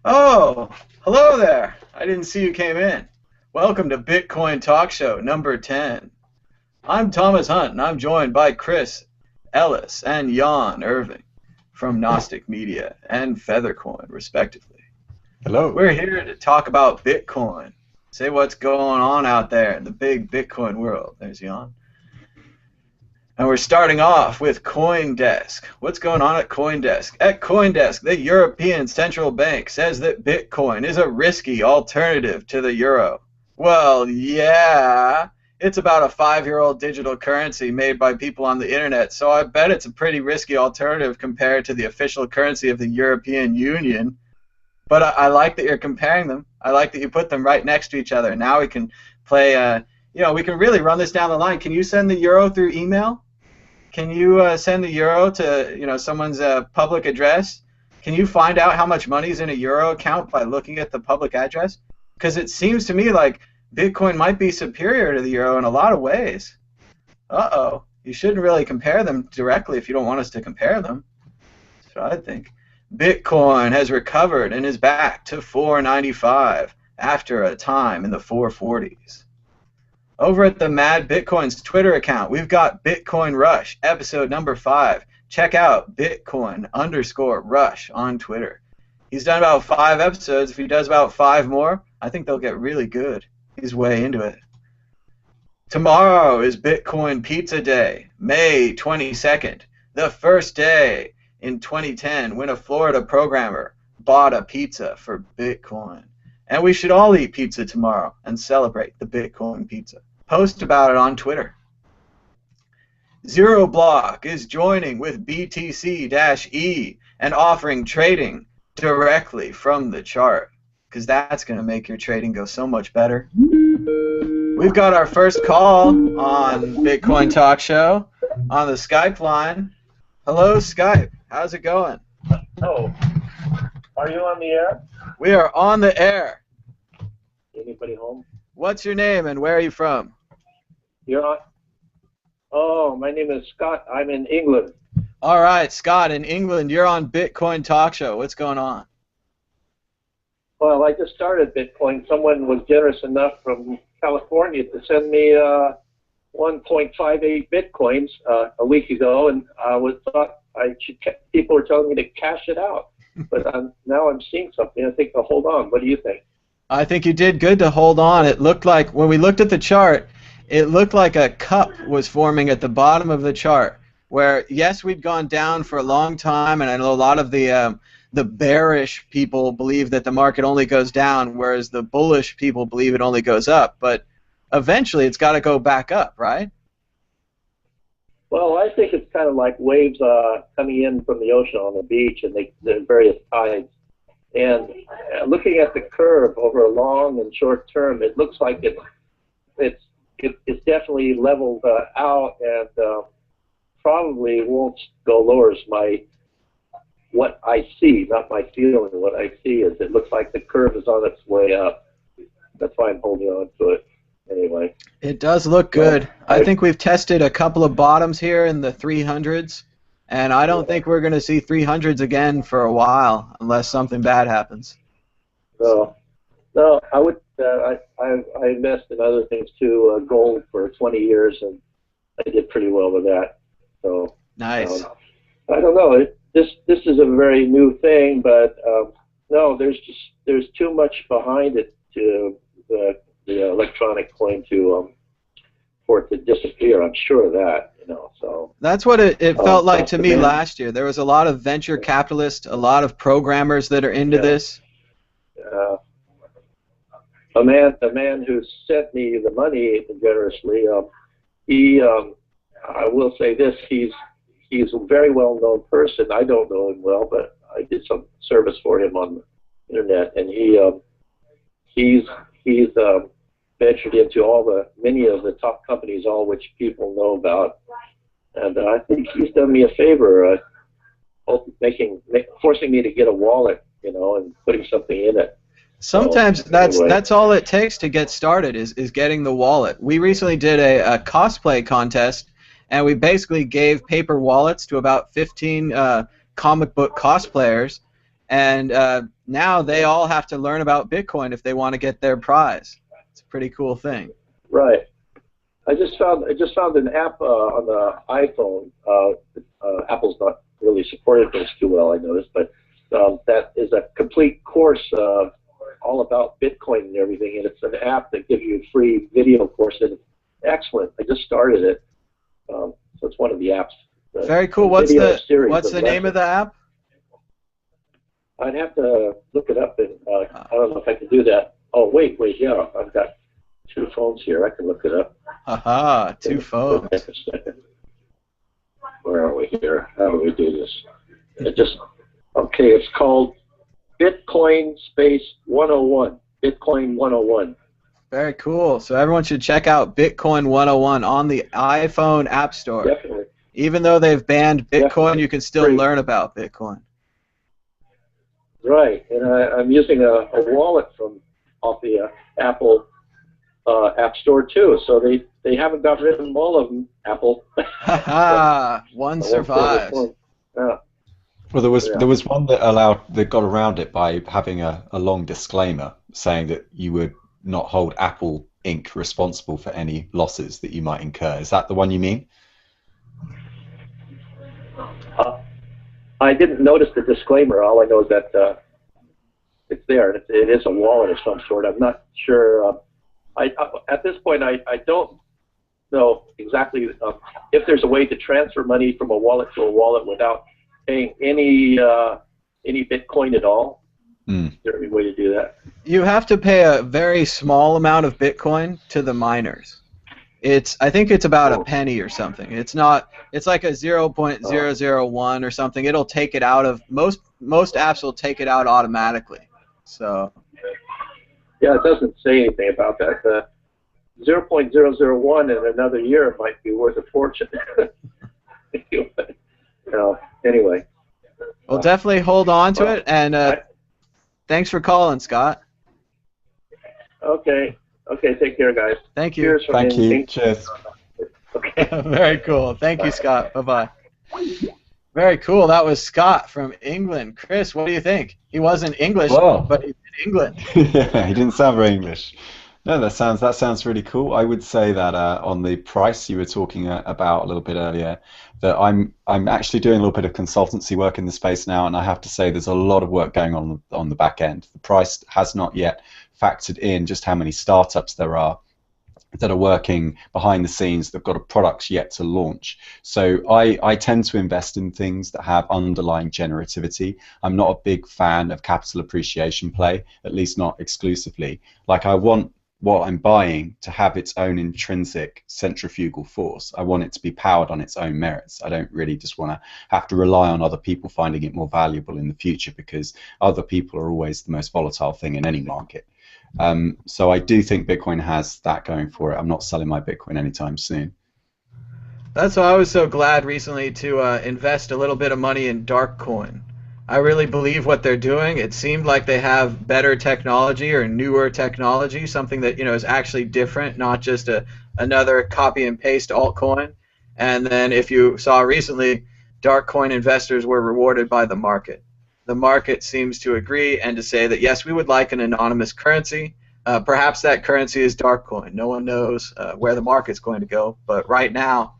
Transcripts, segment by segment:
Oh, hello there. I didn't see you came in. Welcome to Bitcoin Talk Show number 10. I'm Thomas Hunt, and I'm joined by Chris Ellis and Jan Irving from Gnostic Media and Feathercoin, respectively. Hello. We're here to talk about Bitcoin. Say what's going on out there in the big Bitcoin world. There's Jan. And we're starting off with CoinDesk. What's going on at CoinDesk? At CoinDesk, the European Central Bank says that Bitcoin is a risky alternative to the euro. Well, yeah, it's about a 5-year-old digital currency made by people on the internet, so I bet it's a pretty risky alternative compared to the official currency of the European Union. But I like that you're comparing them. I like that you put them right next to each other. Now we can play, we can really run this down the line. Can you send the euro through email? Can you send the euro to someone's public address? Can you find out how much money is in a euro account by looking at the public address? Because it seems to me like Bitcoin might be superior to the euro in a lot of ways. Uh-oh. You shouldn't really compare them directly if you don't want us to compare them. That's what I think. Bitcoin has recovered and is back to $4.95 after a time in the 440s. Over at the Mad Bitcoin's Twitter account, we've got Bitcoin Rush, episode number 5. Check out Bitcoin_Rush on Twitter. He's done about 5 episodes. If he does about 5 more, I think they'll get really good. He's way into it. Tomorrow is Bitcoin Pizza Day, May 22nd, the first day in 2010 when a Florida programmer bought a pizza for Bitcoin. And we should all eat pizza tomorrow and celebrate the Bitcoin pizza. Post about it on Twitter. Zero Block is joining with BTC-E and offering trading directly from the chart, because that's going to make your trading go so much better. We've got our first call on Bitcoin Talk Show on the Skype line. Hello, Skype. How's it going? Oh, are you on the air? We are on the air. Anybody home? What's your name and where are you from? You're on? Oh, my name is Scott. I'm in England. All right, Scott, in England, you're on Bitcoin Talk Show. What's going on? Well, I just started Bitcoin. Someone was generous enough from California to send me 1.58 Bitcoins a week ago, and I thought people were telling me to cash it out. But now I'm seeing something. I think I'll hold on. What do you think? I think you did good to hold on. It looked like, when we looked at the chart, it looked like a cup was forming at the bottom of the chart, where, yes, we'd gone down for a long time, and I know a lot of the bearish people believe that the market only goes down, whereas the bullish people believe it only goes up. But eventually it's got to go back up, right? Well, I think it's kind of like waves coming in from the ocean on the beach, and the various tides. And looking at the curve over a long and short term, it looks like it's definitely leveled out, and probably won't go lower. Is what I see, not my feeling. What I see is it looks like the curve is on its way up. That's why I'm holding on to it. Anyway. It does look good. I think we've tested a couple of bottoms here in the 300s, and I don't think we're going to see 300s again for a while unless something bad happens. No, I would. I invest in other things too. Gold for 20 years, and I did pretty well with that. So nice. I don't know. This is a very new thing, but no, there's too much behind it to the electronic coin for it to disappear. I'm sure of that, So that's what it felt like to me last year. There was a lot of venture capitalists, a lot of programmers that are into this. The man who sent me the money generously, I will say this: he's a very well-known person. I don't know him well, but I did some service for him on the internet, and he's ventured into many of the top companies, all which people know about, and I think he's done me a favor, forcing me to get a wallet, and putting something in it. Sometimes that's all it takes to get started is getting the wallet. We recently did a cosplay contest, and we basically gave paper wallets to about 15 comic book cosplayers, and now they all have to learn about Bitcoin if they want to get their prize. It's a pretty cool thing. Right. I just found an app on the iPhone. Apple's not really supported those too well, I noticed, but that is a complete course all about Bitcoin and everything, and it's an app that gives you a free video course, and it's excellent. I just started it, so it's one of the apps. Very cool. What's the name of the app? I'd have to look it up, and I don't know if I can do that. Oh, wait, yeah, I've got 2 phones here. I can look it up. Haha, 2 phones. Where are we here? How do we do this? Okay, it's called Bitcoin Space 101. Bitcoin 101. Very cool. So everyone should check out Bitcoin 101 on the iPhone App Store. Definitely. Even though they've banned Bitcoin, Definitely. You can still learn about Bitcoin. Right, and I'm using a wallet from off the Apple App Store too. So they haven't got rid of all of them. Apple. Haha, one survives. Yeah. Well, there was one that got around it by having a long disclaimer saying that you would not hold Apple Inc. responsible for any losses that you might incur. Is that the one you mean? I didn't notice the disclaimer. All I know is that it's there. It is a wallet of some sort. I'm not sure. At this point, I don't know exactly if there's a way to transfer money from a wallet to a wallet without paying any Bitcoin at all. Is there any way to do that? You have to pay a very small amount of Bitcoin to the miners. I think it's about a penny or something. It's like a 0.001 or something. It'll take it out of most apps will take it out automatically. So yeah, it doesn't say anything about that. 0.001 in another year might be worth a fortune. Anyway. Well, definitely hold on to it, and thanks for calling, Scott. Okay, take care, guys. Thank you. Cheers. Thank you. Cheers. Okay. Very cool. Thank you, Scott. Bye-bye. Very cool. That was Scott from England. Chris, what do you think? He wasn't English, but he's in England. Yeah, he didn't sound very English. No, that sounds really cool. I would say that on the price you were talking about a little bit earlier, that I'm actually doing a little bit of consultancy work in the space now, and I have to say there's a lot of work going on the back end. The price has not yet factored in just how many startups there are that are working behind the scenes that've got a product yet to launch. So I tend to invest in things that have underlying generativity. I'm not a big fan of capital appreciation play, at least not exclusively. Like, I want what I'm buying to have its own intrinsic centrifugal force. I want it to be powered on its own merits. I don't really just want to have to rely on other people finding it more valuable in the future, because other people are always the most volatile thing in any market. So I do think Bitcoin has that going for it. I'm not selling my Bitcoin anytime soon. That's why I was so glad recently to invest a little bit of money in Darkcoin. I really believe what they're doing. It seemed like they have better technology or newer technology, something that is actually different, not just another copy and paste altcoin. And then if you saw recently, Darkcoin investors were rewarded by the market. The market seems to agree and to say that yes, we would like an anonymous currency. Perhaps that currency is Darkcoin. No one knows where the market's going to go, but right now,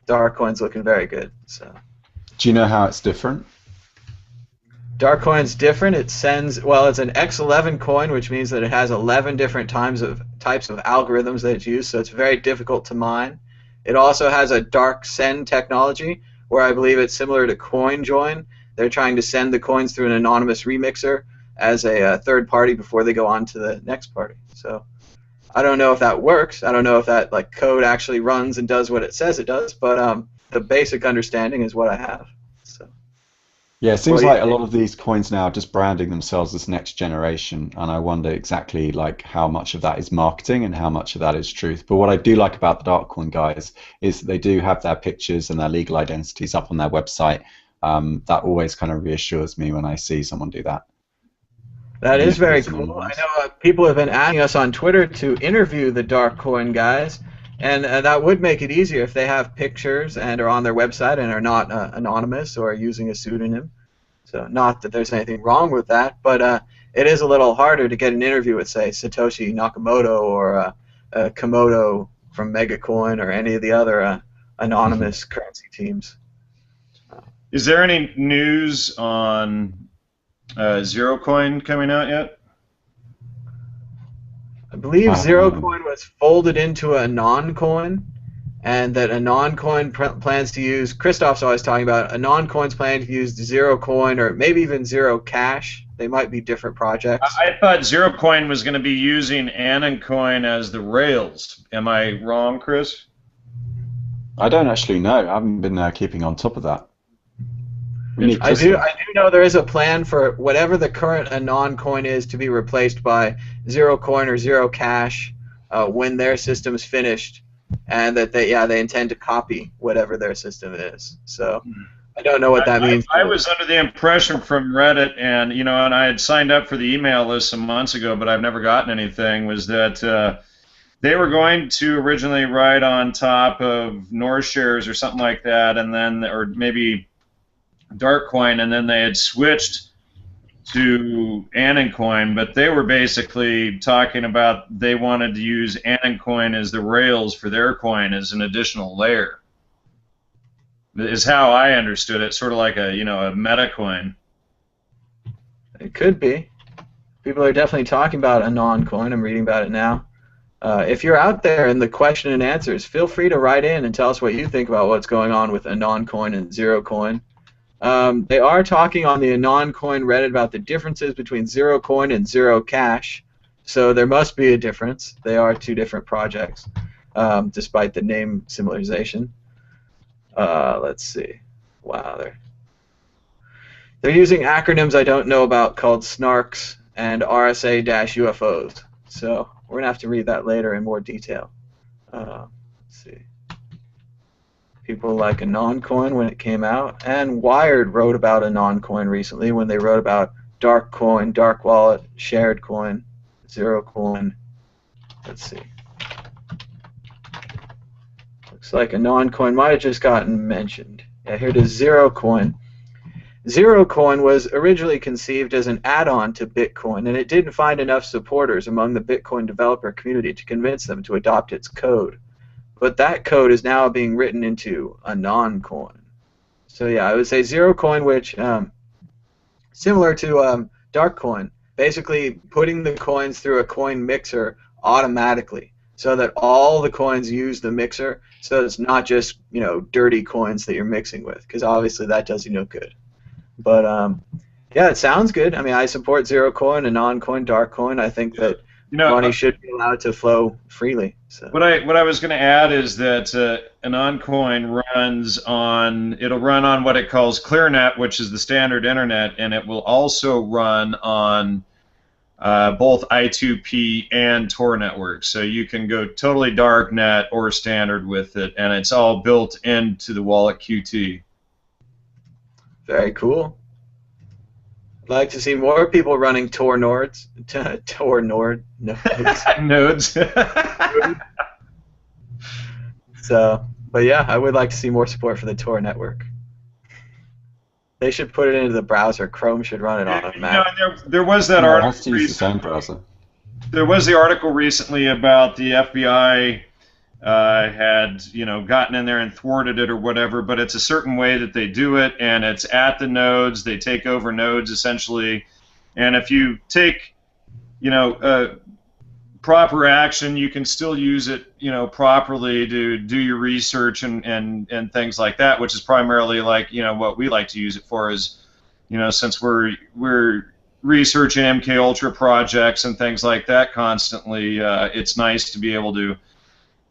Darkcoin's looking very good. So, do you know how it's different? Darkcoin's different. It's an X11 coin, which means that it has 11 different types of algorithms that it's used, so it's very difficult to mine. It also has a dark send technology, where I believe it's similar to CoinJoin. They're trying to send the coins through an anonymous remixer as a third party before they go on to the next party. So I don't know if that works. I don't know if that code actually runs and does what it says it does, but the basic understanding is what I have. So. Yeah, it seems like a lot of these coins now are just branding themselves as next generation, and I wonder exactly how much of that is marketing and how much of that is truth. But what I do like about the Darkcoin guys is they do have their pictures and their legal identities up on their website. That always kind of reassures me when I see someone do that. That is very cool. I know people have been asking us on Twitter to interview the Darkcoin guys, and that would make it easier if they have pictures and are on their website and are not anonymous or using a pseudonym. So not that there's anything wrong with that, but it is a little harder to get an interview with, say, Satoshi Nakamoto or Komodo from Megacoin or any of the other anonymous currency teams. Is there any news on Zero Coin coming out yet? I believe Zero Coin was folded into a non-coin, and that a non-coin plans to use, Christoph's always talking about, a non-coin's planning to use Zero Coin or maybe even Zero Cash. They might be different projects. I thought Zero Coin was going to be using Coin as the rails. Am I wrong, Chris? I don't actually know. I haven't been keeping on top of that. I do know there is a plan for whatever the current Anon coin is to be replaced by Zero Coin or Zero Cash when their system is finished, and that they intend to copy whatever their system is. So I don't know what that means. I was under the impression from Reddit, and and I had signed up for the email list some months ago, but I've never gotten anything. Was that they were going to originally ride on top of North Shares or something like that, and then or maybe Darkcoin, and then they had switched to Coin, but they were basically talking about they wanted to use Coin as the rails for their coin as an additional layer. Is how I understood it, sort of like a a meta coin. It could be. People are definitely talking about Anon coin. I'm reading about it now. If you're out there in the question and answers, feel free to write in and tell us what you think about what's going on with Anon coin and Zero Coin. They are talking on the Anon Coin Reddit about the differences between Zero Coin and Zero Cash, so there must be a difference. They are two different projects, despite the name similarization. Let's see. Wow, they're using acronyms I don't know about called SNARKs and RSA-UFOs. So we're gonna have to read that later in more detail. Let's see. People like Anon Coin when it came out, and Wired wrote about Anon Coin recently when they wrote about Dark Coin, Dark Wallet, Shared Coin, Zero Coin. Let's see. Looks like Anon Coin might have just gotten mentioned. Yeah, here it is, Zero Coin. Zero Coin was originally conceived as an add-on to Bitcoin, and it didn't find enough supporters among the Bitcoin developer community to convince them to adopt its code. But that code is now being written into Anon Coin. So yeah, I would say Zero Coin, which similar to Dark Coin, basically putting the coins through a coin mixer automatically, so that all the coins use the mixer. So it's not just dirty coins that you're mixing with, because obviously that does you no good. But yeah, it sounds good. I mean, I support Zero Coin, Anon Coin, Dark Coin. I think that money should be allowed to flow freely. So. What I was going to add is that Anon Coin runs on, it'll run on what it calls ClearNet, which is the standard internet, and it will also run on both I2P and Tor networks. So you can go totally darknet or standard with it, and it's all built into the wallet Qt. Very cool. I'd like to see more people running Tor nodes. Nodes. So, but yeah, I would like to see more support for the Tor network. They should put it into the browser. Chrome should run it on a Mac. There was that article. It has to use the same browser. There was the article recently about the FBI had gotten in there and thwarted it or whatever, but it's a certain way that they do it, and it's at the nodes. They take over nodes essentially, and if you take proper action, you can still use it properly to do your research and things like that, which is primarily like what we like to use it for is since we're researching MK Ultra projects and things like that constantly, it's nice to be able to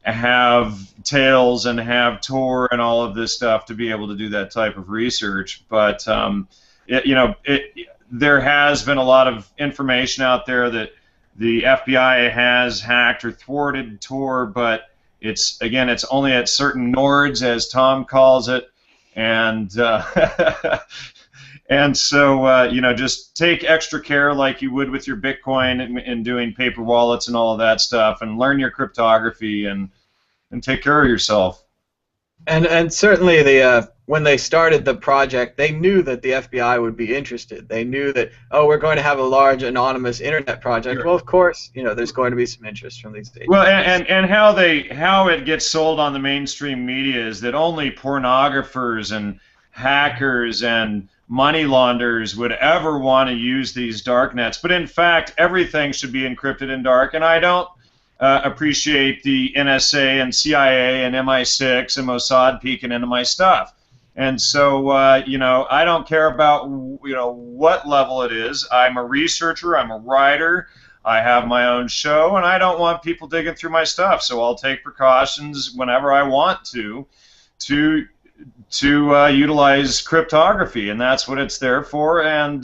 have Tails and have Tor and all of this stuff to be able to do that type of research. But there has been a lot of information out there that the FBI has hacked or thwarted Tor, but it's only at certain nodes, as Tom calls it, and and so just take extra care like you would with your Bitcoin and doing paper wallets and all of that stuff, and learn your cryptography and take care of yourself. And certainly the when they started the project, they knew that the FBI would be interested. They knew that, oh, we're going to have a large anonymous internet project. Sure. Well, of course, there's going to be some interest from these agencies. Well, and how it gets sold on the mainstream media is that only pornographers and hackers and money launderers would ever want to use these dark nets. But in fact, everything should be encrypted and dark. And I don't appreciate the NSA and CIA and MI6 and Mossad peeking into my stuff. And so, I don't care about, what level it is. I'm a researcher, I'm a writer, I have my own show, and I don't want people digging through my stuff. So I'll take precautions whenever I want to utilize cryptography, and that's what it's there for. And,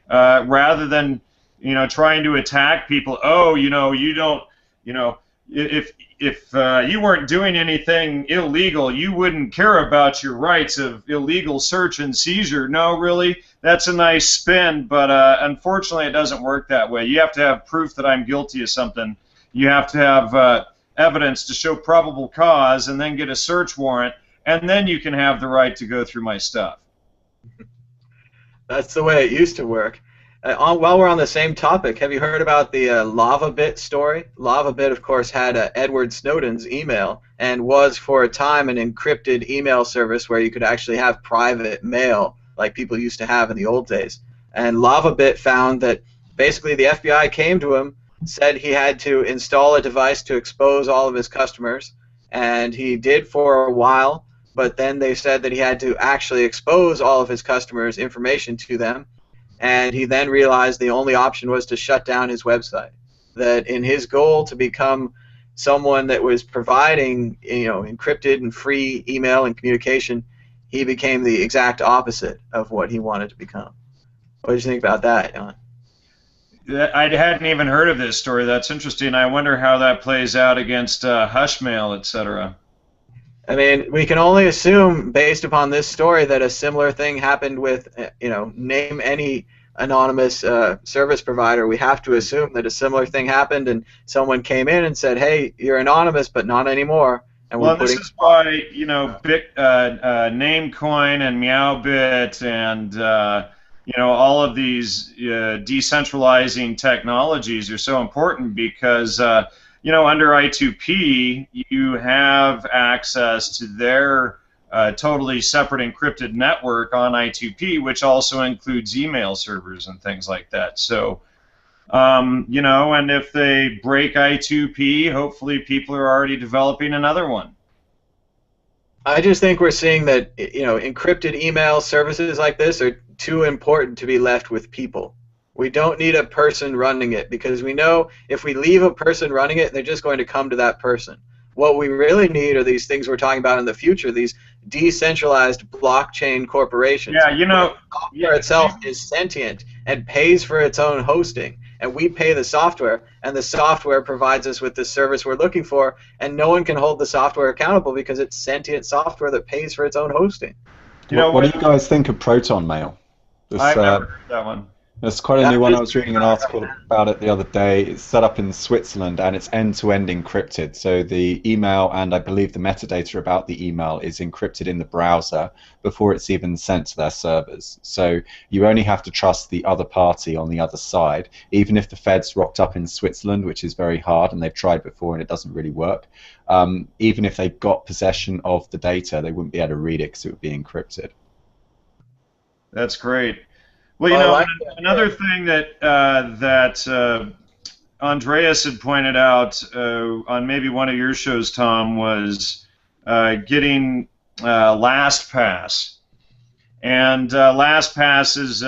rather than, trying to attack people, oh, you don't, if you weren't doing anything illegal, you wouldn't care about your rights of illegal search and seizure. No, really, that's a nice spin, but unfortunately it doesn't work that way. You have to have proof that I'm guilty of something. You have to have evidence to show probable cause and then get a search warrant, and then you can have the right to go through my stuff. That's the way it used to work. While we're on the same topic, have you heard about the LavaBit story? LavaBit, of course, had Edward Snowden's email and was for a time an encrypted email service where you could actually have private mail like people used to have in the old days. And LavaBit found that basically the FBI came to him, said he had to install a device to expose all of his customers, and he did for a while, but then they said that he had to actually expose all of his customers' information to them. And he then realized the only option was to shut down his website. That in his goal to become someone that was providing, encrypted and free email and communication, he became the exact opposite of what he wanted to become. What did you think about that, Jan? I hadn't even heard of this story. That's interesting. I wonder how that plays out against Hushmail, etc. I mean, we can only assume, based upon this story, that a similar thing happened with, name any anonymous service provider. We have to assume that a similar thing happened, and someone came in and said, "Hey, you're anonymous, but not anymore." And well, this is why, Namecoin and Meowbit and all of these decentralizing technologies are so important because under I2P, you have access to their totally separate encrypted network on I2P, which also includes email servers and things like that. So, and if they break I2P, hopefully people are already developing another one. I just think we're seeing that, encrypted email services like this are too important to be left with people. We don't need a person running it, because we know if we leave a person running it, they're just going to come to that person. What we really need are these things we're talking about in the future, these decentralized blockchain corporations. Yeah, the software itself is sentient and pays for its own hosting, and we pay the software, and the software provides us with the service we're looking for, and no one can hold the software accountable because it's sentient software that pays for its own hosting. What do you guys think of Proton Mail? I've never heard that one. It's quite a new one. I was reading an article about it the other day. It's set up in Switzerland and it's end-to-end encrypted. So the email and I believe the metadata about the email is encrypted in the browser before it's even sent to their servers. So you only have to trust the other party on the other side. Even if the feds rocked up in Switzerland, which is very hard and they've tried before and it doesn't really work, even if they got possession of the data, they wouldn't be able to read it because it would be encrypted. That's great. Well, another thing that Andreas had pointed out on maybe one of your shows, Tom, was getting LastPass. And LastPass is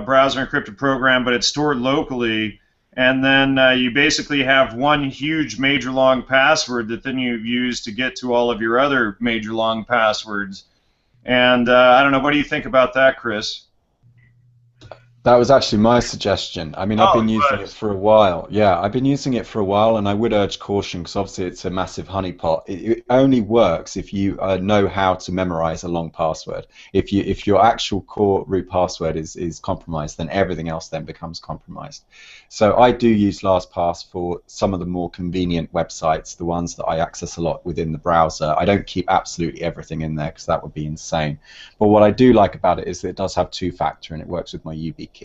browser encrypted program, but it's stored locally. And then you basically have one huge major long password that then you use to get to all of your other major long passwords. And I don't know, what do you think about that, Chris? That was actually my suggestion. I mean, I've Oh, been it using it was. for a while. Yeah, I've been using it for a while, and I would urge caution because obviously it's a massive honeypot. It only works if you know how to memorize a long password. If your actual core root password is compromised, then everything else then becomes compromised. So I do use LastPass for some of the more convenient websites, the ones that I access a lot within the browser. I don't keep absolutely everything in there because that would be insane. But what I do like about it is that it does have two-factor and it works with my YubiKey.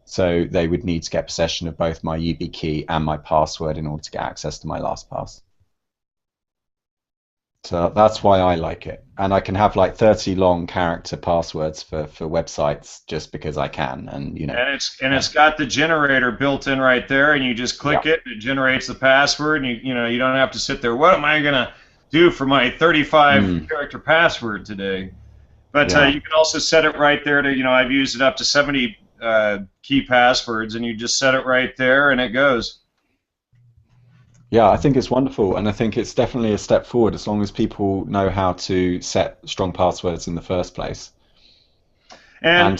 So they would need to get possession of both my YubiKey and my password in order to get access to my LastPass. So that's why I like it. And I can have like 30 long character passwords for websites just because I can. And you know. And it's got the generator built in right there, and you just click it, and it generates the password, and you don't have to sit there. What am I gonna do for my 35 character password today? But you can also set it right there to I've used it up to 70 key passwords, and you just set it right there, and it goes. Yeah, I think it's wonderful, and I think it's definitely a step forward as long as people know how to set strong passwords in the first place. And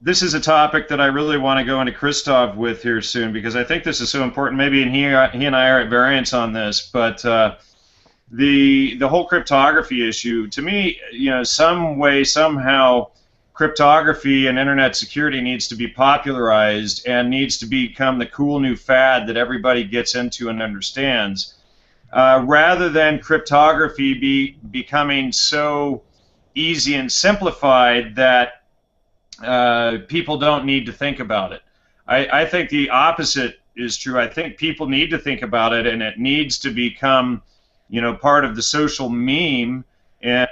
this is a topic that I really want to go into Christoph with here soon because I think this is so important. Maybe he and I are at variance on this, but the whole cryptography issue, to me, some way, somehow, cryptography and internet security needs to be popularized and needs to become the cool new fad that everybody gets into and understands, rather than cryptography becoming so easy and simplified that people don't need to think about it. I think the opposite is true. I think people need to think about it, and it needs to become part of the social meme, and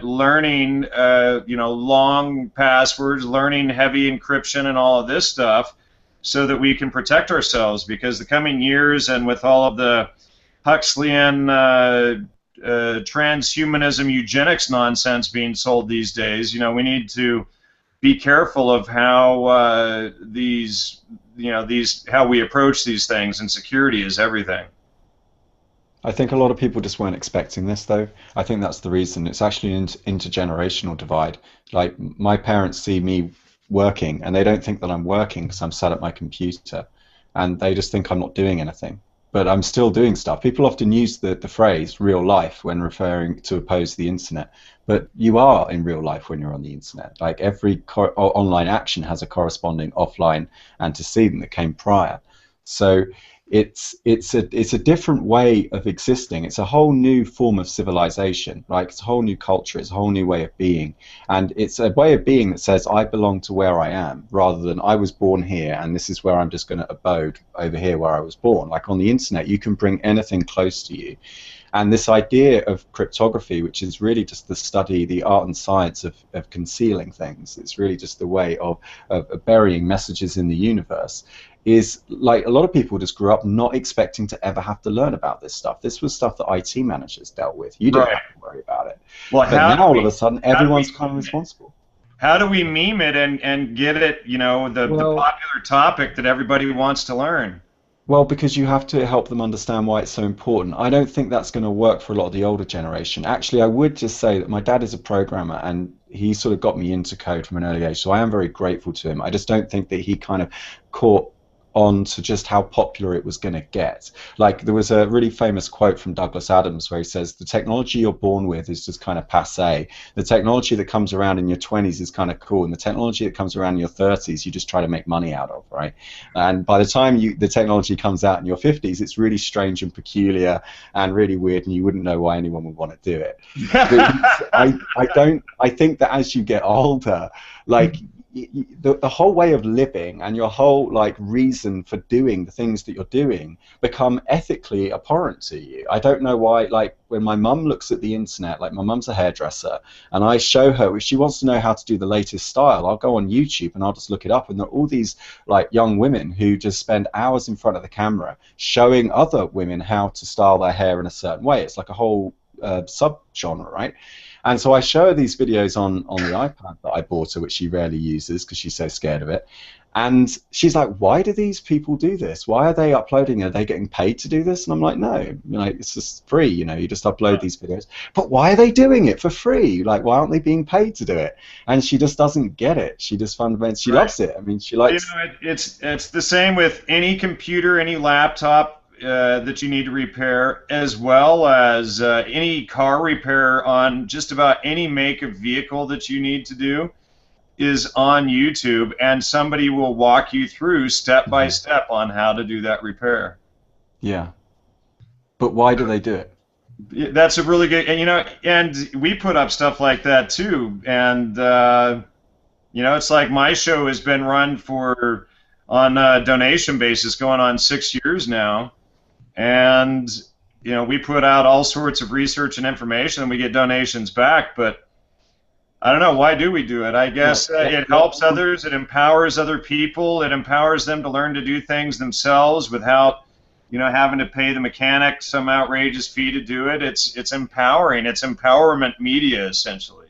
learning, long passwords, learning heavy encryption and all of this stuff so that we can protect ourselves, because the coming years, and with all of the Huxleyan transhumanism eugenics nonsense being sold these days, we need to be careful of how how we approach these things, and security is everything. I think a lot of people just weren't expecting this, though. I think that's the reason. It's actually an intergenerational divide. Like, my parents see me working, and they don't think that I'm working because I'm sat at my computer, and they just think I'm not doing anything. But I'm still doing stuff. People often use the phrase real life when referring to oppose the internet, but you are in real life when you're on the internet. Like, every online action has a corresponding offline antecedent that came prior. So it's a different way of existing. It's a whole new form of civilization, right? It's a whole new culture. It's a whole new way of being, and it's a way of being that says I belong to where I am, rather than I was born here and this is where I'm just going to abode over here where I was born. Like, on the internet, you can bring anything close to you. And this idea of cryptography, which is really just the study, the art and science of concealing things, it's really just the way of burying messages in the universe, is like, a lot of people just grew up not expecting to ever have to learn about this stuff. This was stuff that IT managers dealt with. You didn't have to worry about it. Well, but now all of a sudden, everyone's kind of responsible. How do we meme it and get it, the popular topic that everybody wants to learn? Well, because you have to help them understand why it's so important. I don't think that's going to work for a lot of the older generation. Actually, I would just say that my dad is a programmer, and he sort of got me into code from an early age, so I am very grateful to him. I just don't think that he kind of caught on to just how popular it was going to get. Like, there was a really famous quote from Douglas Adams where he says, the technology you're born with is just kind of passé. The technology that comes around in your 20s is kind of cool, and the technology that comes around in your 30s you just try to make money out of, right? And by the time the technology comes out in your 50s, it's really strange and peculiar and really weird, and you wouldn't know why anyone would want to do it. I think that as you get older, like, the whole way of living and your whole reason for doing the things that you're doing become ethically abhorrent to you. I don't know why. Like, when my mum looks at the internet, like, my mum's a hairdresser, and I show her, if she wants to know how to do the latest style, I'll go on YouTube and I'll just look it up, and there are all these young women who just spend hours in front of the camera showing other women how to style their hair in a certain way. It's like a whole sub-genre, right? And so I show her these videos on the iPad that I bought her, which she rarely uses because she's so scared of it. And she's like, why do these people do this? Why are they uploading? Are they getting paid to do this? And I'm like, no, it's just free. You just upload these videos. But why are they doing it for free? Like, why aren't they being paid to do it? And she just doesn't get it. She just fundamentally, she loves it. I mean, she likes. It's the same with any computer, any laptop that you need to repair, as well as any car repair on just about any make of vehicle that you need to do is on YouTube, and somebody will walk you through step by step on how to do that repair. Yeah. But why do they do it? That's a really good, and we put up stuff like that too. And it's like my show has been run on a donation basis going on 6 years now, and we put out all sorts of research and information, and we get donations back, but I don't know, why do we do it? I guess it helps others, it empowers other people, it empowers them to learn to do things themselves without, having to pay the mechanic some outrageous fee to do it. It's empowering, it's empowerment media, essentially.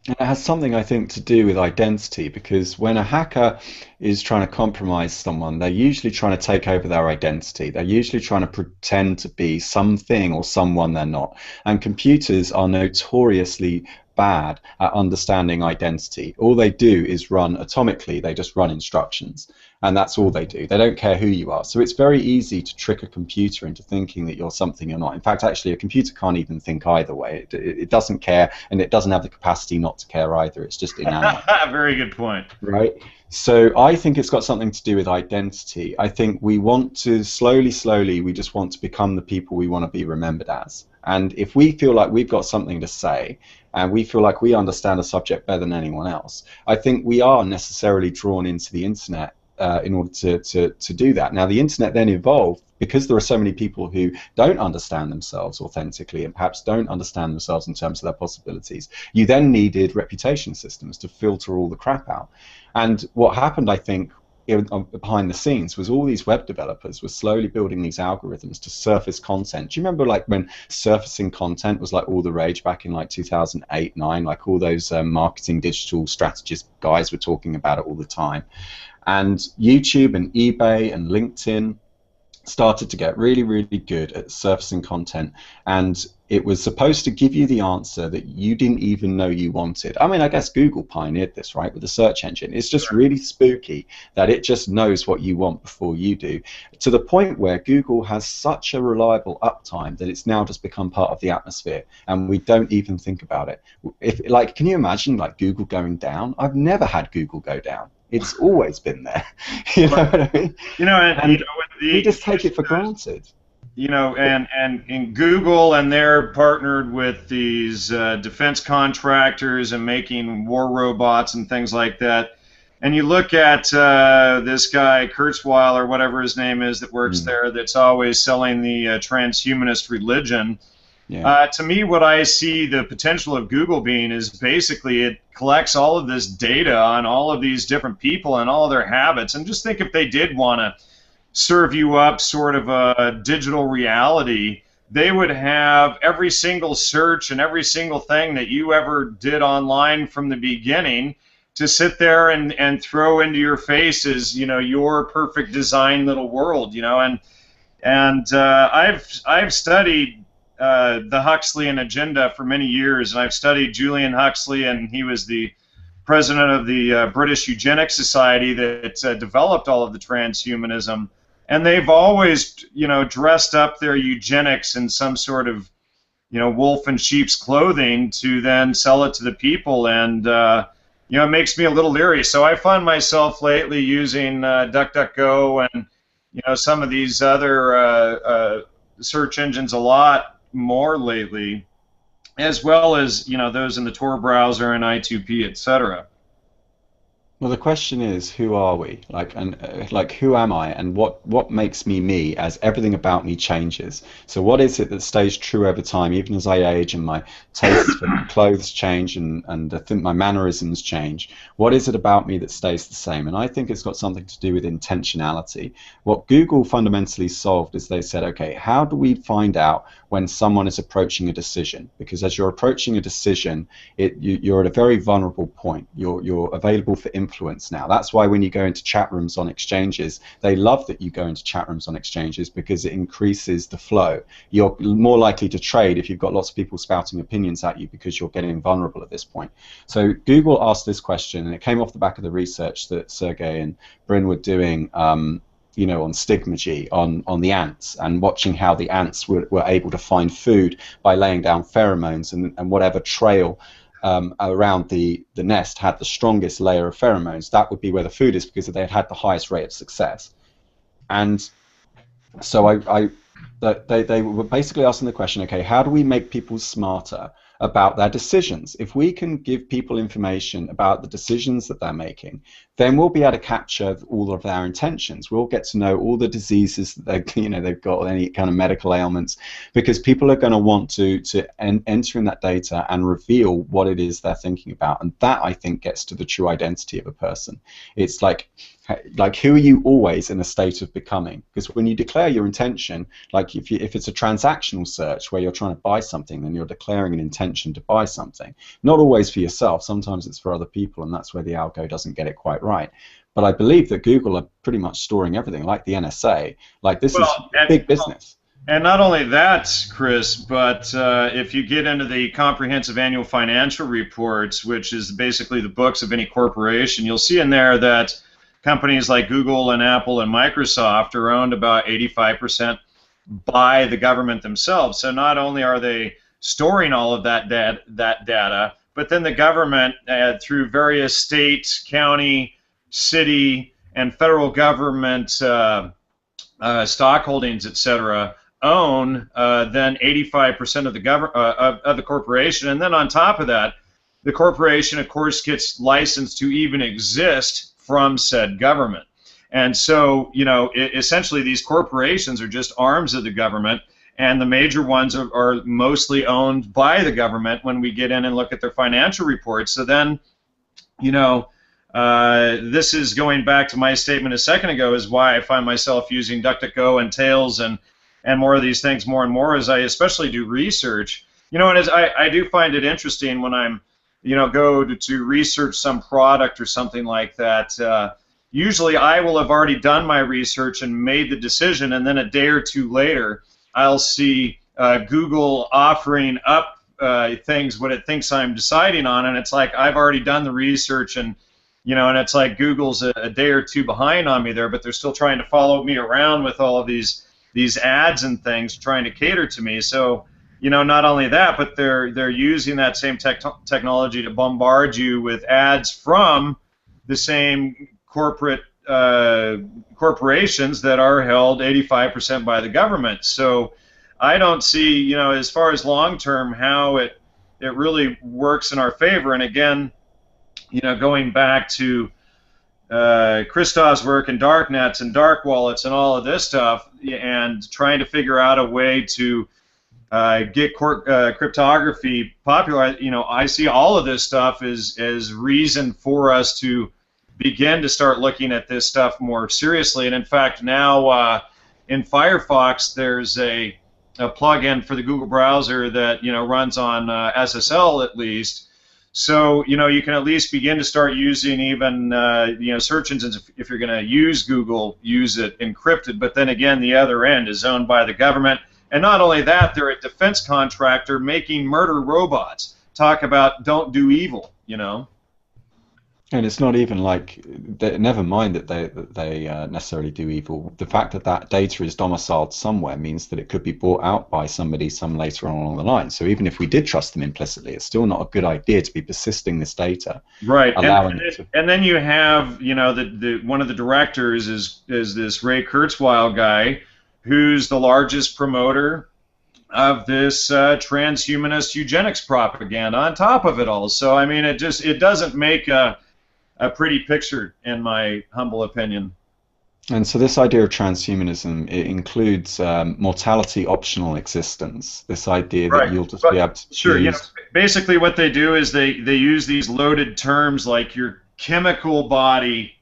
It has something, I think, to do with identity, because when a hacker is trying to compromise someone, they're usually trying to take over their identity. They're usually trying to pretend to be something or someone they're not. And computers are notoriously bad at understanding identity. All they do is run atomically. They just run instructions, and that's all they do. They don't care who you are. So it's very easy to trick a computer into thinking that you're something you're not. In fact, actually, a computer can't even think either way. It doesn't care, and it doesn't have the capacity not to care either. It's just inanimate. Very good point. Right? So I think it's got something to do with identity. I think we want to slowly, we just want to become the people we want to be remembered as. And if we feel like we've got something to say, and we feel like we understand a subject better than anyone else, I think we are necessarily drawn into the internet in order to do that. Now, the internet then evolved because there are so many people who don't understand themselves authentically and perhaps don't understand themselves in terms of their possibilities. You then needed reputation systems to filter all the crap out. And what happened, I think, behind the scenes was all these web developers were slowly building these algorithms to surface content. Do you remember like when surfacing content was like all the rage back in like 2008, 9, like all those marketing digital strategist guys were talking about it all the time. And YouTube and eBay and LinkedIn started to get really, really good at surfacing content, and it was supposed to give you the answer that you didn't even know you wanted. I mean, I guess Google pioneered this, right, with the search engine. It's just really spooky that it just knows what you want before you do, to the point where Google has such a reliable uptime that it's now just become part of the atmosphere, and we don't even think about it. Like, can you imagine like Google going down? I've never had Google go down. It's always been there. You know what I mean? We just take it for granted. And in Google, and they're partnered with these defense contractors and making war robots and things like that. And you look at this guy, Kurzweil, or whatever his name is, that works there, that's always selling the transhumanist religion. Yeah. To me, what I see the potential of Google being is basically it collects all of this data on all of these different people and all of their habits. And just think if they did want to serve you up sort of a digital reality, they would have every single search and every single thing that you ever did online from the beginning to sit there and throw into your face as, your perfect design little world, and I've studied the Huxleyan agenda for many years, and I've studied Julian Huxley, and he was the president of the British Eugenics Society that developed all of the transhumanism, and they've always, dressed up their eugenics in some sort of, wolf in sheep's clothing to then sell it to the people, and it makes me a little leery. So I find myself lately using DuckDuckGo and some of these other search engines a lot more lately, as well as those in the Tor browser and I2P, etc. Well, the question is, who are we? Like who am I, and what makes me me as everything about me changes? So what is it that stays true over time, even as I age and my taste for clothes change and I think my mannerisms change? What is it about me that stays the same? And I think it's got something to do with intentionality. What Google fundamentally solved is they said, okay, how do we find out when someone is approaching a decision, because as you're approaching a decision, you're at a very vulnerable point. You're available for influence now. That's why when you go into chat rooms on exchanges, they love that you go into chat rooms on exchanges, because it increases the flow. You're more likely to trade if you've got lots of people spouting opinions at you, because you're getting vulnerable at this point. So Google asked this question, and it came off the back of the research that Sergey and Bryn were doing, you know, on stigmergy, on the ants, and watching how the ants were able to find food by laying down pheromones, and whatever trail around the nest had the strongest layer of pheromones, that would be where the food is, because they had the highest rate of success. And so they were basically asking the question, okay, how do we make people smarter about their decisions? If we can give people information about the decisions that they're making, then we'll be able to capture all of their intentions. We'll get to know all the diseases that they've got, any kind of medical ailments, because people are going to want to enter in that data and reveal what it is they're thinking about. And that, I think, gets to the true identity of a person. It's like who are you always in a state of becoming? Because when you declare your intention, like if it's a transactional search where you're trying to buy something, then you're declaring an intention to buy something. Not always for yourself, sometimes it's for other people, and that's where the algo doesn't get it quite right. But I believe that Google are pretty much storing everything, like the NSA. Like, this is big business. And not only that, Chris, but if you get into the comprehensive annual financial reports, which is basically the books of any corporation, you'll see in there that companies like Google and Apple and Microsoft are owned about 85% by the government themselves. So not only are they storing all of that data, but then the government, through various state, county, city, and federal government stock holdings, etc., own then 85% of the of the corporation. And then on top of that, the corporation, of course, gets licensed to even exist from said government. And so, you know, essentially these corporations are just arms of the government, and the major ones are mostly owned by the government when we get in and look at their financial reports. So then, you know, this is going back to my statement a second ago, is why I find myself using DuckDuckGo and Tails and more of these things more and more as I especially do research. You know, and as I do find it interesting when I'm, you know, go to research some product or something like that. Usually I will have already done my research and made the decision, and then a day or two later I'll see Google offering up things what it thinks I'm deciding on, and it's like I've already done the research, and you know, and it's like Google's a day or two behind on me there, but they're still trying to follow me around with all of these ads and things, trying to cater to me. So, you know, not only that, but they're using that same technology to bombard you with ads from the same corporations that are held 85% by the government. So I don't see, you know, as far as long term, how it really works in our favor. And again, you know, going back to Christoph's work in dark nets and dark wallets and all of this stuff, and trying to figure out a way to get cryptography popular, you know, I see all of this stuff as reason for us to begin to start looking at this stuff more seriously. And in fact, now in Firefox, there's a plugin for the Google browser that, you know, runs on SSL at least. So, you know, you can at least begin to start using even, you know, search engines. If you're going to use Google, use it encrypted. But then again, the other end is owned by the government. And not only that, they're a defense contractor making murder robots. Talk about don't do evil, you know. And it's not even like, never mind that they necessarily do evil. The fact that that data is domiciled somewhere means that it could be bought out by somebody later on along the line. So even if we did trust them implicitly, it's still not a good idea to be persisting this data. Right. And then you have, you know, one of the directors is this Ray Kurzweil guy, who's the largest promoter of this transhumanist eugenics propaganda on top of it all. So I mean, it doesn't make a pretty picture, in my humble opinion. And so this idea of transhumanism, it includes mortality optional existence. This idea that you'll just be able to choose. You know, basically what they do is they use these loaded terms like your chemical body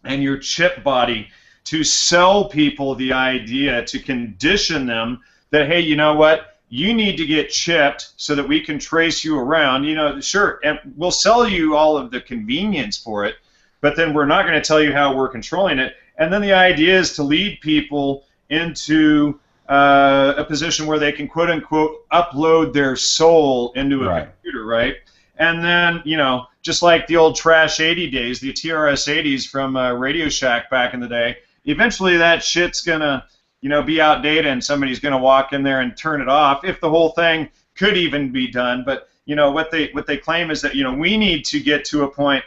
and your chip body to sell people the idea, to condition them that, hey, you know what, you need to get chipped so that we can trace you around. You know, sure, and we'll sell you all of the convenience for it, but then we're not going to tell you how we're controlling it. And then the idea is to lead people into a position where they can, quote unquote, upload their soul into a computer, right? And then, you know, just like the old Trash 80 days, the TRS 80s from Radio Shack back in the day, eventually that shit's going to, you know, be outdated, and somebody's going to walk in there and turn it off, if the whole thing could even be done. But, you know, what they claim is that, you know, we need to get to a point,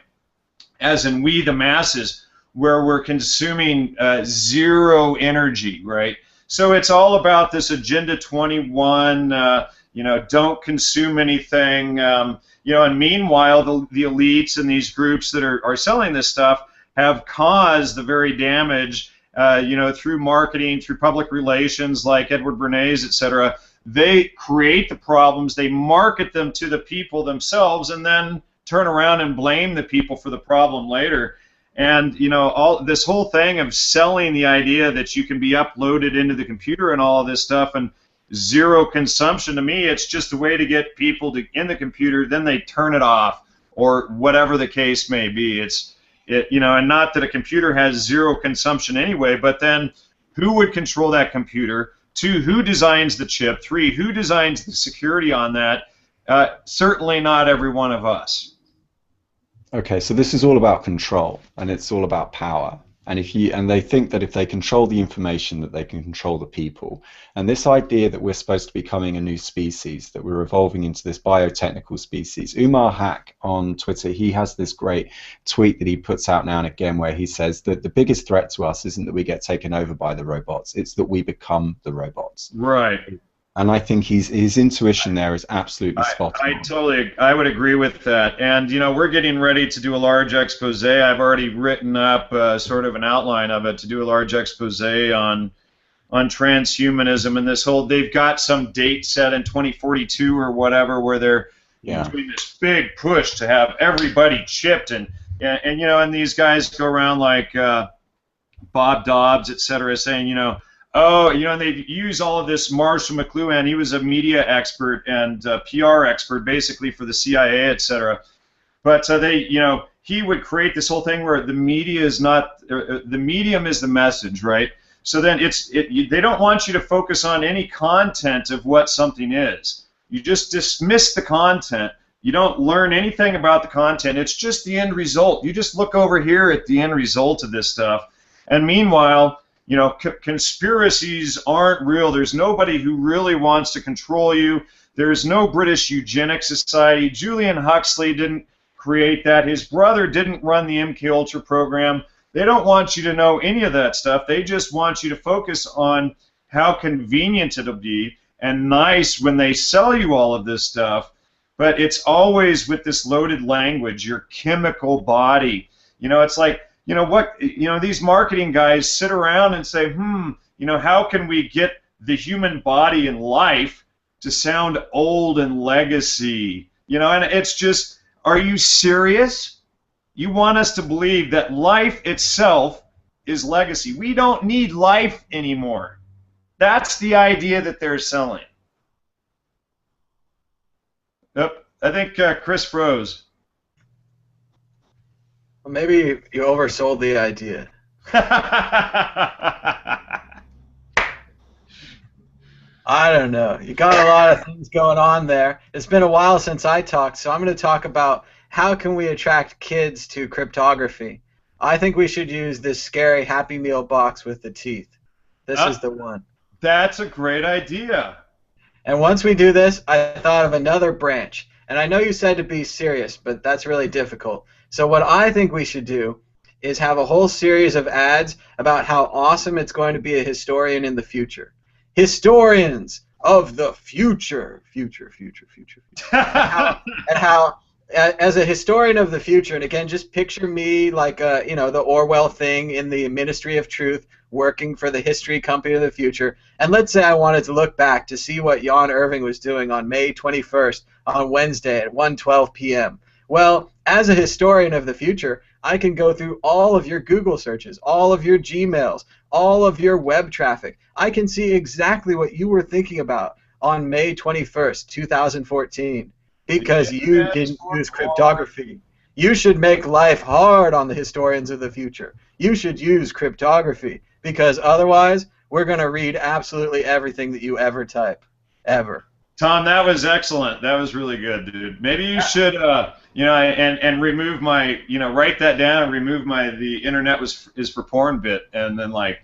as in we the masses, where we're consuming zero energy, right? So it's all about this Agenda 21, you know, don't consume anything, you know, and meanwhile the elites and these groups that are selling this stuff have caused the very damage, you know, through marketing, through public relations like Edward Bernays, et cetera. They create the problems, they market them to the people themselves, and then turn around and blame the people for the problem later. And, you know, all this whole thing of selling the idea that you can be uploaded into the computer and all of this stuff and zero consumption, to me, it's just a way to get people in the computer, then they turn it off, or whatever the case may be. You know, and not that a computer has zero consumption anyway, but then who would control that computer? 2, who designs the chip? 3, who designs the security on that? Certainly not every one of us. Okay, so this is all about control, and it's all about power. And they think that if they control the information, that they can control the people. And this idea that we're supposed to be becoming a new species, that we're evolving into this biotechnical species. Umar Hack on Twitter, he has this great tweet that he puts out now and again where he says that the biggest threat to us isn't that we get taken over by the robots, it's that we become the robots. Right. And I think his intuition there is absolutely spot on. I would agree with that. And, you know, we're getting ready to do a large expose. I've already written up sort of an outline of it, to do a large expose on transhumanism and this whole, they've got some date set in 2042 or whatever where they're doing this big push to have everybody chipped. And you know, and these guys go around like Bob Dobbs, et cetera, saying, you know, oh, you know, and they use all of this. Marshall McLuhan, he was a media expert and PR expert, basically for the CIA, et cetera. But they, you know, he would create this whole thing where the media is not, the medium is the message, right? So then they don't want you to focus on any content of what something is. You just dismiss the content. You don't learn anything about the content. It's just the end result. You just look over here at the end result of this stuff. And meanwhile, you know, conspiracies aren't real. There's nobody who really wants to control you. There's no British eugenics society. Julian Huxley didn't create that. His brother didn't run the MKUltra program. They don't want you to know any of that stuff. They just want you to focus on how convenient it'll be and nice when they sell you all of this stuff. But it's always with this loaded language, your chemical body. You know, it's like, you know what, you know, these marketing guys sit around and say, you know, how can we get the human body and life to sound old and legacy? You know, and it's just, are you serious? You want us to believe that life itself is legacy. We don't need life anymore. That's the idea that they're selling. Yep, I think Chris froze. Well, maybe you oversold the idea. I don't know. You got a lot of things going on there. It's been a while since I talked, so I'm going to talk about how can we attract kids to cryptography. I think we should use this scary Happy Meal box with the teeth. This is the one. That's a great idea. And once we do this, I thought of another branch. And I know you said to be serious, but that's really difficult. So what I think we should do is have a whole series of ads about how awesome it's going to be a historian in the future. Historians of the future. And how as a historian of the future, and again, just picture me like, you know, the Orwell thing in the Ministry of Truth, working for the history company of the future. And let's say I wanted to look back to see what Jan Irving was doing on May 21st on Wednesday at 1:12 p.m. Well, as a historian of the future, I can go through all of your Google searches, all of your Gmails, all of your web traffic. I can see exactly what you were thinking about on May 21st, 2014, because you didn't use cryptography. You should make life hard on the historians of the future. You should use cryptography, because otherwise we're going to read absolutely everything that you ever type, ever. Tom, that was excellent. That was really good, dude. Maybe you should, you know, and remove my, you know, write that down and remove my the internet is for porn bit, and then like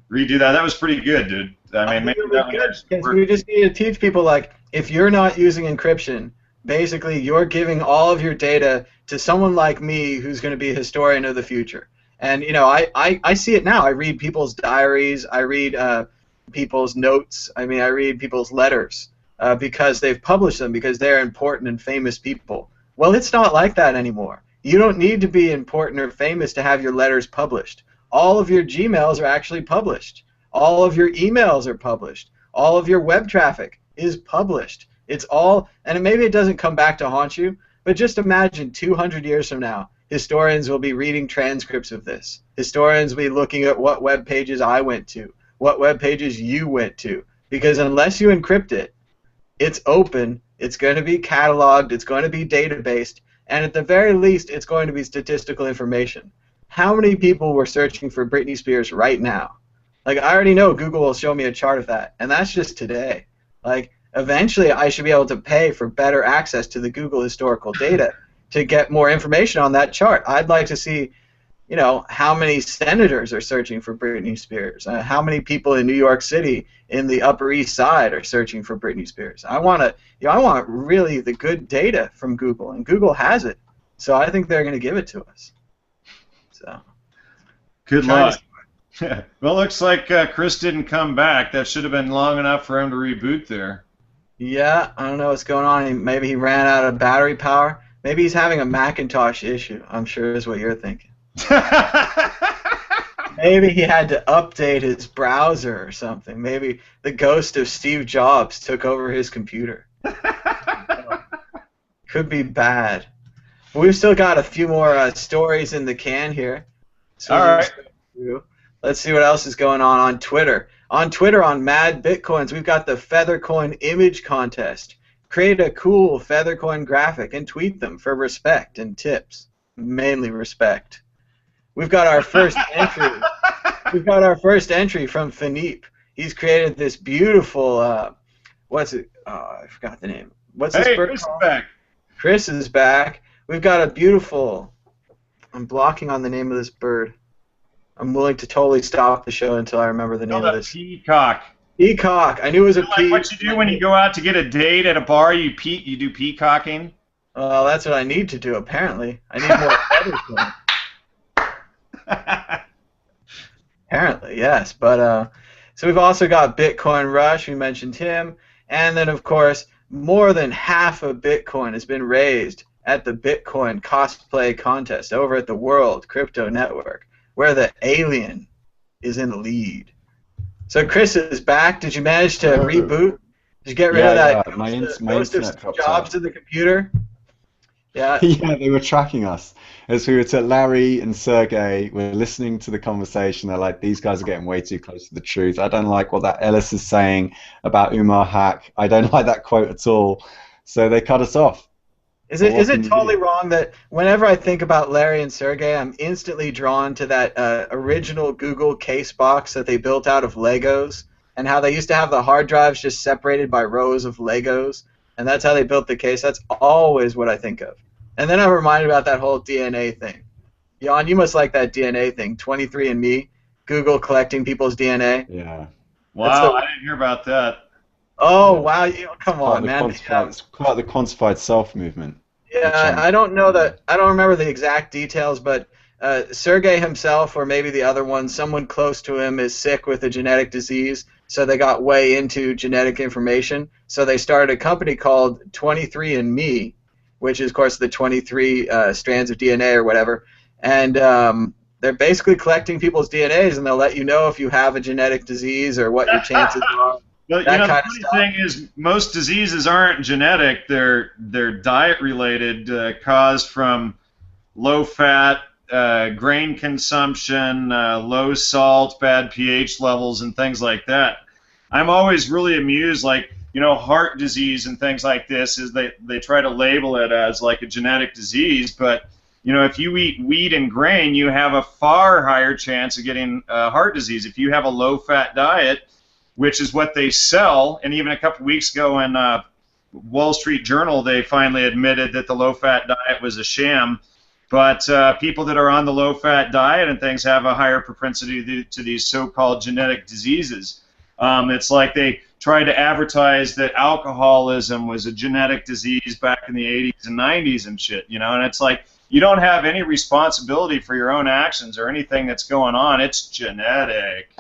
redo that. That was pretty good, dude. I mean, maybe that good, because we just need to teach people, like, if you're not using encryption, basically you're giving all of your data to someone like me who's going to be a historian of the future. And, you know, I see it now. I read people's diaries. I read people's notes. I mean, I read people's letters. Because they've published them, because they're important and famous people. Well, it's not like that anymore. You don't need to be important or famous to have your letters published. All of your Gmails are actually published. All of your emails are published. All of your web traffic is published. It's all, and maybe it doesn't come back to haunt you, but just imagine 200 years from now, historians will be reading transcripts of this. Historians will be looking at what web pages I went to, what web pages you went to, because unless you encrypt it, it's open, it's going to be cataloged, it's going to be databased, and at the very least, it's going to be statistical information. How many people were searching for Britney Spears right now? Like, I already know Google will show me a chart of that, and that's just today. Like, eventually, I should be able to pay for better access to the Google historical data to get more information on that chart. I'd like to see, you know, how many senators are searching for Britney Spears, how many people in New York City in the Upper East Side are searching for Britney Spears. I want to, you know, I want really the good data from Google, and Google has it, so I think they're going to give it to us. So, good luck. Well, looks like Chris didn't come back. That should have been long enough for him to reboot there. Yeah, I don't know what's going on. Maybe he ran out of battery power. Maybe he's having a Macintosh issue, I'm sure is what you're thinking. Maybe he had to update his browser or something. Maybe the ghost of Steve Jobs took over his computer. Could be bad. We've still got a few more stories in the can here. So all right. Let's see what else is going on Twitter. On Twitter, on Mad Bitcoins, we've got the Feathercoin image contest. Create a cool Feathercoin graphic and tweet them for respect and tips. Mainly respect. We've got our first entry. We've got our first entry from Philippe. He's created this beautiful. What's it? Oh, I forgot the name. What's this bird called? Chris is back. Chris is back. We've got a beautiful. I'm blocking on the name of this bird. I'm willing to totally stop the show until I remember the name of this. Peacock. Peacock. I knew it was a peacock. What you do when you go out to get a date at a bar? You do peacocking. Well, that's what I need to do. Apparently, I need more feathers. Apparently, yes. But so we've also got Bitcoin Rush. We mentioned him, and then of course, more than half of Bitcoin has been raised at the Bitcoin cosplay contest over at the World Crypto Network, where the alien is in the lead. So Chris is back. Did you manage to reboot? Did you get rid of that my ghost internet of Jobs to the computer? Yeah. Yeah, they were tracking us. As we were to Larry and Sergey, we're listening to the conversation. They're like, these guys are getting way too close to the truth. I don't like what that Ellis is saying about Umar Hack. I don't like that quote at all. So they cut us off. Is it totally wrong that whenever I think about Larry and Sergey, I'm instantly drawn to that original Google case box that they built out of Legos, and how they used to have the hard drives just separated by rows of Legos, and that's how they built the case? That's always what I think of. And then I'm reminded about that whole DNA thing. Jan, you must like that DNA thing, 23andMe, Google collecting people's DNA. Yeah. Wow, I didn't hear about that. Oh, wow. Come on, man. It's quite the quantified self movement. Yeah, I don't know that. I don't remember the exact details, but Sergey himself, or maybe the other one, someone close to him is sick with a genetic disease, so they got way into genetic information. So they started a company called 23andMe, which is, of course, the 23 strands of DNA or whatever. And they're basically collecting people's DNAs, and they'll let you know if you have a genetic disease or what your chances are. But you know, the funny thing is, most diseases aren't genetic; they're diet-related, caused from low-fat, grain consumption, low salt, bad pH levels, and things like that. I'm always really amused. Like heart disease and things like this is they try to label it as like a genetic disease, but if you eat wheat and grain, you have a far higher chance of getting heart disease. If you have a low-fat diet, which is what they sell, and even a couple weeks ago in Wall Street Journal, they finally admitted that the low-fat diet was a sham. But people that are on the low-fat diet and things have a higher propensity to these so-called genetic diseases. It's like they tried to advertise that alcoholism was a genetic disease back in the 80s and 90s and shit, and it's like you don't have any responsibility for your own actions or anything that's going on. It's genetic.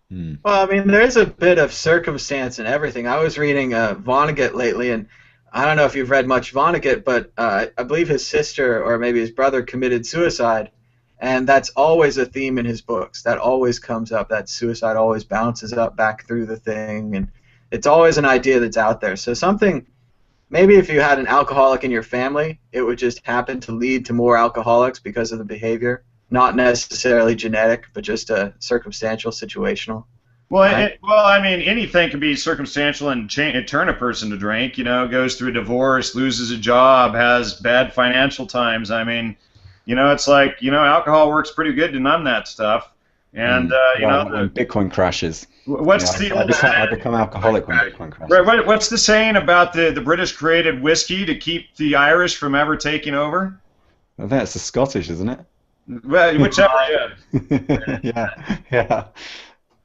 Well, I mean, there's a bit of circumstance in everything. I was reading Vonnegut lately, and I don't know if you've read much Vonnegut, but I believe his sister or maybe his brother committed suicide, and that's always a theme in his books. That always comes up. That suicide always bounces up back through the thing, and it's always an idea that's out there. So something, maybe if you had an alcoholic in your family, it would just happen to lead to more alcoholics because of the behavior. Not necessarily genetic, but just a circumstantial, situational. Well, I mean, anything can be circumstantial and turn a person to drink. Goes through a divorce, loses a job, has bad financial times. I mean, it's like alcohol works pretty good to numb that stuff. And when Bitcoin crashes. What's the old saying? I become alcoholic when Bitcoin crashes. Right. What's the saying about the British created whiskey to keep the Irish from ever taking over? I think that's the Scottish, isn't it? Well, whichever. Yeah.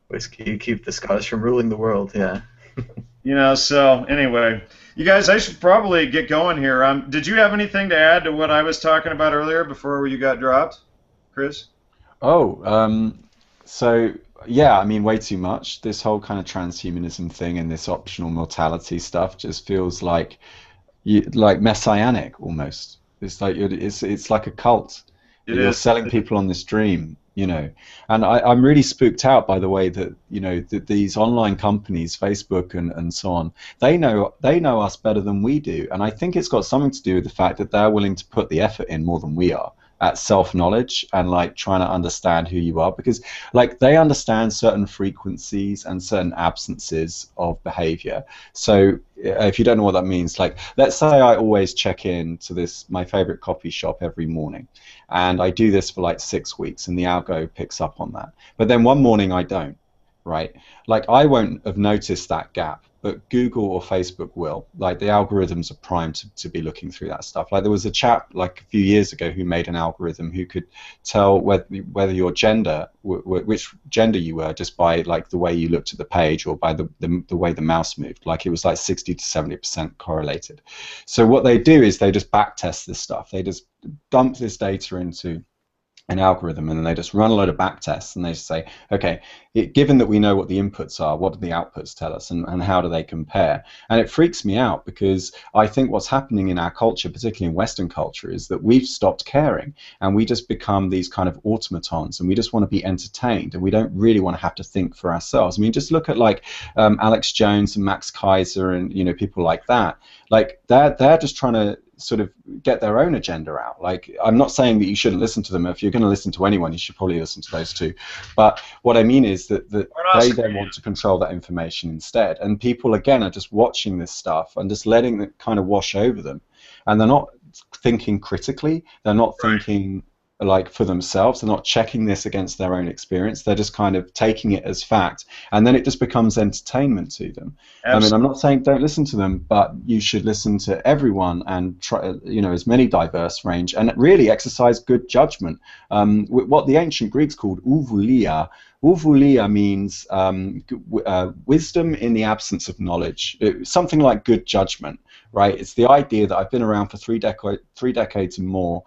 Whiskey keep the Scottish from ruling the world. Yeah. So anyway, you guys, I should probably get going here. Did you have anything to add to what I was talking about earlier before you got dropped, Chris? So yeah, I mean, way too much. This whole kind of transhumanism thing and this optional mortality stuff just feels like messianic almost. It's like it's like a cult. You're selling people on this dream, and I'm really spooked out by the way that that these online companies, Facebook and so on, they know us better than we do, and I think it's got something to do with the fact that they're willing to put the effort in more than we are at self-knowledge and like trying to understand who you are, because like they understand certain frequencies and certain absences of behavior. So if you don't know what that means, like let's say I always check in to my favorite coffee shop every morning, and I do this for like 6 weeks, and the algo picks up on that. But then one morning I don't, right? Like I won't have noticed that gap, but Google or Facebook will. Like the algorithms are primed to be looking through that stuff. Like there was a chap like a few years ago who made an algorithm who could tell whether your gender, which gender you were, just by like the way you looked at the page or by the way the mouse moved. Like it was like 60 to 70% correlated. So what they do is they just backtest this stuff. They just dump this data into an algorithm, and then they just run a load of back tests, and they say, okay, given that we know what the inputs are, what do the outputs tell us, and how do they compare? And it freaks me out, because I think what's happening in our culture, particularly in Western culture, is that we've stopped caring, and we just become these kind of automatons, and we just want to be entertained, and we don't really want to have to think for ourselves. I mean, just look at like Alex Jones and Max Kaiser and people like that. Like they're just trying to sort of get their own agenda out. Like, I'm not saying that you shouldn't listen to them. If you're going to listen to anyone, you should probably listen to those two. But what I mean is that they then want to control that information instead. And people, again, are just watching this stuff and just letting it kind of wash over them. And they're not thinking critically. They're not thinking like for themselves. They're not checking this against their own experience. They're just kind of taking it as fact, and then it just becomes entertainment to them. Absolutely. I mean, I'm not saying don't listen to them, but you should listen to everyone and try, as many diverse range, and really exercise good judgment. What the ancient Greeks called ouvulia. Ouvulia means wisdom in the absence of knowledge. Something like good judgment, right? It's the idea that I've been around for three decades and more,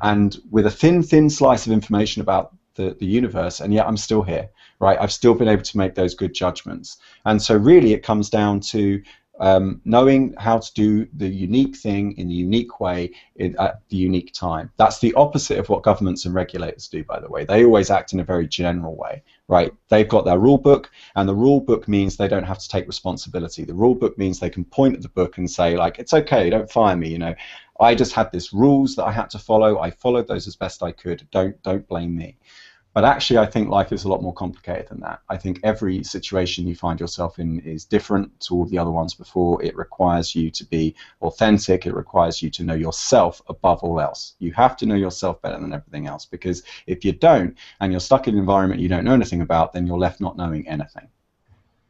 and with a thin slice of information about the universe, and yet I'm still here, right? I've still been able to make those good judgments. And so really it comes down to knowing how to do the unique thing in the unique way at the unique time. That's the opposite of what governments and regulators do, by the way. They always act in a very general way, right? They've got their rule book, and the rule book means they don't have to take responsibility. The rule book means they can point at the book and say, like, it's okay, don't fire me, I just had these rules that I had to follow. I followed those as best I could. Don't blame me. But actually, I think life is a lot more complicated than that. I think every situation you find yourself in is different to all the other ones before. It requires you to be authentic. It requires you to know yourself above all else. You have to know yourself better than everything else, because if you don't, and you're stuck in an environment you don't know anything about, then you're left not knowing anything.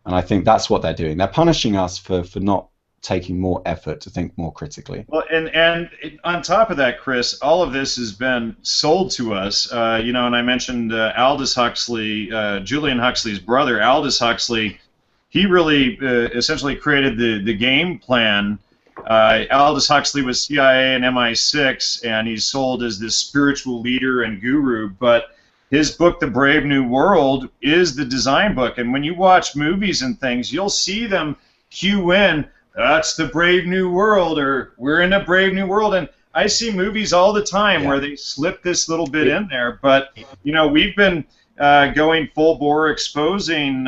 And I think that's what they're doing. They're punishing us for not taking more effort to think more critically. Well, and on top of that, Chris, all of this has been sold to us. You know, and I mentioned Aldous Huxley, Julian Huxley's brother, Aldous Huxley. He really essentially created the game plan. Aldous Huxley was CIA and MI6, and he's sold as this spiritual leader and guru. But his book, The Brave New World, is the design book. And when you watch movies and things, you'll see them cue in, that's the Brave New World, or we're in a Brave New World. And I see movies all the time where they slip this little bit in there. But, you know, we've been going full bore exposing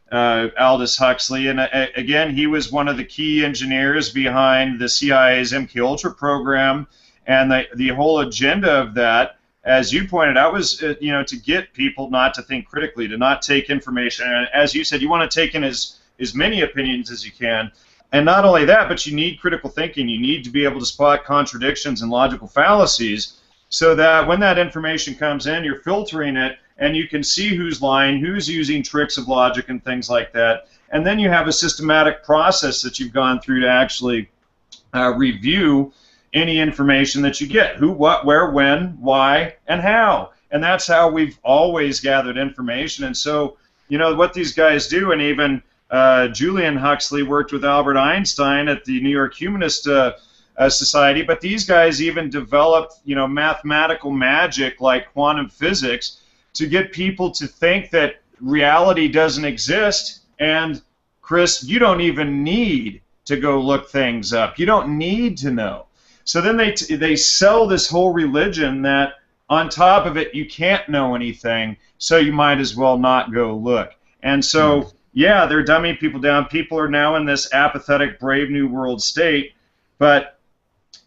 Aldous Huxley. And again, he was one of the key engineers behind the CIA's MKUltra program. And the whole agenda of that, as you pointed out, was you know, to get people not to think critically, to not take information. And as you said, you want to take in as many opinions as you can. And not only that, but you need critical thinking. You need to be able to spot contradictions and logical fallacies so that when that information comes in, you're filtering it and you can see who's lying, who's using tricks of logic and things like that. And then you have a systematic process that you've gone through to actually review any information that you get. Who, what, where, when, why, and how. And that's how we've always gathered information. And so, you know, what these guys do, and even Julian Huxley worked with Albert Einstein at the New York Humanist Society, but these guys even developed, you know, mathematical magic like quantum physics to get people to think that reality doesn't exist. And Chris, you don't even need to go look things up. You don't need to know. So then they sell this whole religion that on top of it you can't know anything, so you might as well not go look. And so yeah, they're dumbing people down. People are now in this apathetic, brave new world state. But,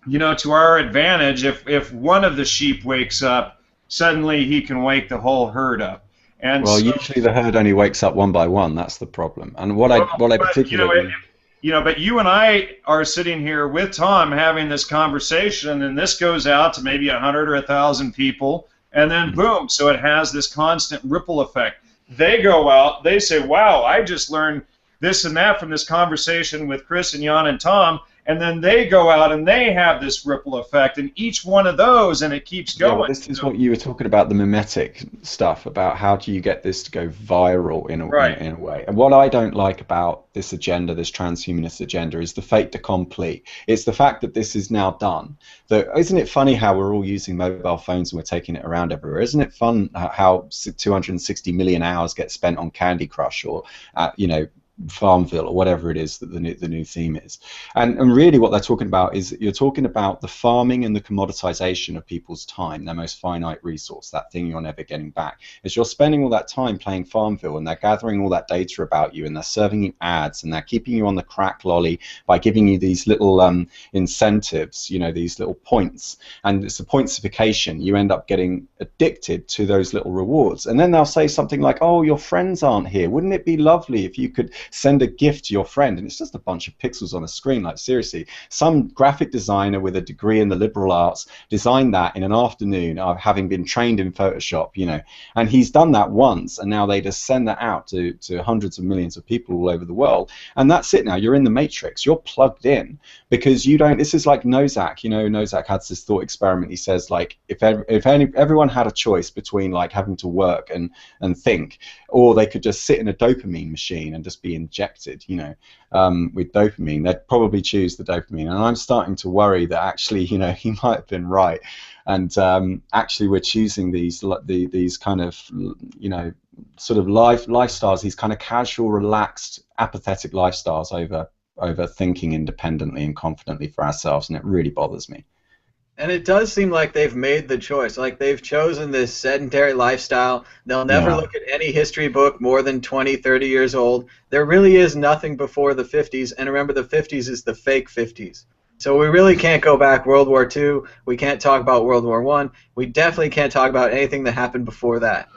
you know, to our advantage, if one of the sheep wakes up, suddenly he can wake the whole herd up. And well, so, usually the herd only wakes up one by one. That's the problem. And what I particularly... but you and I are sitting here with Tom having this conversation, and this goes out to maybe 100 or 1,000 people, and then boom, so it has this constant ripple effect. They go out, they say, wow, I just learned this and that from this conversation with Chris and Jan and Tom, and then they go out and they have this ripple effect, and each one of those, and it keeps going. Yeah, well, this is what you were talking about, the mimetic stuff, about how do you get this to go viral in a way. And what I don't like about this agenda, this transhumanist agenda, is the fait accompli. It's the fact that this is now done. Isn't it funny how we're all using mobile phones and we're taking it around everywhere? Isn't it fun how 260 million hours get spent on Candy Crush or, you know, Farmville or whatever it is that the new theme is. And really what they're talking about is you're talking about the farming and the commoditization of people's time, their most finite resource, that thing you're never getting back. Is you're spending all that time playing Farmville and they're gathering all that data about you and they're serving you ads and they're keeping you on the crack lolly by giving you these little incentives, you know, these little points. And it's a pointsification. You end up getting addicted to those little rewards. And then they'll say something like, oh, your friends aren't here. Wouldn't it be lovely if you could send a gift to your friend? And it's just a bunch of pixels on a screen. Like, seriously, some graphic designer with a degree in the liberal arts designed that in an afternoon of having been trained in Photoshop, you know, and he's done that once, and now they just send that out to hundreds of millions of people all over the world, and that's it. Now you're in the matrix, you're plugged in, because you don't, this is like Nozak, you know, Nozak has this thought experiment. He says, like, if everyone had a choice between like having to work and think, or they could just sit in a dopamine machine and just be injected, you know, with dopamine, they'd probably choose the dopamine. And I'm starting to worry that actually, you know, he might have been right, and actually we're choosing these kind of, you know, sort of lifestyles, these kind of casual, relaxed, apathetic lifestyles over thinking independently and confidently for ourselves, and it really bothers me. And it does seem like they've made the choice. Like, they've chosen this sedentary lifestyle. They'll never look at any history book more than 20, 30 years old. There really is nothing before the 50s. And remember, the 50s is the fake 50s. So we really can't go back World War II. We can't talk about World War I. We definitely can't talk about anything that happened before that.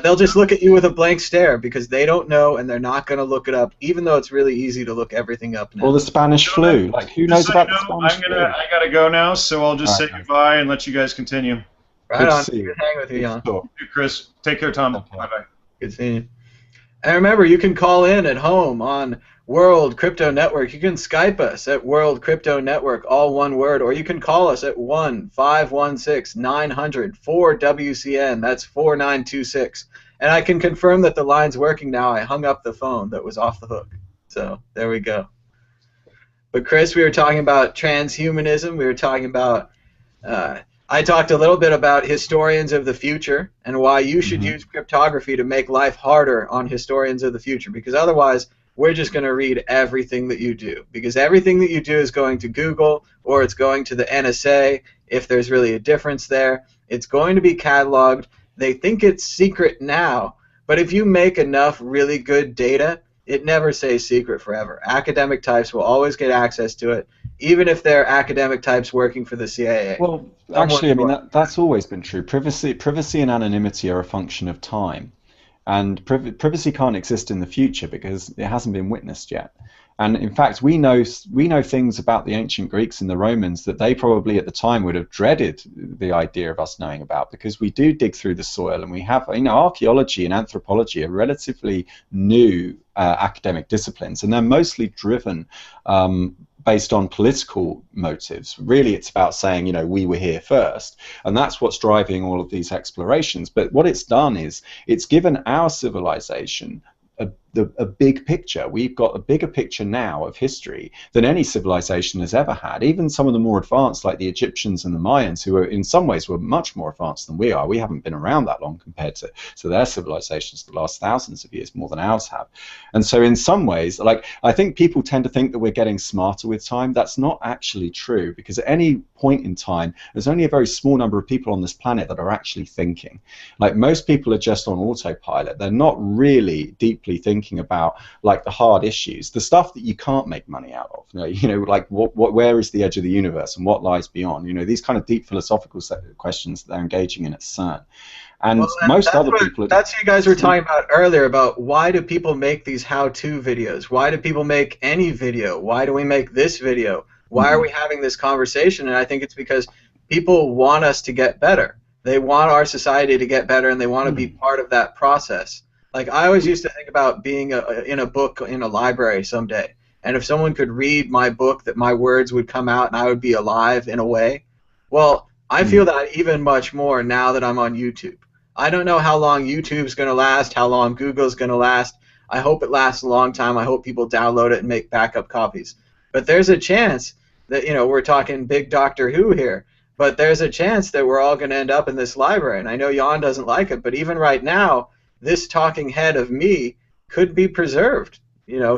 They'll just look at you with a blank stare because they don't know and they're not going to look it up, even though it's really easy to look everything up now. Or the Spanish flu. Like, who knows about the Spanish flu? I gotta go now, so I'll just say Right. goodbye and let you guys continue. Right on. See you. Good hang with you, Jan. Sure. Chris, take care, Tom. Okay. Bye bye. Good seeing you. And remember, you can call in at home on World Crypto Network. You can Skype us at World Crypto Network, all one word, or you can call us at 1-516-900-4WCN. That's 4926. And I can confirm that the line's working now. I hung up the phone that was off the hook. So there we go. But Chris, we were talking about transhumanism. We were talking about I talked a little bit about historians of the future and why you should use cryptography to make life harder on historians of the future, because otherwise we're just going to read everything that you do, because everything that you do is going to Google or it's going to the NSA if there's really a difference there. It's going to be cataloged. They think it's secret now, but if you make enough really good data, it never stays secret forever. Academic types will always get access to it, even if they're academic types working for the CIA. Well, actually, I mean, that's always been true. Privacy and anonymity are a function of time. And privacy can't exist in the future because it hasn't been witnessed yet. And in fact, we know things about the ancient Greeks and the Romans that they probably at the time would have dreaded the idea of us knowing about, because we do dig through the soil and we have, archaeology and anthropology are relatively new academic disciplines, and they're mostly driven based on political motives. Really, it's about saying, we were here first, and that's what's driving all of these explorations. But what it's done is it's given our civilization a big picture. We've got a bigger picture now of history than any civilization has ever had. Even some of the more advanced, like the Egyptians and the Mayans, who are in some ways were much more advanced than we are. We haven't been around that long compared to their civilizations the last thousands of years, more than ours have. And so in some ways, like, I think people tend to think that we're getting smarter with time. That's not actually true, because at any point in time, there's only a very small number of people on this planet that are actually thinking. Like, most people are just on autopilot. They're not really deeply thinking about, like, the hard issues, the stuff that you can't make money out of. Like where is the edge of the universe and what lies beyond? These kind of deep philosophical questions that they're engaging in at CERN. And most other people. That's what you guys were talking about earlier, about why do people make these how-to videos? Why do people make any video? Why do we make this video? Why are we having this conversation? And I think it's because people want us to get better. They want our society to get better, and they want to be part of that process. Like, I always used to think about being in a book in a library someday, and if someone could read my book, that my words would come out and I would be alive in a way. Well, I feel that even much more now that I'm on YouTube. I don't know how long YouTube's going to last, how long Google's going to last. I hope it lasts a long time. I hope people download it and make backup copies. But there's a chance that, we're talking big Doctor Who here, but there's a chance that we're all going to end up in this library. And I know Jan doesn't like it, but even right now, this talking head of me could be preserved,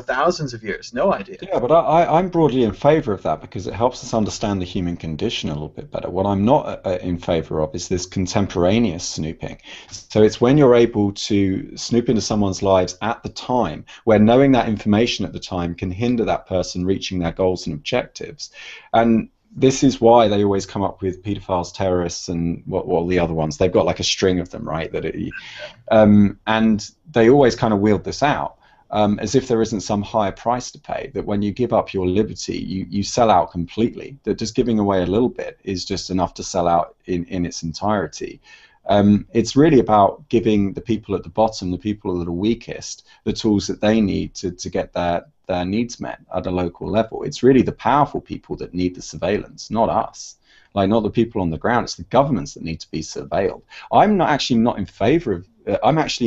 thousands of years. No idea. Yeah, but I'm broadly in favor of that because it helps us understand the human condition a little bit better. What I'm not in favor of is this contemporaneous snooping. So it's when you're able to snoop into someone's lives at the time, where knowing that information at the time can hinder that person reaching their goals and objectives. And this is why they always come up with pedophiles, terrorists, and well, the other ones. They've got like a string of them, right? And they always kind of wield this out as if there isn't some higher price to pay. That when you give up your liberty, you sell out completely. That just giving away a little bit is just enough to sell out in its entirety. It's really about giving the people at the bottom, the people that are weakest, the tools that they need to get their needs met at a local level. It's really the powerful people that need the surveillance, not us. Like, not the people on the ground. It's the governments that need to be surveilled. I'm actually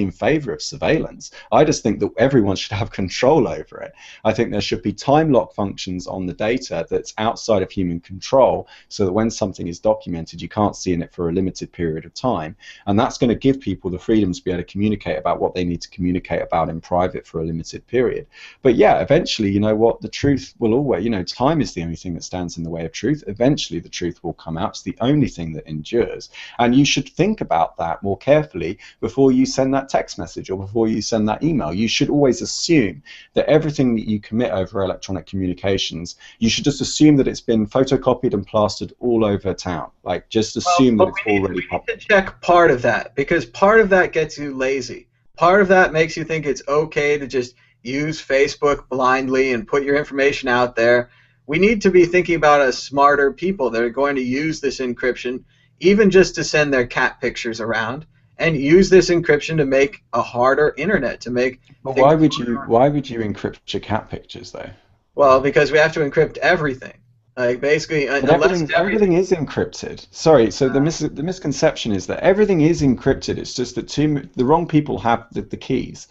in favor of surveillance. I just think that everyone should have control over it. I think there should be time lock functions on the data that's outside of human control, so that when something is documented, you can't see in it for a limited period of time. And that's going to give people the freedom to be able to communicate about what they need to communicate about in private for a limited period. But yeah, eventually, the truth will always, time is the only thing that stands in the way of truth. Eventually, the truth will come out. It's the only thing that endures. And you should think about that more carefully before before you send that text message or before you send that email. You should always assume that everything that you commit over electronic communications, you should just assume that it's been photocopied and plastered all over town. Like, just assume that it's already public. We need to check part of that, because part of that gets you lazy. Part of that makes you think it's okay to just use Facebook blindly and put your information out there. We need to be thinking about as smarter people that are going to use this encryption, even just to send their cat pictures around, and use this encryption to make a harder internet, to make. But why would you encrypt your cat pictures though? Well, because we have to encrypt everything. Like, basically, everything is encrypted. Sorry, so the misconception is that everything is encrypted. It's just that the wrong people have the keys,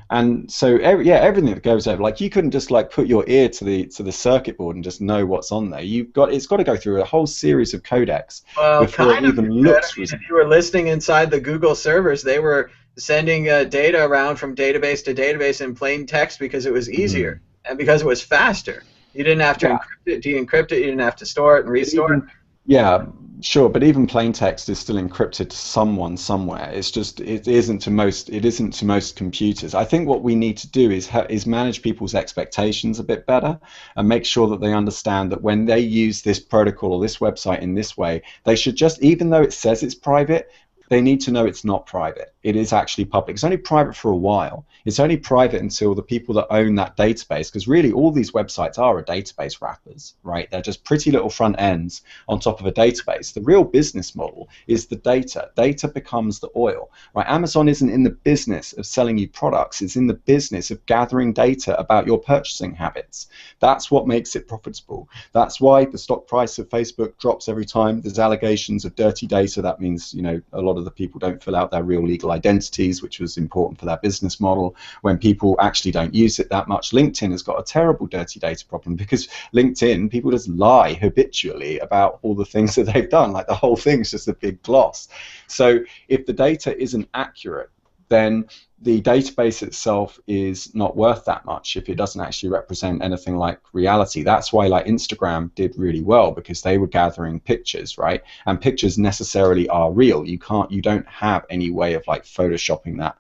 and so everything that goes over, like, you couldn't just like put your ear to the circuit board and just know what's on there. It's got to go through a whole series of codecs before it even looks. If you were listening inside the Google servers, they were sending data around from database to database in plain text because it was easier and because it was faster. You didn't have to encrypt it, de-encrypt it. You didn't have to store it and restore it. Yeah, sure, but even plain text is still encrypted to someone somewhere. It's just it isn't to most computers. I think what we need to do is manage people's expectations a bit better and make sure that they understand that when they use this protocol or this website in this way, they should just, even though it says it's private, they need to know it's not private. It is actually public. It's only private for a while. It's only private until the people that own that database, because really all these websites are a database wrappers, right? They're just pretty little front ends on top of a database. The real business model is the data. Data becomes the oil, right? Amazon isn't in the business of selling you products. It's in the business of gathering data about your purchasing habits. That's what makes it profitable. That's why the stock price of Facebook drops every time there's allegations of dirty data. That means, you know, a lot of the people don't fill out their real legal identities, which was important for their business model. When people actually don't use it that much, LinkedIn has got a terrible dirty data problem, because LinkedIn, people just lie habitually about all the things that they've done. Like, the whole thing's just a big gloss. So if the data isn't accurate, then the database itself is not worth that much if it doesn't actually represent anything like reality. That's why, like, Instagram did really well, because they were gathering pictures, right? And pictures necessarily are real. You don't have any way of like photoshopping that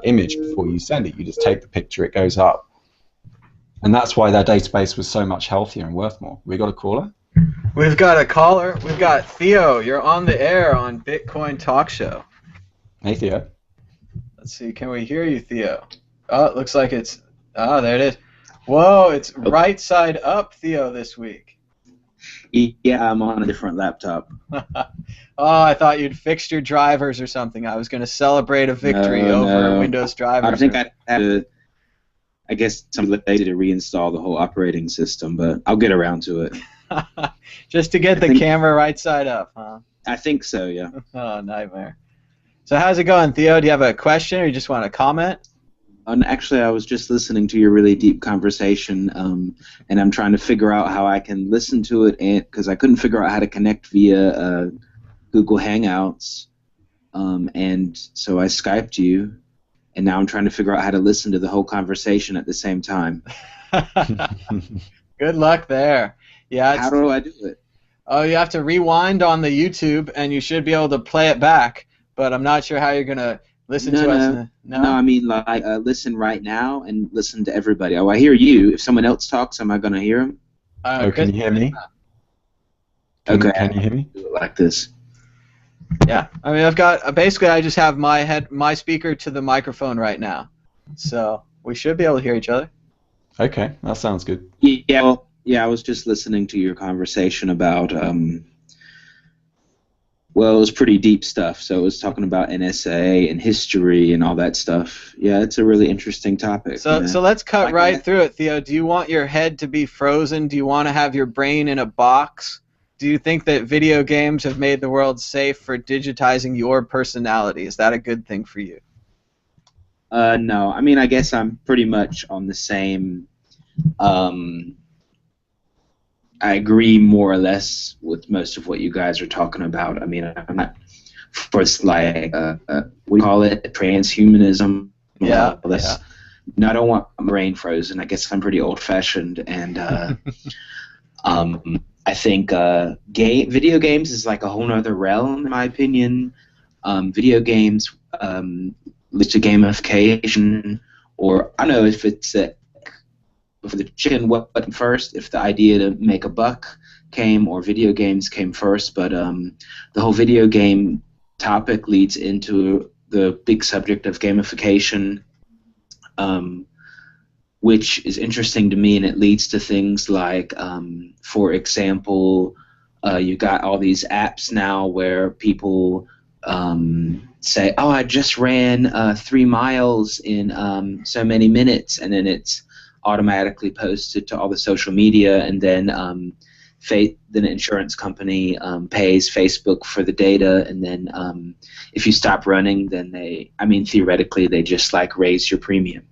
image before you send it. You just take the picture, it goes up. And that's why their database was so much healthier and worth more. We got a caller? We've got a caller. We've got Theo. You're on the air on Bitcoin Talk Show. Hey, Theo. Let's see, can we hear you, Theo? Oh, it looks like it's... Oh, there it is. Whoa, it's right side up, Theo, this week. Yeah, I'm on a different laptop. Oh, I thought you'd fixed your drivers or something. I was going to celebrate a victory over Windows drivers. I think I had to... I guess some lazy to reinstall the whole operating system, but I'll get around to it. Just to get the camera right side up, huh? I think so, yeah. Oh, nightmare. So how's it going, Theo? Do you have a question or you just want to comment? Actually, I was just listening to your really deep conversation, and I'm trying to figure out how I can listen to it, because I couldn't figure out how to connect via Google Hangouts, and so I Skyped you, and now I'm trying to figure out how to listen to the whole conversation at the same time. Good luck there. Yeah. How do I do it? Oh, you have to rewind on the YouTube, and you should be able to play it back. But I'm not sure how you're going to listen to us. No, I mean, like, listen right now and listen to everybody. Oh, I hear you. If someone else talks, am I going to hear them? Can you hear me? Okay. Can you hear me? Do it like this. Yeah. I mean, I've got, basically, I just have my speaker to the microphone right now. So we should be able to hear each other. Okay, that sounds good. Yeah, well, yeah, I was just listening to your conversation about... Well, it was pretty deep stuff, so it was talking about NSA and history and all that stuff. Yeah, it's a really interesting topic. So let's cut right through it, Theo. Do you want your head to be frozen? Do you want to have your brain in a box? Do you think that video games have made the world safe for digitizing your personality? Is that a good thing for you? No. I mean, I guess I'm pretty much on the same... I agree more or less with most of what you guys are talking about. I mean, I'm not for like we call it transhumanism. Yeah. No, I don't want my brain frozen. I guess I'm pretty old-fashioned, and I think video games is like a whole other realm, in my opinion. Video games leads to gamification, or I don't know if it's if the chicken what came first, if the idea to make a buck came or video games came first, but the whole video game topic leads into the big subject of gamification, which is interesting to me, and it leads to things like, for example, you got all these apps now where people say, oh, I just ran 3 miles in so many minutes, and then it's automatically posted to all the social media, and then the insurance company pays Facebook for the data, and then if you stop running, then theoretically they just like raise your premium.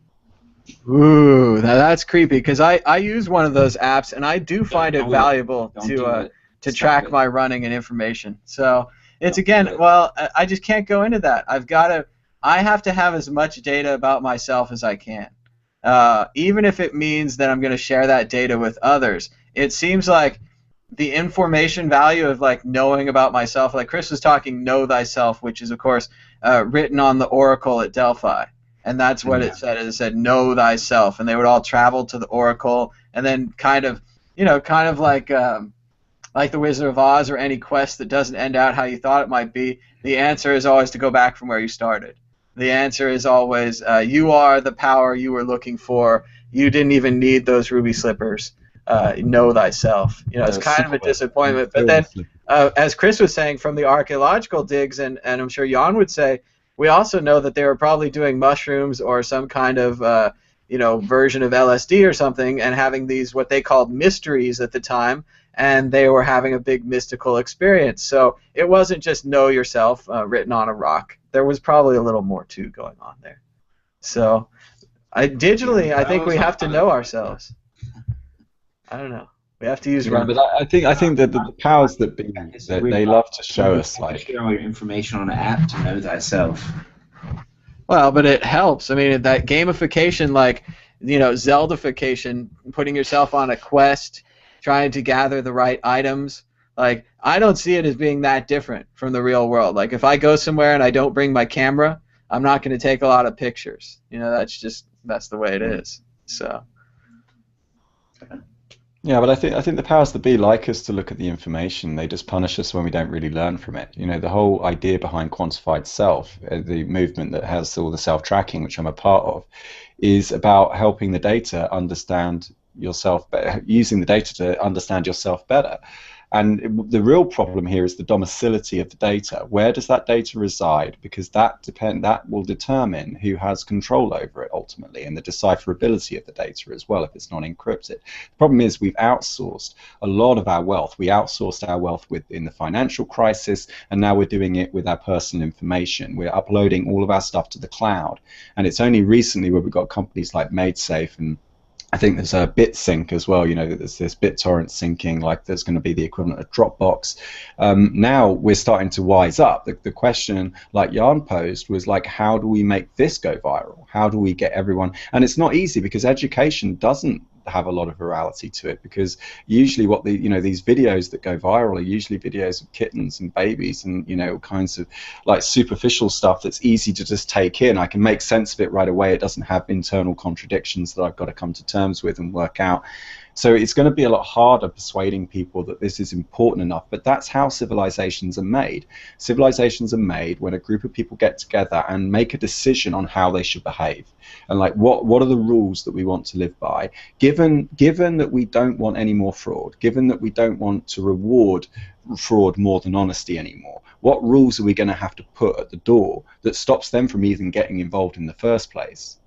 Ooh, now that's creepy, because I use one of those apps, and I do find it valuable to track my running and information. So it's, again, well, I just can't go into that. I have to have as much data about myself as I can. Even if it means that I'm going to share that data with others. It seems like the information value of like knowing about myself, like Chris was talking, know thyself, which is of course written on the Oracle at Delphi, and that's what it said. It said know thyself, and they would all travel to the Oracle, and then kind of like the Wizard of Oz or any quest that doesn't end out how you thought it might be. The answer is always to go back from where you started. The answer is always, you are the power you were looking for. You didn't even need those ruby slippers. Know thyself. It's kind of a disappointment. But then, as Chris was saying, from the archaeological digs, and I'm sure Jan would say, we also know that they were probably doing mushrooms or some kind of version of LSD or something, and having these what they called mysteries at the time, and they were having a big mystical experience. So it wasn't just know yourself written on a rock. There was probably a little more too going on there. So digitally, I think we have to know ourselves. I don't know. We have to use. Yeah, but I think that the powers that be, they love to show us like share all your information on an app to know thyself. Well, but it helps. I mean, that gamification, like Zeldification, putting yourself on a quest, trying to gather the right items. Like, I don't see it as being that different from the real world. Like, if I go somewhere and I don't bring my camera, I'm not going to take a lot of pictures. That's the way it is. So. Yeah, but I think the powers that be like us to look at the information. They just punish us when we don't really learn from it. The whole idea behind quantified self, the movement that has all the self-tracking, which I'm a part of, is about helping the data understand yourself better, using the data to understand yourself better. And the real problem here is the domicility of the data. Where does that data reside? Because that will determine who has control over it ultimately, and the decipherability of the data as well if it's not encrypted. The problem is we've outsourced a lot of our wealth. We outsourced our wealth in the financial crisis, and now we're doing it with our personal information. We're uploading all of our stuff to the cloud, and it's only recently where we've got companies like MadeSafe, and I think there's a BitSync as well. There's this BitTorrent syncing, like there's going to be the equivalent of Dropbox. Now we're starting to wise up. The question, like Jan posed, was like, how do we make this go viral? How do we get everyone? And it's not easy, because education doesn't have a lot of virality to it, because usually what these videos that go viral are usually videos of kittens and babies and kinds of like superficial stuff that's easy to just take in. I can make sense of it right away. It doesn't have internal contradictions that I've got to come to terms with and work out. So it's going to be a lot harder persuading people that this is important enough, but that's how civilizations are made. Civilizations are made when a group of people get together and make a decision on how they should behave, and like what are the rules that we want to live by, given that we don't want any more fraud, given that we don't want to reward fraud more than honesty anymore. What rules are we going to have to put at the door that stops them from even getting involved in the first place?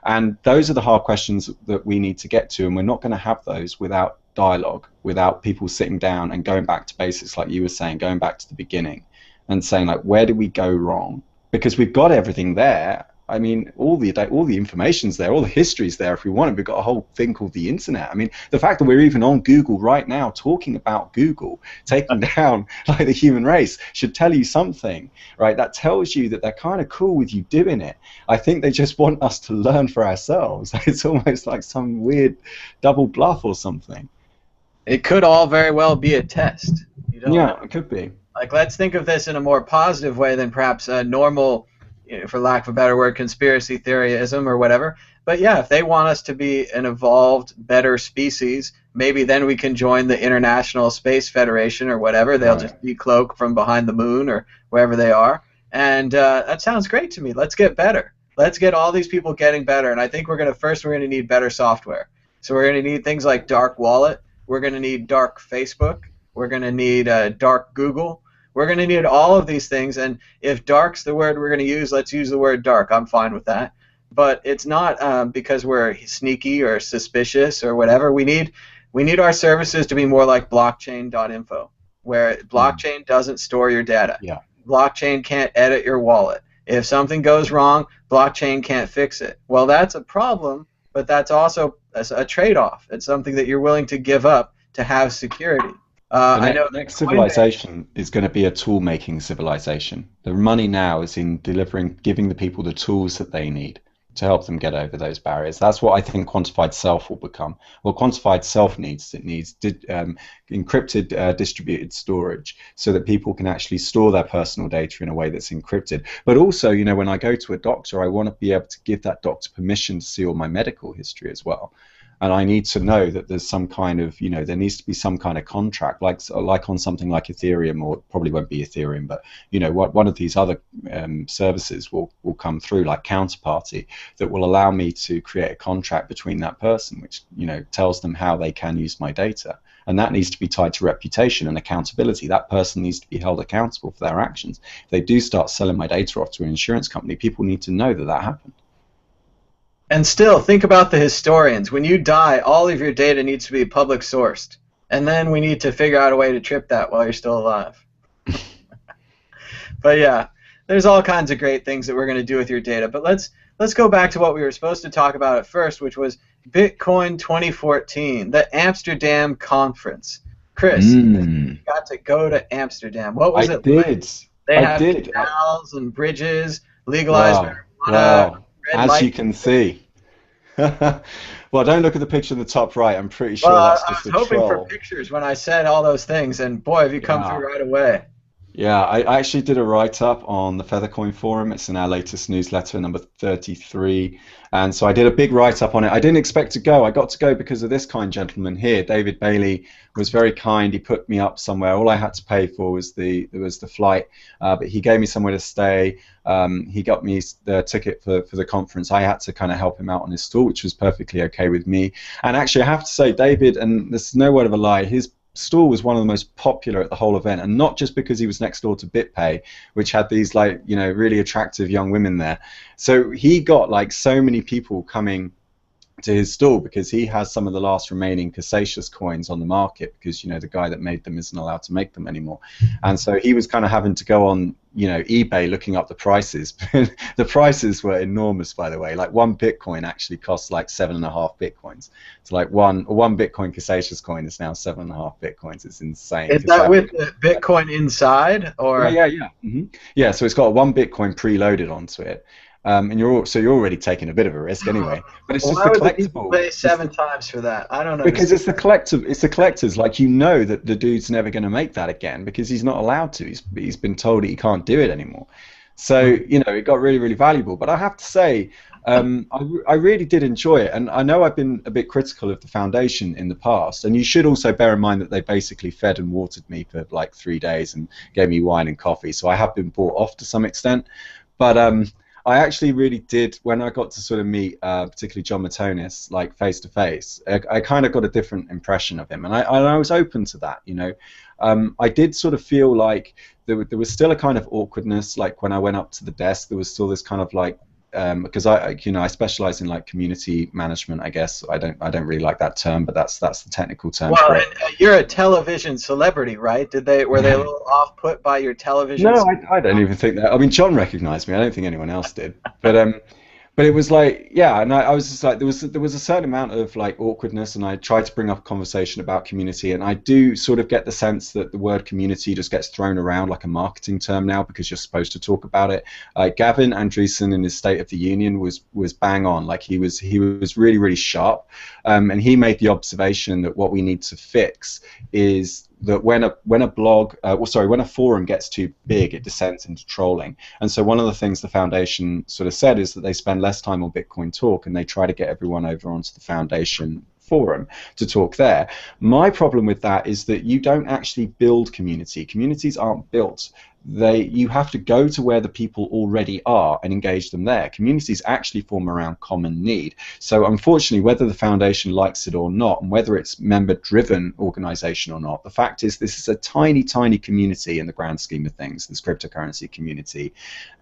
And those are the hard questions that we need to get to, and we're not going to have those without dialogue, without people sitting down and going back to basics, like you were saying, going back to the beginning and saying, like, where did we go wrong? Because we've got everything there. I mean, all the information's there, all the history's there if we want it. We've got a whole thing called the internet. I mean, the fact that we're even on Google right now talking about Google taking down like the human race should tell you something, right? That tells you that they're kind of cool with you doing it. I think they just want us to learn for ourselves. It's almost like some weird double bluff or something. It could all very well be a test. Yeah, it could be. Like, let's think of this in a more positive way than perhaps a normal for lack of a better word, conspiracy theoryism or whatever. But yeah, if they want us to be an evolved, better species, maybe then we can join the International Space Federation or whatever. They'll just decloak from behind the moon or wherever they are. And that sounds great to me. Let's get better. Let's get all these people getting better. And I think we're going to need better software. So we're going to need things like Dark Wallet. We're going to need Dark Facebook. We're going to need Dark Google. We're going to need all of these things. And if dark's the word we're going to use, let's use the word dark. I'm fine with that. But it's not because we're sneaky or suspicious or whatever. We need our services to be more like blockchain.info, where blockchain doesn't store your data. Yeah. Blockchain can't edit your wallet. If something goes wrong, blockchain can't fix it. Well, that's a problem, but that's also a trade-off. It's something that you're willing to give up to have security. I know the next civilization is going to be a tool-making civilization. The money now is in giving the people the tools that they need to help them get over those barriers. That's what I think quantified self will become. Well, quantified self needs encrypted distributed storage so that people can actually store their personal data in a way that's encrypted. But also, you know, when I go to a doctor, I want to be able to give that doctor permission to see all my medical history as well. And I need to know that there's some kind of, you know, there needs to be some kind of contract, like on something like Ethereum, or it probably won't be Ethereum, but, you know, one of these other services will come through, like Counterparty, that will allow me to create a contract between that person, which, you know, tells them how they can use my data. And that needs to be tied to reputation and accountability. That person needs to be held accountable for their actions. If they do start selling my data off to an insurance company, people need to know that that happened. And still, think about the historians. When you die, all of your data needs to be public sourced. And then we need to figure out a way to trip that while you're still alive. But yeah, there's all kinds of great things that we're going to do with your data. But let's go back to what we were supposed to talk about at first, which was Bitcoin 2014, the Amsterdam conference. Chris, you got to go to Amsterdam. What was it like? They have canals and bridges, legalized marijuana. Wow. As you can see. Well, don't look at the picture in the top right. I'm pretty sure that's just a troll. I was hoping for pictures when I said all those things, and boy, have you come through right away. Yeah, I actually did a write-up on the Feathercoin forum. It's in our latest newsletter, number 33. And so I did a big write-up on it. I didn't expect to go. I got to go because of this kind gentleman here. David Bailey was very kind. He put me up somewhere. All I had to pay for was the flight, but he gave me somewhere to stay. He got me the ticket for the conference. I had to kind of help him out on his stall, which was perfectly okay with me. And actually, I have to say, David, and this is no word of a lie, his stall was one of the most popular at the whole event, and not just because he was next door to BitPay, which had these, like, you know, really attractive young women there. So he got like so many people coming to his stall because he has some of the last remaining Cassatius coins on the market, because, you know, the guy that made them isn't allowed to make them anymore. And so he was kind of having to go on, you know, eBay looking up the prices. The prices were enormous, by the way. Like one Bitcoin actually costs like 7.5 Bitcoins. So like one Bitcoin Cassatius coin is now 7.5 Bitcoins. It's insane. Is that with the Bitcoin inside, or? Yeah. Yeah, so it's got 1 Bitcoin preloaded onto it. And you're already taking a bit of a risk anyway. But it's just the collectible. Pay 7 times for that. I don't know. Because it's the collectors. Like, you know that the dude's never going to make that again because he's not allowed to. He's been told he can't do it anymore. So, you know, it got really, really valuable. But I have to say, I really did enjoy it. And I know I've been a bit critical of the foundation in the past. And you should also bear in mind that they basically fed and watered me for like 3 days and gave me wine and coffee. So I have been bought off to some extent. But I actually really did, when I got to sort of meet particularly John Matonis, like face to face, I kind of got a different impression of him, and I was open to that, you know. I did sort of feel like there was still a kind of awkwardness, like when I went up to the desk, there was still this kind of like, because I specialize in like community management, I guess. I don't really like that term, but that's the technical term. Well, and, you're a television celebrity, right? Were they a little off put by your television? No, I don't even think that. I mean, John recognized me. I don't think anyone else did. But it was like, yeah, and I was just like, there was a certain amount of like awkwardness, and I tried to bring up a conversation about community, and I do sort of get the sense that the word community just gets thrown around like a marketing term now because you're supposed to talk about it. Gavin Andresen in his State of the Union was bang on. Like he was really, really sharp, and he made the observation that what we need to fix is that when a blog, when a forum gets too big, it descends into trolling. And so one of the things the foundation sort of said is that they spend less time on Bitcoin Talk and they try to get everyone over onto the foundation forum to talk there. My problem with that is that you don't actually build community. Communities aren't built. You have to go to where the people already are and engage them there. Communities actually form around common need. So unfortunately, whether the foundation likes it or not, and whether it's member-driven organization or not, the fact is this is a tiny, tiny community in the grand scheme of things, this cryptocurrency community.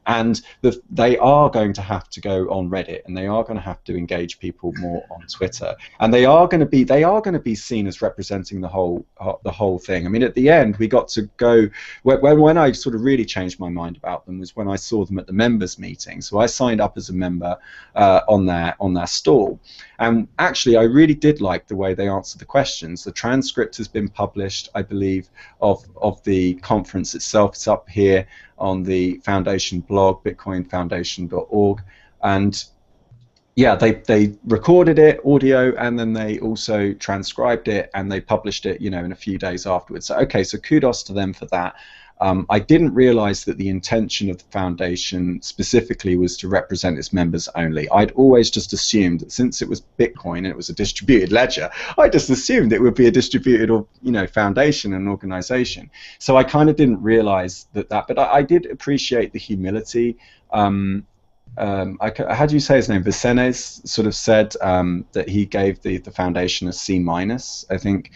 And they are going to have to go on Reddit, and they are going to have to engage people more on Twitter, and they are going to be seen as representing the whole thing. I mean, at the end, we got to go when I sort of really changed my mind about them was when I saw them at the members meeting. So I signed up as a member on their stall, and actually I really did like the way they answered the questions. The transcript has been published, I believe, of the conference itself. It's up here on the foundation blog, bitcoinfoundation.org, and yeah, they recorded it, audio, and then they also transcribed it and they published it, in a few days afterwards. So okay, so kudos to them for that. I didn't realize that the intention of the foundation specifically was to represent its members only. I'd always just assumed that since it was Bitcoin and it was a distributed ledger, I just assumed it would be a distributed, foundation and organization. So I kind of didn't realize that, but I did appreciate the humility. How do you say his name? Vicenes sort of said that he gave the foundation a C-, I think,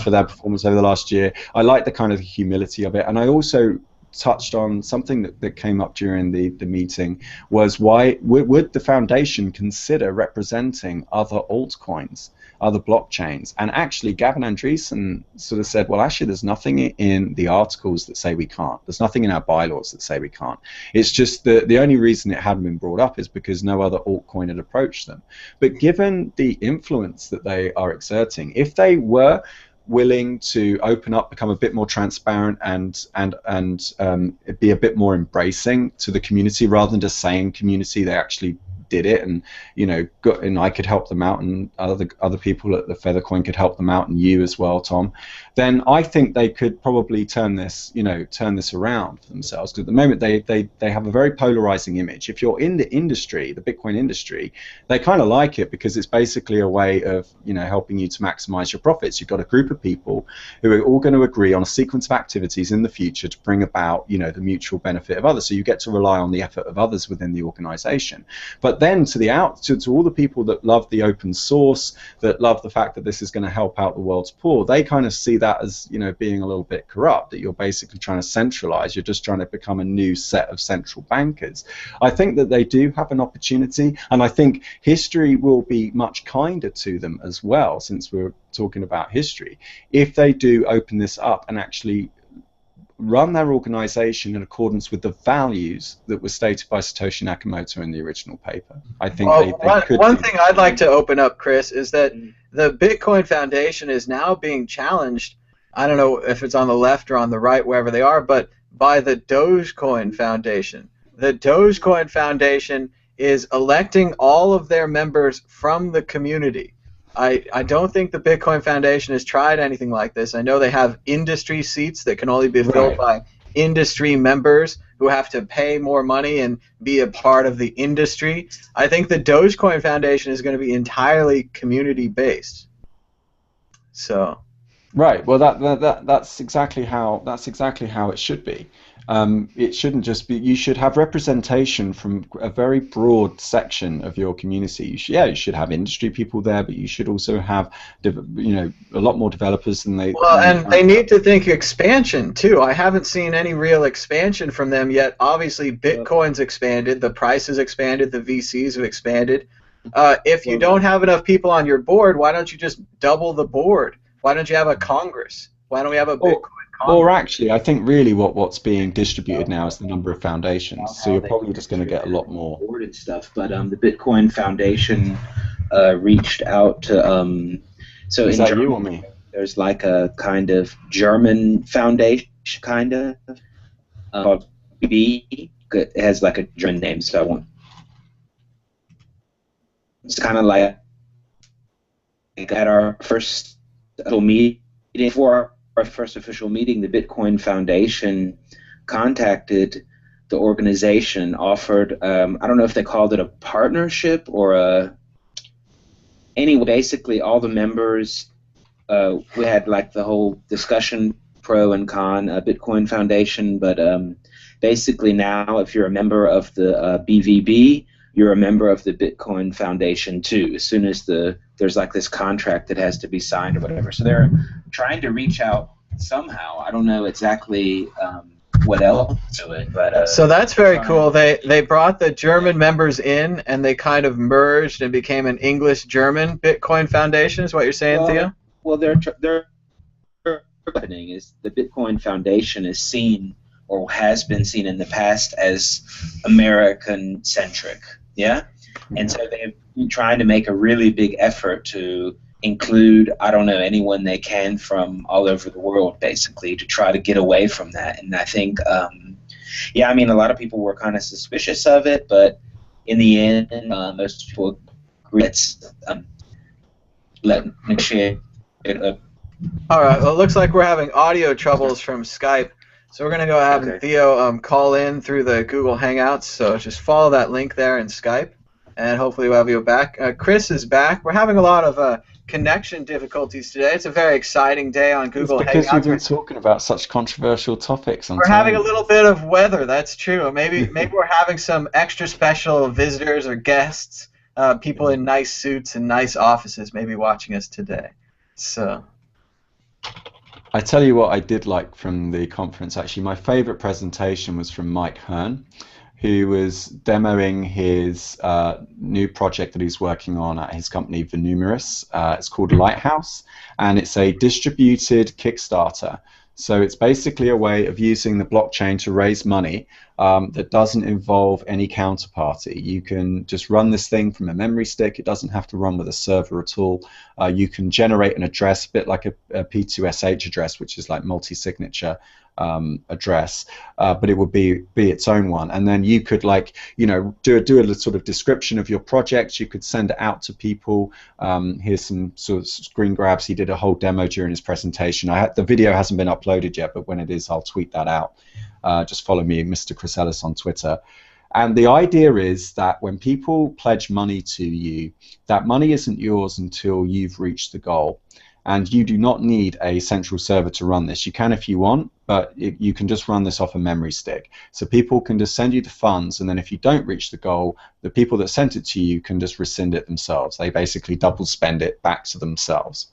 for their performance over the last year. I like the kind of humility of it, and I also touched on something that came up during the meeting, was why would the foundation consider representing other altcoins, other blockchains? And actually Gavin Andreessen sort of said, well, actually there's nothing in the articles that say we can't. There's nothing in our bylaws that say we can't. It's just the only reason it hadn't been brought up is because no other altcoin had approached them. But given the influence that they are exerting, if they were willing to open up, become a bit more transparent, and be a bit more embracing to the community, rather than just saying community, they actually did it, and and I could help them out, and other people at the Feathercoin could help them out, and you as well, Tom. Then I think they could probably turn this around for themselves. Because at the moment they have a very polarizing image. If you're in the industry, the Bitcoin industry, they kind of like it because it's basically a way of helping you to maximize your profits. You've got a group of people who are all going to agree on a sequence of activities in the future to bring about the mutual benefit of others. So you get to rely on the effort of others within the organization. But then to all the people that love the open source, that love the fact that this is going to help out the world's poor, they kind of see that as being a little bit corrupt, that you're basically trying to centralize, you're just trying to become a new set of central bankers. I think that they do have an opportunity, and I think history will be much kinder to them as well, since we're talking about history, if they do open this up and actually run their organization in accordance with the values that were stated by Satoshi Nakamoto in the original paper. I think they could. One thing I'd like to open up, Chris, is that the Bitcoin Foundation is now being challenged, I don't know if it's on the left or on the right, wherever they are, but by the Dogecoin Foundation. The Dogecoin Foundation is electing all of their members from the community. I don't think the Bitcoin Foundation has tried anything like this. I know they have industry seats that can only be filled by industry members who have to pay more money and be a part of the industry. I think the Dogecoin Foundation is going to be entirely community-based. So. Right. Well, that's exactly how it should be. It shouldn't just be. You should have representation from a very broad section of your community. You should have industry people there, but you should also have, a lot more developers than they. Well, and they need to think expansion too. I haven't seen any real expansion from them yet. Obviously, Bitcoin's expanded, the price has expanded, the VCs have expanded. If you don't have enough people on your board, why don't you just double the board? Why don't you have a Congress? Why don't we have a Bitcoin Congress? Or actually, I think really what's being distributed now is the number of foundations. So you're probably just going to get a lot more. Board and stuff, but the Bitcoin Foundation reached out to. So is in that Germany, you or me? There's like a kind of German foundation, kind of called B. It has like a German name, so I won't. It's kind of like at our first meeting for our first official meeting, the Bitcoin Foundation contacted the organization, offered, I don't know if they called it a partnership or anyway, basically all the members, we had like the whole discussion, pro and con, Bitcoin Foundation, but basically now if you're a member of the BVB, you're a member of the Bitcoin Foundation too, as soon as there's like this contract that has to be signed or whatever. So they're trying to reach out somehow. I don't know exactly what else to it, but so that's very cool. They brought the German members in, and they kind of merged and became an English-German Bitcoin Foundation. Is what you're saying, Theo? Well, they're happening is the Bitcoin Foundation is seen or has been seen in the past as American-centric, yeah? And so they've been trying to make a really big effort to include, I don't know, anyone they can from all over the world, basically, to try to get away from that. And I think, yeah, I mean, a lot of people were kind of suspicious of it, but in the end, most people agree. Let me share it up. All right, well, it looks like we're having audio troubles from Skype, so we're going to go have Theo call in through the Google Hangouts, so just follow that link there in Skype, and hopefully we'll have you back. Chris is back. We're having a lot of connection difficulties today. It's a very exciting day on Google Hangouts. Because we've been talking about such controversial topics. We're having a little bit of weather, that's true. Maybe we're having some extra special visitors or guests, people in nice suits and nice offices maybe watching us today. So I tell you what I did like from the conference, actually. My favorite presentation was from Mike Hearn, who was demoing his new project that he's working on at his company, Venumerous. It's called Lighthouse, and it's a distributed Kickstarter. So it's basically a way of using the blockchain to raise money that doesn't involve any counterparty. You can just run this thing from a memory stick. It doesn't have to run with a server at all. You can generate an address, a bit like a P2SH address, which is like multi-signature address, but it would be its own one. And then you could, like, you know, do a sort of description of your project. You could send it out to people. Here's some sort of screen grabs. He did a whole demo during his presentation. The video hasn't been uploaded yet, but when it is, I'll tweet that out. Just follow me, Mr. Chris Ellis, on Twitter. And the idea is that when people pledge money to you, that money isn't yours until you've reached the goal. And you do not need a central server to run this. You can if you want, but you can just run this off a memory stick. So people can just send you the funds, and then if you don't reach the goal, the people that sent it to you can just rescind it themselves. They basically double spend it back to themselves.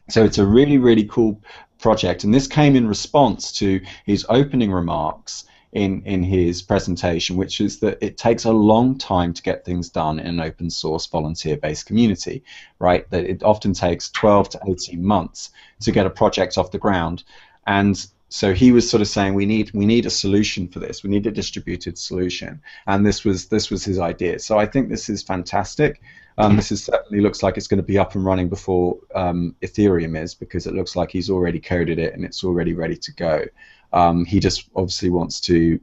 So it's a really, really cool project, and this came in response to his opening remarks in his presentation, which is that it takes a long time to get things done in an open source volunteer-based community, right? That it often takes 12 to 18 months to get a project off the ground. And so he was sort of saying we need a solution for this. We need a distributed solution, and this was his idea. So I think this is fantastic. This certainly looks like it's going to be up and running before Ethereum is, because it looks like he's already coded it and it's already ready to go. He just obviously wants to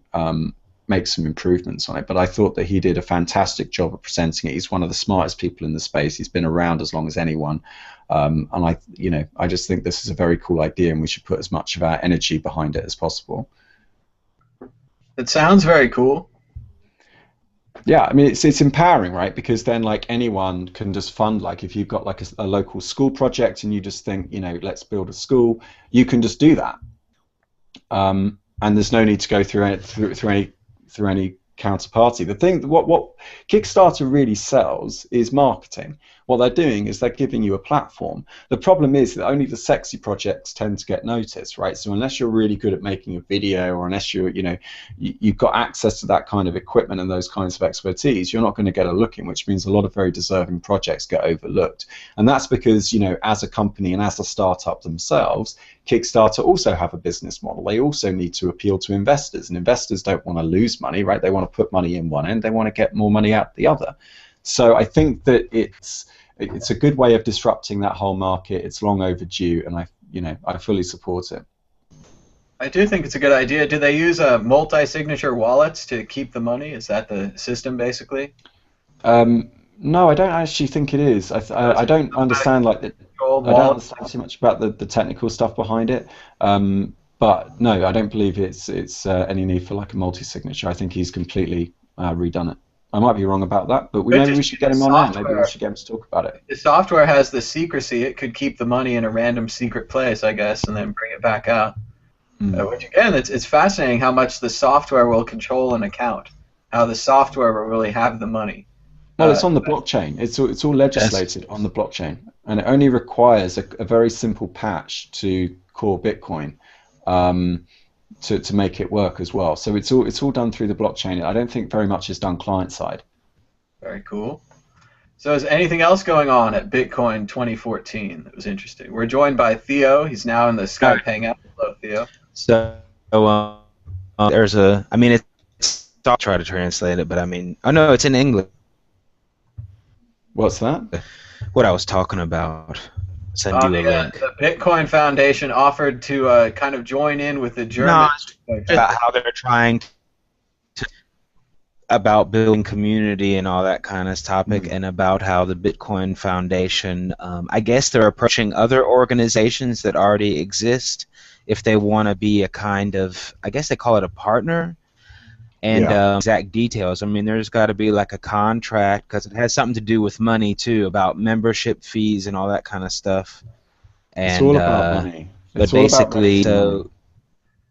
make some improvements on it, but I thought that he did a fantastic job of presenting it. He's one of the smartest people in the space. He's been around as long as anyone, and I just think this is a very cool idea, and we should put as much of our energy behind it as possible. It sounds very cool. Yeah, I mean, it's empowering, right? Because then, like, anyone can just fund, like, if you've got like a local school project and you just think, you know, let's build a school, you can just do that. And there's no need to go through any counterparty. The thing, what Kickstarter really sells is marketing. What they're doing is they're giving you a platform. The problem is that only the sexy projects tend to get noticed, right? So unless you're really good at making a video, or unless you've got access to that kind of equipment and those kinds of expertise, you're not going to get a look in, which means a lot of very deserving projects get overlooked. And that's because, you know, as a company and as a startup themselves, Kickstarter also have a business model. They also need to appeal to investors, and investors don't want to lose money, right? They want to put money in one end, they want to get more money out the other. So I think that it's a good way of disrupting that whole market. It's long overdue, and I fully support it. I do think it's a good idea. Do they use multi-signature wallets to keep the money? Is that the system, basically? No, I don't actually think it is. I don't understand like Controlled I don't wallet. understand too much about the technical stuff behind it. But no, I don't believe it's any need for like a multi-signature. I think he's completely redone it. I might be wrong about that, but Could maybe we just should be get the him on air. Maybe we software. should get him to talk about it. The software has the secrecy. It could keep the money in a random secret place, I guess, and then bring it back out. Which again, it's fascinating how much the software will control an account, how the software will really have the money. Well, it's on the blockchain. It's all legislated on the blockchain, and it only requires a very simple patch to core Bitcoin to make it work as well. So it's all done through the blockchain. I don't think very much is done client side. Very cool. So is anything else going on at Bitcoin 2014 that was interesting? We're joined by Theo. He's now in the Skype Hangout. Hello, Theo. So there's a, I mean, I'll try to translate it, but I mean, oh no, it's in English. What's that? What I was talking about. Send you a link. The Bitcoin Foundation offered to kind of join in with the German. No, about how they're trying to, about building community and all that kind of topic, and about how the Bitcoin Foundation, I guess they're approaching other organizations that already exist if they want to be a kind of, I guess they call it a partner. And exact details. I mean, there's got to be like a contract because it has something to do with money too, about membership fees and all that kind of stuff. And, it's all about money. But basically, so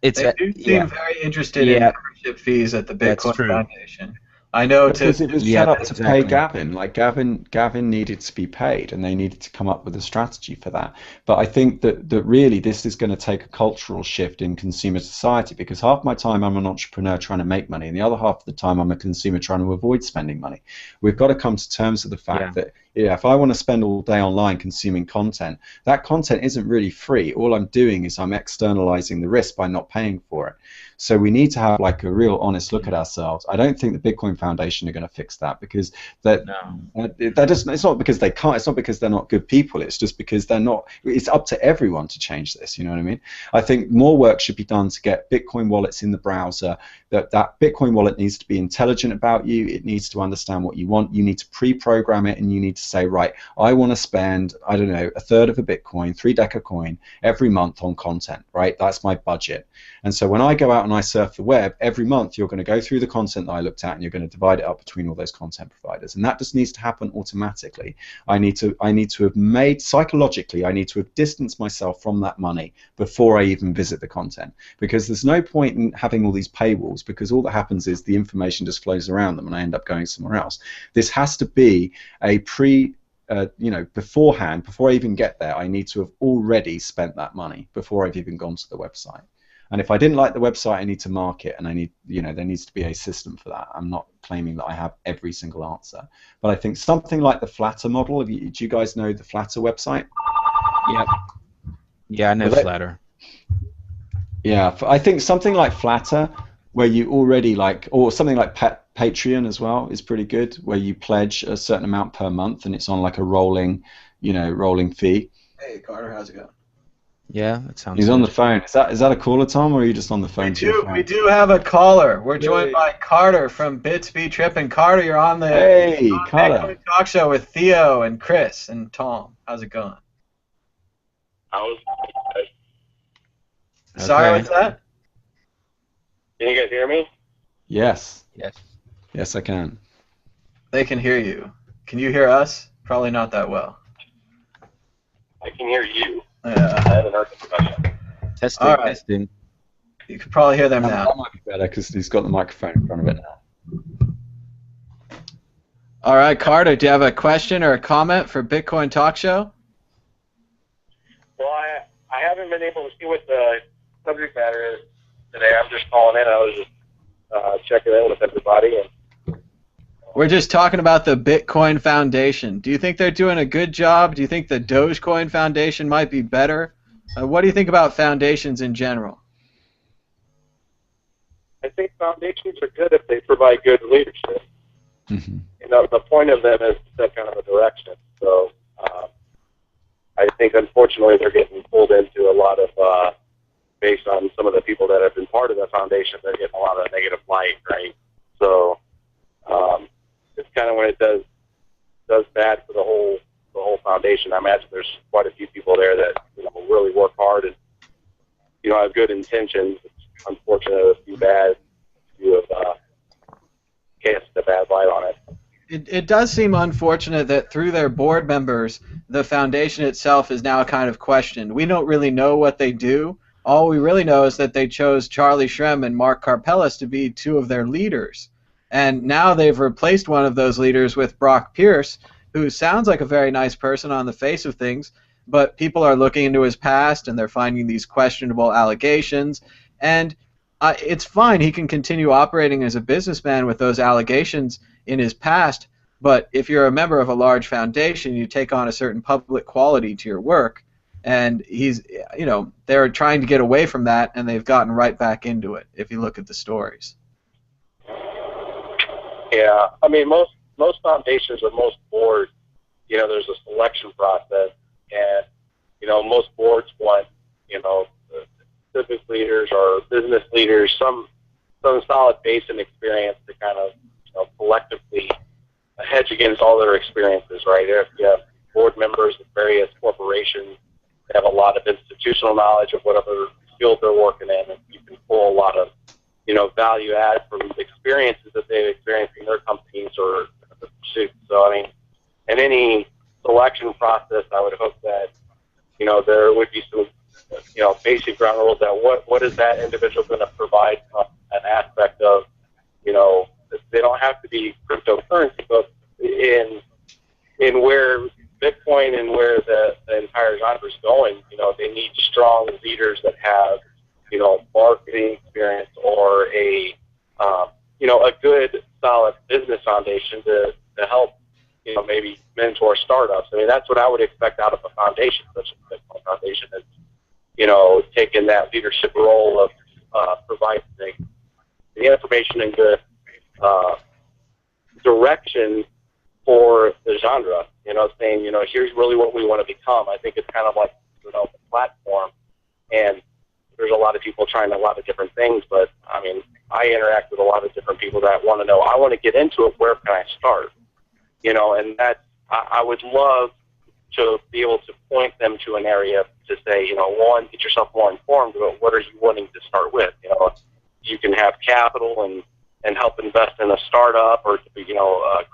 it's they do seem very interested in membership fees at the Bitcoin Foundation. I know because it was set up to pay Gavin. Like Gavin needed to be paid, and they needed to come up with a strategy for that. But I think that really this is going to take a cultural shift in consumer society, because half my time I'm an entrepreneur trying to make money, and the other half of the time I'm a consumer trying to avoid spending money. We've got to come to terms with the fact that if I want to spend all day online consuming content, that content isn't really free. All I'm doing is I'm externalizing the risk by not paying for it. So we need to have like a real honest look at ourselves. I don't think the Bitcoin Foundation are going to fix that, because it's not because they can't. It's not because they're not good people. It's just because they're not. It's up to everyone to change this. You know what I mean? I think more work should be done to get Bitcoin wallets in the browser. That Bitcoin wallet needs to be intelligent about you. It needs to understand what you want. You need to pre-program it, and you need to say, right, I want to spend, I don't know, a third of a Bitcoin, 3 Decacoin every month on content. Right? That's my budget. And so when I go out and I surf the web, every month you're going to go through the content that I looked at, and you're going to divide it up between all those content providers. And that just needs to happen automatically. I need to have made, psychologically, I need to have distanced myself from that money before I even visit the content. Because there's no point in having all these paywalls, because all that happens is the information just flows around them and I end up going somewhere else. This has to be a beforehand, before I even get there, I need to have already spent that money before I've even gone to the website. And if I didn't like the website, I need to mark it, and I need, there needs to be a system for that. I'm not claiming that I have every single answer, but I think something like the Flatter model. Do you guys know the Flatter website? Yeah. Yeah, I know Flatter. Yeah, I think something like Flatter, where you already or something like Patreon as well is pretty good, where you pledge a certain amount per month, and it's on like a rolling fee. Hey, Carter, how's it going? Yeah, that sounds. He's on the phone. Is that a caller, Tom, or are you just on the phone? We do have a caller. We're joined by Carter from Bits Be Trippin'. Carter, you're on the Carter talk show with Theo and Chris and Tom. How's it going? Sorry, what's that? Can you guys hear me? Yes, I can. They can hear you. Can you hear us? Probably not that well. I can hear you. Yeah. I haven't heard the question. Testing. You can probably hear them now. That might be better because he's got the microphone in front of it now. All right, Carter, do you have a question or a comment for Bitcoin Talk Show? Well, I haven't been able to see what the subject matter is today. I'm just calling in. I was just checking in with everybody. We're just talking about the Bitcoin Foundation. Do you think they're doing a good job? Do you think the Dogecoin Foundation might be better? What do you think about foundations in general? I think foundations are good if they provide good leadership. Mm-hmm. The point of them is to set kind of a direction. So I think, unfortunately, they're getting pulled into a lot of, based on some of the people that have been part of the foundation, they're getting a lot of negative light, right? So it's kind of when it does foundation. I imagine there's quite a few people there that really work hard and have good intentions. It's unfortunate a few have cast a bad light on it. It does seem unfortunate that through their board members, the foundation itself is now kind of questioned. We don't really know what they do. All we really know is that they chose Charlie Shrem and Mark Karpellis to be two of their leaders. And now they've replaced one of those leaders with Brock Pierce, who sounds like a very nice person on the face of things, but people are looking into his past and they're finding these questionable allegations. And it's fine, he can continue operating as a businessman with those allegations in his past, but if you're a member of a large foundation, you take on a certain public quality to your work, and they're trying to get away from that, and they've gotten right back into it, if you look at the stories. Yeah, I mean, most foundations or most boards, there's a selection process, and, most boards want, civic leaders or business leaders, some solid base and experience to kind of collectively hedge against all their experiences, right? If you have board members of various corporations that have a lot of institutional knowledge of whatever field they're working in, and you can pull a lot of value add from the experiences that they've experienced in their companies or the pursuits. So I mean, in any selection process, I would hope that there would be some basic ground rules that what is that individual going to provide from an aspect of they don't have to be cryptocurrency, but in where Bitcoin and where the entire genre is going, they need strong leaders that have marketing experience or a good solid business foundation to help maybe mentor startups. I mean, that's what I would expect out of a foundation such as a Bitcoin Foundation, is taking that leadership role of providing the information and good direction for the genre, saying, here's really what we want to become. I think it's kind of like the platform, and there's a lot of people trying a lot of different things, but I mean, I interact with a lot of different people that want to know, I want to get into it, where can I start? And that I would love to be able to point them to an area to say, one, get yourself more informed about what are you wanting to start with. You can have capital and help invest in a startup or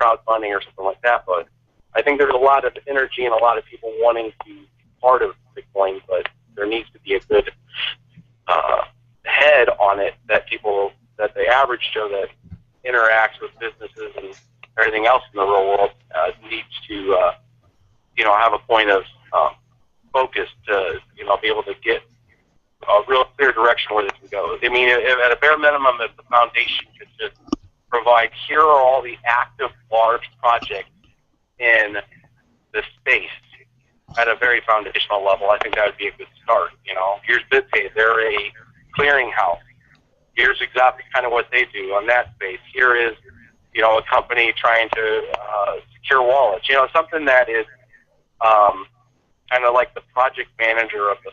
crowdfunding or something like that. But I think there's a lot of energy and a lot of people wanting to be part of Bitcoin, but there needs to be a good head on it that the average Joe that interacts with businesses and everything else in the real world needs to have a point of focus to be able to get a real clear direction where they can go. I mean, at a bare minimum, if the foundation could just provide, here are all the active large projects in the space at a very foundational level, I think that would be a good start. Here's BitPay, they're a clearinghouse. Here's exactly kind of what they do on that space. Here is, a company trying to secure wallets. Something that is kind of like the project manager of the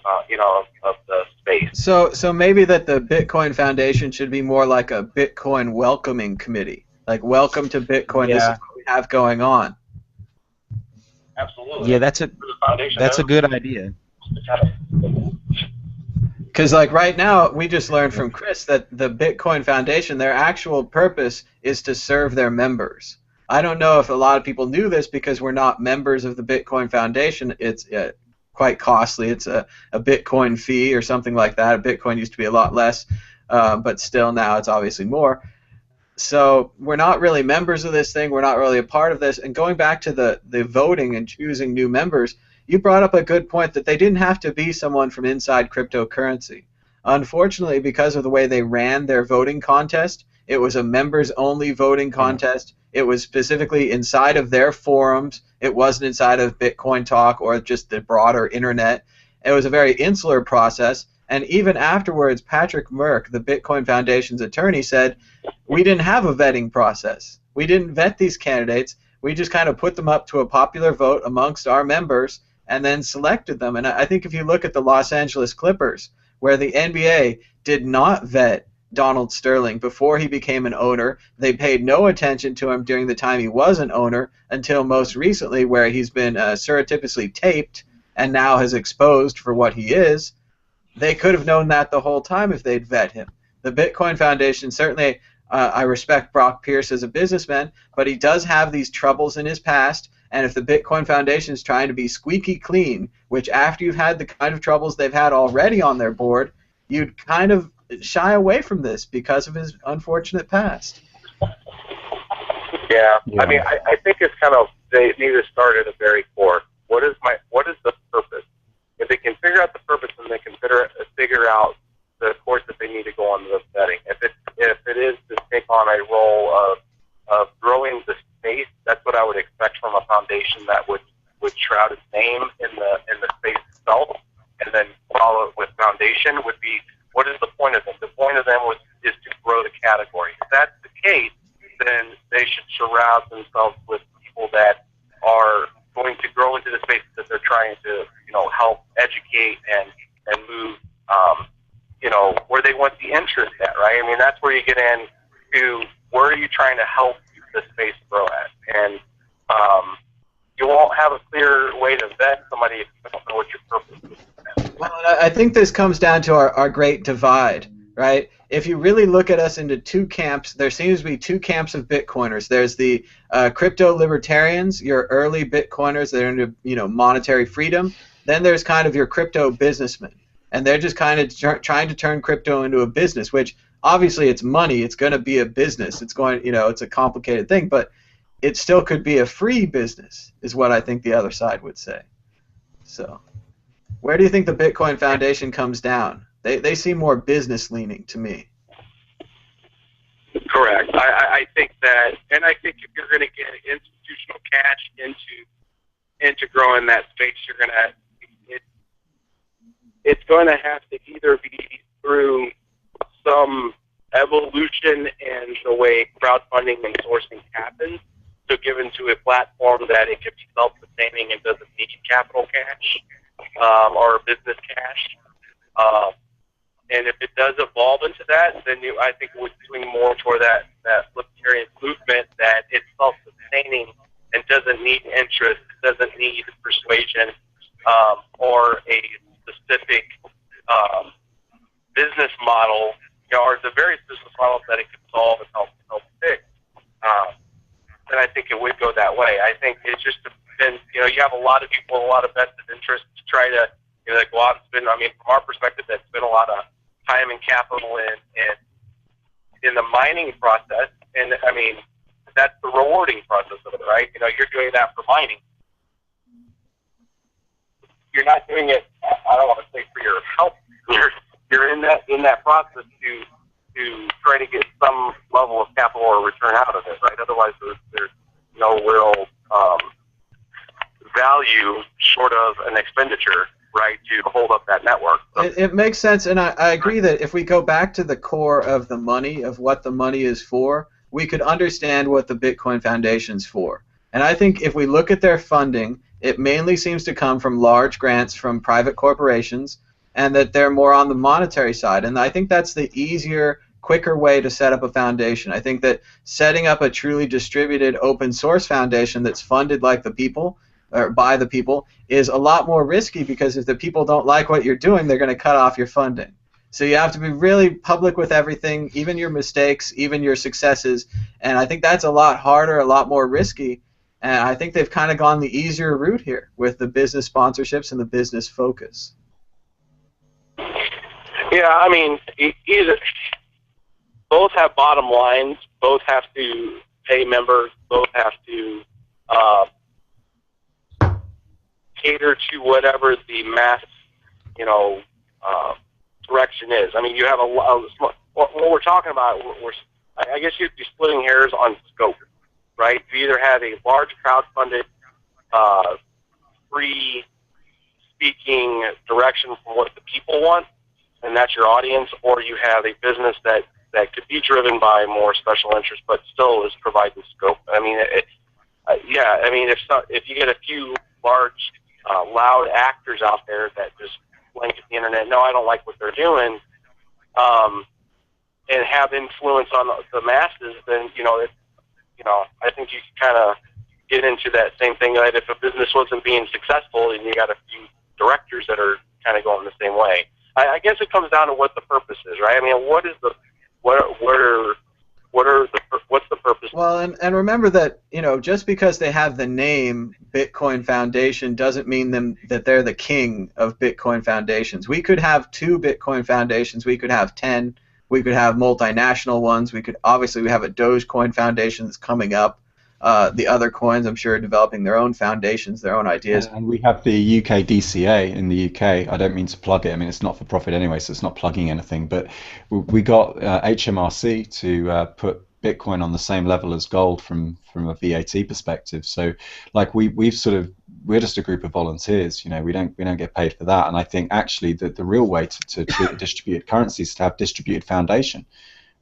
of the space. So maybe that the Bitcoin Foundation should be more like a Bitcoin welcoming committee. Like, welcome to Bitcoin. Yeah. This is what we have going on. Absolutely. Yeah, that's a good idea. Because like right now, we just learned from Chris that the Bitcoin Foundation, their actual purpose is to serve their members. I don't know if a lot of people knew this because we're not members of the Bitcoin Foundation. It's quite costly. It's a Bitcoin fee or something like that. Bitcoin used to be a lot less, but still now it's obviously more. So we're not really members of this thing. We're not really a part of this. And going back to the voting and choosing new members, you brought up a good point that they didn't have to be someone from inside cryptocurrency. Unfortunately, because of the way they ran their voting contest, it was a members-only voting contest. It was specifically inside of their forums. It wasn't inside of Bitcoin Talk or just the broader internet. It was a very insular process. And even afterwards, Patrick Merck, the Bitcoin Foundation's attorney, said, we didn't have a vetting process. We didn't vet these candidates. We just kind of put them up to a popular vote amongst our members and then selected them. And I think if you look at the Los Angeles Clippers, where the NBA did not vet Donald Sterling before he became an owner. They paid no attention to him during the time he was an owner until most recently, where he's been surreptitiously taped and now has exposed for what he is. They could have known that the whole time if they'd vet him. The Bitcoin Foundation, certainly I respect Brock Pierce as a businessman, but he does have these troubles in his past, and if the Bitcoin Foundation is trying to be squeaky clean, which after you've had the kind of troubles they've had already on their board, you'd kind of shy away from this because of his unfortunate past. Yeah. I mean, I think it's kind of, they need to start at a very core. What is the purpose? If they can figure out the purpose, then they can figure out the course that they need to go on the vetting. If it is to take on a role of growing the space, that's what I would expect from a foundation that would shroud its name in the space itself, and then follow it with foundation would be, what is the point of them? The point of them is to grow the category. If that's the case, then they should surround themselves with people that are going to grow into the space that they're trying to, help educate and move, where they want the interest at, right? I mean, that's where you get into where are you trying to help the space grow at, and you won't have a clear way to vet somebody if you don't know what your purpose is. Well, I think this comes down to our great divide, right? If you really look at us into two camps, there seems to be two camps of Bitcoiners. There's the crypto libertarians, your early Bitcoiners that are into monetary freedom. Then there's kind of your crypto businessmen, and they're just kind of trying to turn crypto into a business, which obviously it's money. It's going to be a business. It's going, it's a complicated thing, but it still could be a free business, is what I think the other side would say. So, where do you think the Bitcoin Foundation comes down? They seem more business-leaning to me. Correct. I think that, and I think if you're going to get institutional cash into growing that space, you're going to, it's going to have to either be through some evolution in the way crowdfunding and sourcing happens, so given to a platform that it can be self-sustaining and doesn't need capital cash or business cash. And if it does evolve into that, then I think it would swing more toward that libertarian movement that it's self-sustaining and doesn't need interest, doesn't need persuasion, or a specific business model, or the various business models that it can solve and help fix. Then I think it would go that way. I think it's just been, you have a lot of people, a lot of vested interest to try to, go out and spend. I mean, from our perspective, that's been a lot of time and capital in the mining process, and I mean, that's the rewarding process of it, right? You're doing that for mining. You're not doing it, I don't want to say for your health. You're in that process to try to get some level of capital or return out of it, right? Otherwise, there's no real value short of an expenditure, right, to hold up that network. It makes sense, and I agree that if we go back to the core of the money, of what the money is for, we could understand what the Bitcoin Foundation's for. And I think if we look at their funding, it mainly seems to come from large grants from private corporations, and that they're more on the monetary side. And I think that's the easier, quicker way to set up a foundation. I think that setting up a truly distributed open source foundation that's funded like the people, or by the people, is a lot more risky, because if the people don't like what you're doing, they're going to cut off your funding. So you have to be really public with everything, even your mistakes, even your successes, and I think that's a lot harder, a lot more risky, and I think they've kind of gone the easier route here with the business sponsorships and the business focus. Yeah, I mean, both have bottom lines, both have to pay members, both have to cater to whatever the mass, direction is. I mean, you have what we're talking about, I guess you'd be splitting hairs on scope, right? You either have a large crowd-funded, free speaking direction from what the people want, and that's your audience, or you have a business that could be driven by more special interest, but still is providing scope. I mean, if you get a few large, loud actors out there that just blanket the internet, no, I don't like what they're doing, and have influence on the masses, then I think you kind of get into that same thing. That if a business wasn't being successful, and you got a few directors that are kind of going the same way. I guess it comes down to what the purpose is, right? I mean, what's the purpose? Well, and remember that, just because they have the name Bitcoin Foundation doesn't mean that they're the king of Bitcoin foundations. We could have 2 Bitcoin foundations. We could have 10. We could have multinational ones. We have a Dogecoin foundation that's coming up. The other coins, I'm sure, are developing their own foundations, their own ideas. And we have the UK DCA in the UK. I don't mean to plug it. I mean, it's not for profit anyway, so it's not plugging anything. But we got HMRC to put Bitcoin on the same level as gold from a VAT perspective. So, like, we're just a group of volunteers. We don't get paid for that. And I think actually that the real way to treat distributed currency is to have distributed foundation.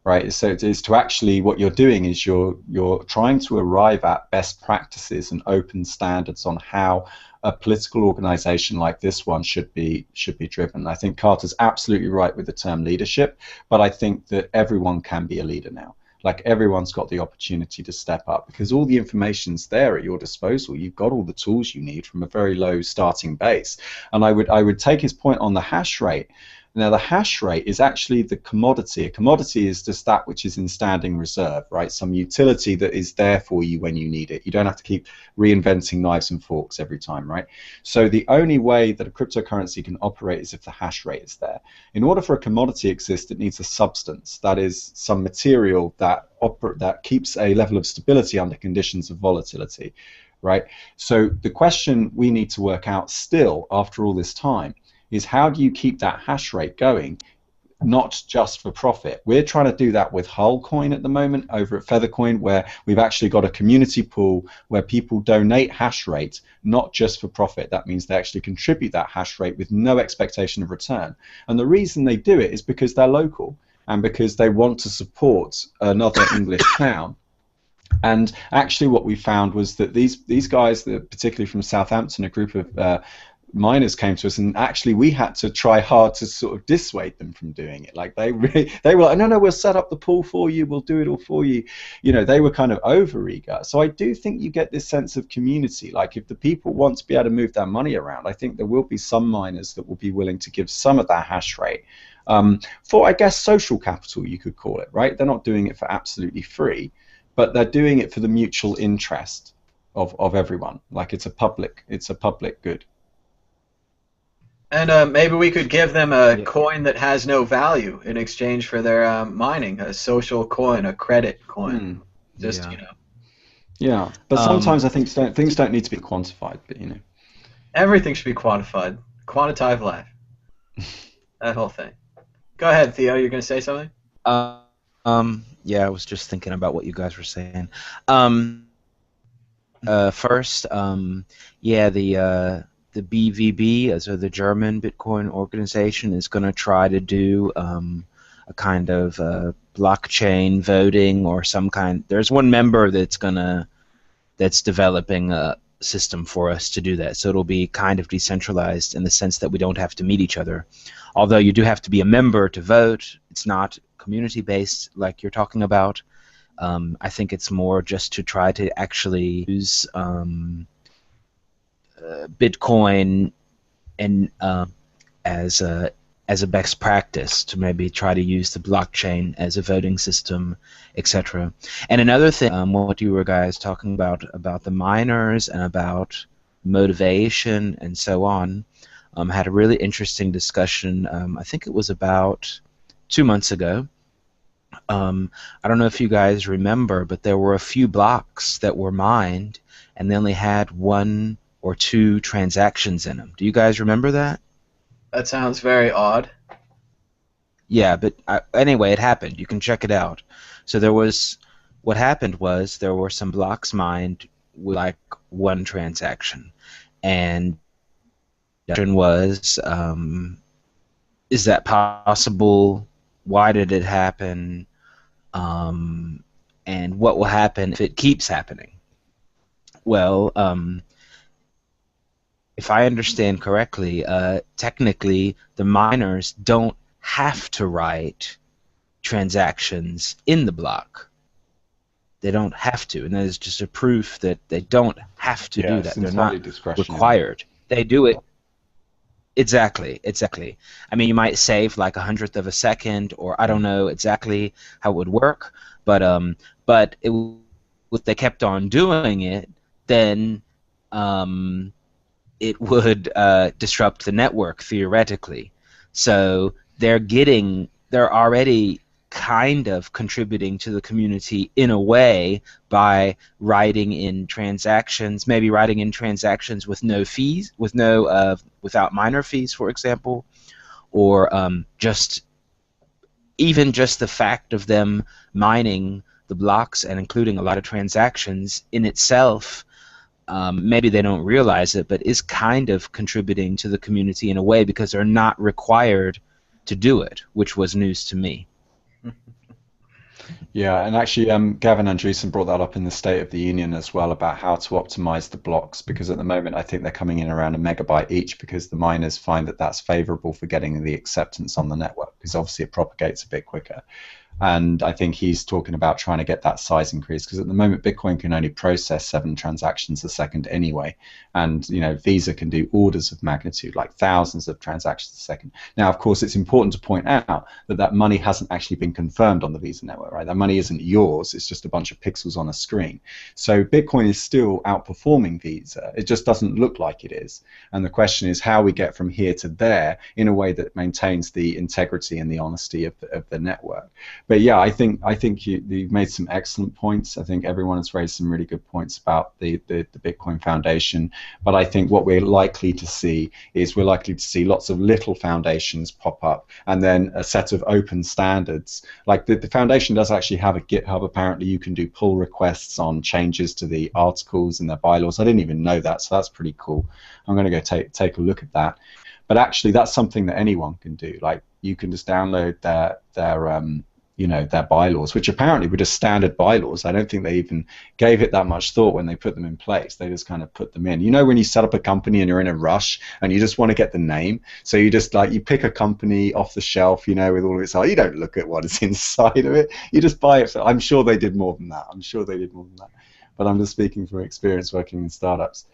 Right, so it is to actually, what you're doing is you're trying to arrive at best practices and open standards on how a political organization like this one should be driven. I think Carter's absolutely right with the term leadership, but I think that everyone can be a leader now. Like, everyone's got the opportunity to step up because all the information's there at your disposal. You've got all the tools you need from a very low starting base. And I would take his point on the hash rate. Now, the hash rate is actually the commodity. A commodity is just that which is in standing reserve, right? Some utility that is there for you when you need it. You don't have to keep reinventing knives and forks every time, right? So the only way that a cryptocurrency can operate is if the hash rate is there. In order for a commodity to exist, it needs a substance, that is some material that keeps a level of stability under conditions of volatility, right? So the question we need to work out still after all this time is, how do you keep that hash rate going, not just for profit? We're trying to do that with Hullcoin at the moment over at Feathercoin, where we've actually got a community pool where people donate hash rate, not just for profit. That means they actually contribute that hash rate with no expectation of return. And the reason they do it is because they're local and because they want to support another English town. And actually what we found was that these guys, particularly from Southampton, a group of miners came to us, and actually we had to try hard to sort of dissuade them from doing it. Like, they were like, no, we'll set up the pool for you, we'll do it all for you. They were kind of over eager. So I do think you get this sense of community. Like, if the people want to be able to move their money around, I think there will be some miners that will be willing to give some of that hash rate for, I guess, social capital, you could call it, right? They're not doing it for absolutely free, but they're doing it for the mutual interest of everyone. Like, it's a public good. And maybe we could give them a coin that has no value in exchange for their mining, a social coin, a credit coin. Yeah, but sometimes I think things don't need to be quantified, but everything should be quantified. Quantitative life. That whole thing. Go ahead, Theo. You're going to say something? Yeah, I was just thinking about what you guys were saying. First, the BVB, so the German Bitcoin organization, is going to try to do a kind of blockchain voting or some kind. There's one member that's developing a system for us to do that. So it'll be kind of decentralized in the sense that we don't have to meet each other. Although you do have to be a member to vote. It's not community-based like you're talking about. I think it's more just to try to actually use Bitcoin and as a best practice to maybe try to use the blockchain as a voting system, etc. And another thing, what you were guys talking about the miners and about motivation and so on, had a really interesting discussion. I think it was about 2 months ago. I don't know if you guys remember, but there were a few blocks that were mined, and they only had 1 or 2 transactions in them. Do you guys remember that? That sounds very odd. Yeah, but anyway, it happened. You can check it out. So what happened was there were some blocks mined with like 1 transaction, and the question was, is that possible? Why did it happen? And what will happen if it keeps happening? Well, if I understand correctly, technically the miners don't have to write transactions in the block. They don't have to, and that is just a proof that they don't have to do that. They're not required. They do it. Exactly. I mean, you might save like 100th of a second, or I don't know exactly how it would work, but if they kept on doing it, then it would disrupt the network theoretically. So they're already kind of contributing to the community in a way by writing in transactions, maybe writing in transactions with no fees, without minor fees, for example, or just the fact of them mining the blocks and including a lot of transactions in itself, maybe they don't realize it, but is kind of contributing to the community in a way because they're not required to do it, which was news to me. Yeah, and actually Gavin Andreessen brought that up in the State of the Union as well about how to optimize the blocks, because at the moment I think they're coming in around a megabyte each because the miners find that that's favorable for getting the acceptance on the network, because obviously it propagates a bit quicker. And I think he's talking about trying to get that size increased, because at the moment Bitcoin can only process 7 transactions a second anyway, and Visa can do orders of magnitude, like thousands of transactions a second. Now, of course, it's important to point out that that money hasn't actually been confirmed on the Visa network, right? That money isn't yours; it's just a bunch of pixels on a screen. So Bitcoin is still outperforming Visa. It just doesn't look like it is. And the question is how we get from here to there in a way that maintains the integrity and the honesty of the network. But yeah, I think you've made some excellent points. I think everyone has raised some really good points about the Bitcoin Foundation. But I think what we're likely to see is lots of little foundations pop up, and then a set of open standards. Like the foundation does actually have a GitHub. Apparently, you can do pull requests on changes to the articles and their bylaws. I didn't even know that, so that's pretty cool. I'm going to go take a look at that. But actually, that's something that anyone can do. Like you can just download their bylaws, which apparently were just standard bylaws. I don't think they even gave it that much thought when they put them in place. They just kind of put them in. When you set up a company and you're in a rush and you just want to get the name, so you just you pick a company off the shelf, with all of its, you don't look at what is inside of it. You just buy it. I'm sure they did more than that. But I'm just speaking from experience working in startups.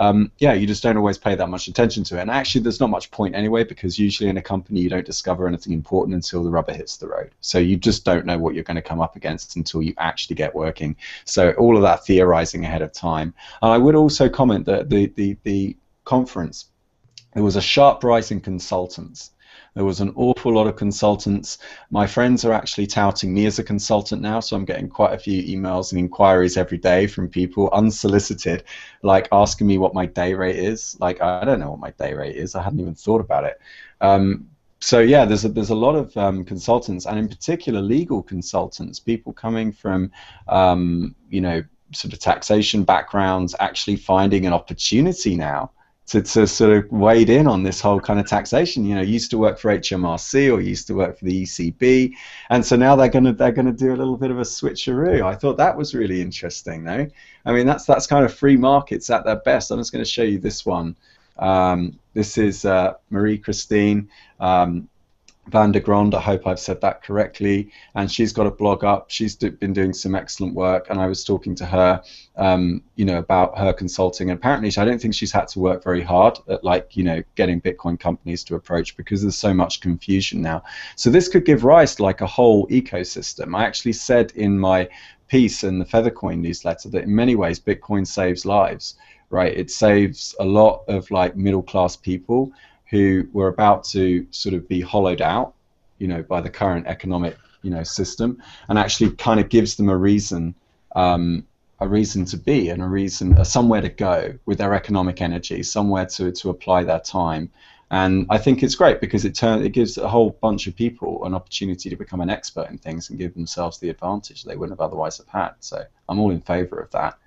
You just don't always pay that much attention to it. And actually, there's not much point anyway, because usually in a company you don't discover anything important until the rubber hits the road. So you just don't know what you're going to come up against until you actually get working. So all of that theorizing ahead of time. And I would also comment that the conference, there was a sharp rise in consultants. There was an awful lot of consultants. My friends are actually touting me as a consultant now, so I'm getting quite a few emails and inquiries every day from people, unsolicited, like asking me what my day rate is. Like, I don't know what my day rate is. I hadn't even thought about it. So yeah, there's a lot of consultants, and in particular legal consultants, people coming from sort of taxation backgrounds, actually finding an opportunity now to sort of wade in on this whole kind of taxation. Used to work for HMRC or used to work for the ECB, and so now they're gonna do a little bit of a switcheroo. I thought that was really interesting, though. I mean, that's kind of free markets at their best. I'm just going to show you this one. This is Marie Christine Van der Grond, I hope I've said that correctly, and she's got a blog up. She's been doing some excellent work, and I was talking to her, about her consulting, and apparently I don't think she's had to work very hard at getting Bitcoin companies to approach, because there's so much confusion now. So this could give rise to a whole ecosystem. I actually said in my piece in the Feathercoin newsletter that in many ways Bitcoin saves lives, right? It saves a lot of middle-class people who were about to sort of be hollowed out, by the current economic, system, and actually kind of gives them a reason to be, and somewhere to go with their economic energy, somewhere to apply their time. And I think it's great because it gives a whole bunch of people an opportunity to become an expert in things and give themselves the advantage they wouldn't have otherwise have had. So I'm all in favor of that.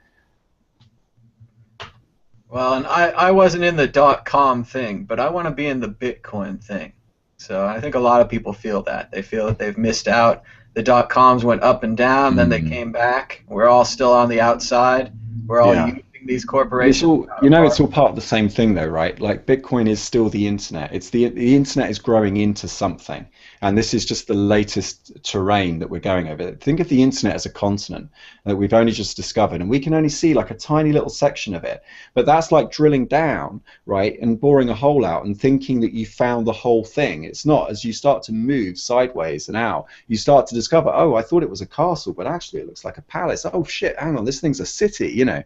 Well, and I wasn't in the .com thing, but I want to be in the Bitcoin thing. So I think a lot of people feel that. They feel that they've missed out. The .coms went up and down, then they came back. We're all still on the outside. We're all using these corporations. It's all part of the same thing, though, right? Like Bitcoin is still the internet. It's the internet is growing into something, And this is just the latest terrain that we're going over. Think of the internet as a continent that we've only just discovered, and we can only see like a tiny little section of it. But that's like drilling down, right, and boring a hole out and thinking that you found the whole thing. It's not. As you start to move sideways and out, you start to discover, oh, I thought it was a castle, but actually it looks like a palace. Oh shit, hang on, this thing's a city, you know.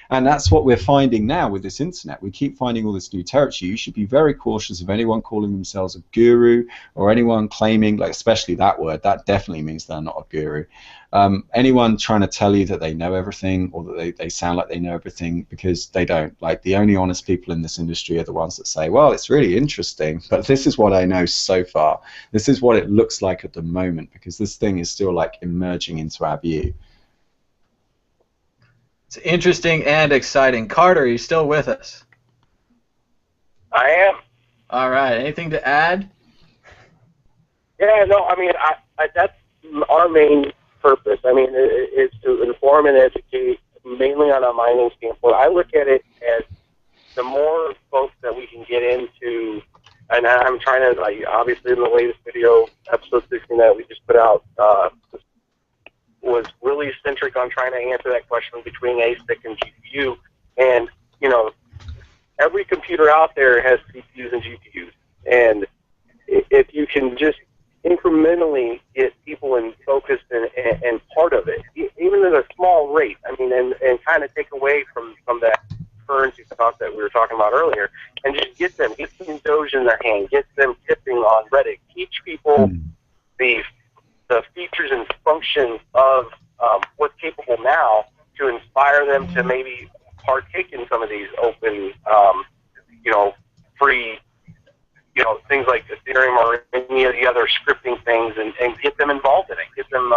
And that's what we're finding now with this internet. We keep finding all this new territory. You should be very cautious of anyone calling themselves a guru or anyone claiming, like especially that word, that definitely means they're not a guru. Anyone trying to tell you that they know everything or that they sound like they know everything, because they don't. Like, the only honest people in this industry are the ones that say, well, it's really interesting, but this is what I know so far. This is what it looks like at the moment, because this thing is still like emerging into our view. It's interesting and exciting. Carter, are you still with us? I am. All right. Anything to add? Yeah, no, I mean, that's our main purpose. I mean, is to inform and educate, mainly on a mining standpoint. I look at it as the more folks that we can get into, and I'm trying to, like, obviously in the latest video, episode 16 that we just put out, was really centric on trying to answer that question between ASIC and GPU. And, you know, every computer out there has CPUs and GPUs. And if you can just incrementally get people in focused and part of it, even at a small rate, I mean, and kind of take away from that currency talk that we were talking about earlier, and just get them Doge in their hand, get them tipping on Reddit, teach people the features and functions of what's capable now to inspire them to maybe partake in some of these open, you know, free, you know, things like Ethereum or any of the other scripting things, and get them involved in it, get them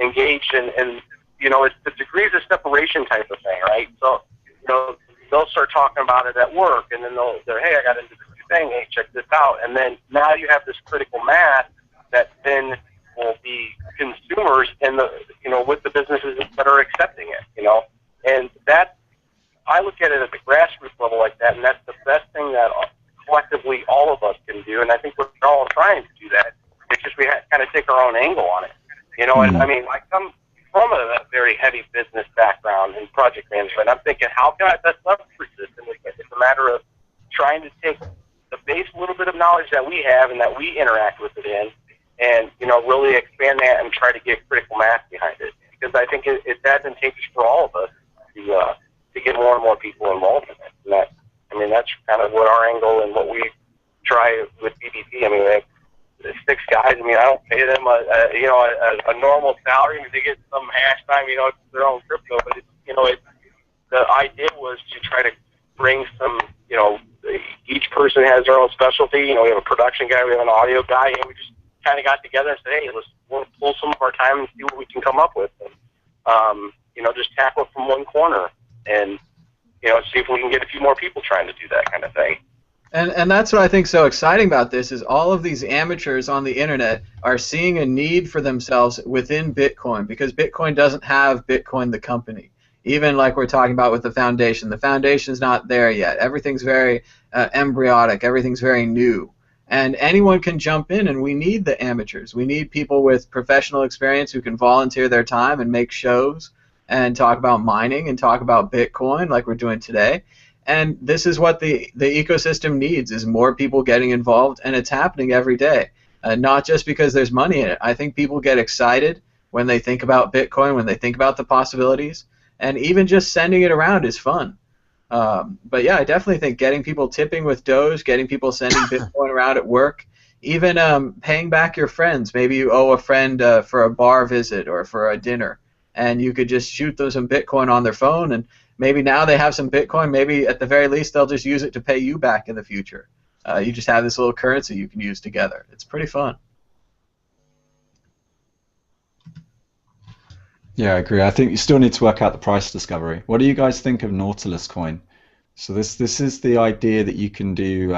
engaged, and you know, it's the degrees of separation type of thing, right? So, you know, they'll start talking about it at work, and then they're, hey, I got into this new thing, hey, check this out, and then now you have this critical mass that then will be consumers in the, you know, with the businesses that are accepting it, you know, and that, I look at it at the grassroots level like that, and that's the best thing that collectively all of us can do, and I think we're all trying to do that. It's just we kind of take our own angle on it, you know. And I mean, I come from a very heavy business background in project management. I'm thinking, how can I best leverage this? And it's a matter of trying to take the base little bit of knowledge that we have and that we interact with it in, and, you know, really expand that and try to get critical mass behind it, because I think it's advantageous for all of us to get more and more people involved in it. And that, I mean, that's kind of what our angle and what we try with BBP. I mean, like, 6 guys. I mean, I don't pay them a normal salary. I mean, they get some hash time, you know, it's their own crypto. But it's, you know, the idea was to try to bring some, you know, each person has their own specialty. You know, we have a production guy, we have an audio guy, and we just kind of got together and said, hey, we'll pull some of our time and see what we can come up with, and you know, just tackle it from one corner, and, you know, see if we can get a few more people trying to do that kind of thing. And that's what I think so exciting about this, is all of these amateurs on the internet are seeing a need for themselves within Bitcoin, because Bitcoin doesn't have Bitcoin the company. Even like we're talking about with the foundation's not there yet. Everything's very embryonic. Everything's very new. And anyone can jump in, and we need the amateurs. We need people with professional experience who can volunteer their time and make shows and talk about mining and talk about Bitcoin like we're doing today. And this is what the ecosystem needs, is more people getting involved, and it's happening every day. Not just because there's money in it. I think people get excited when they think about Bitcoin, when they think about the possibilities, and even just sending it around is fun. But yeah, I definitely think getting people tipping with Doge, getting people sending Bitcoin around at work, even paying back your friends. Maybe you owe a friend for a bar visit or for a dinner, and you could just shoot them some Bitcoin on their phone, and maybe now they have some Bitcoin. Maybe at the very least they'll just use it to pay you back in the future. You just have this little currency you can use together. It's pretty fun. Yeah, I agree. I think you still need to work out the price discovery. What do you guys think of Nautilus coin? So this is the idea that you can do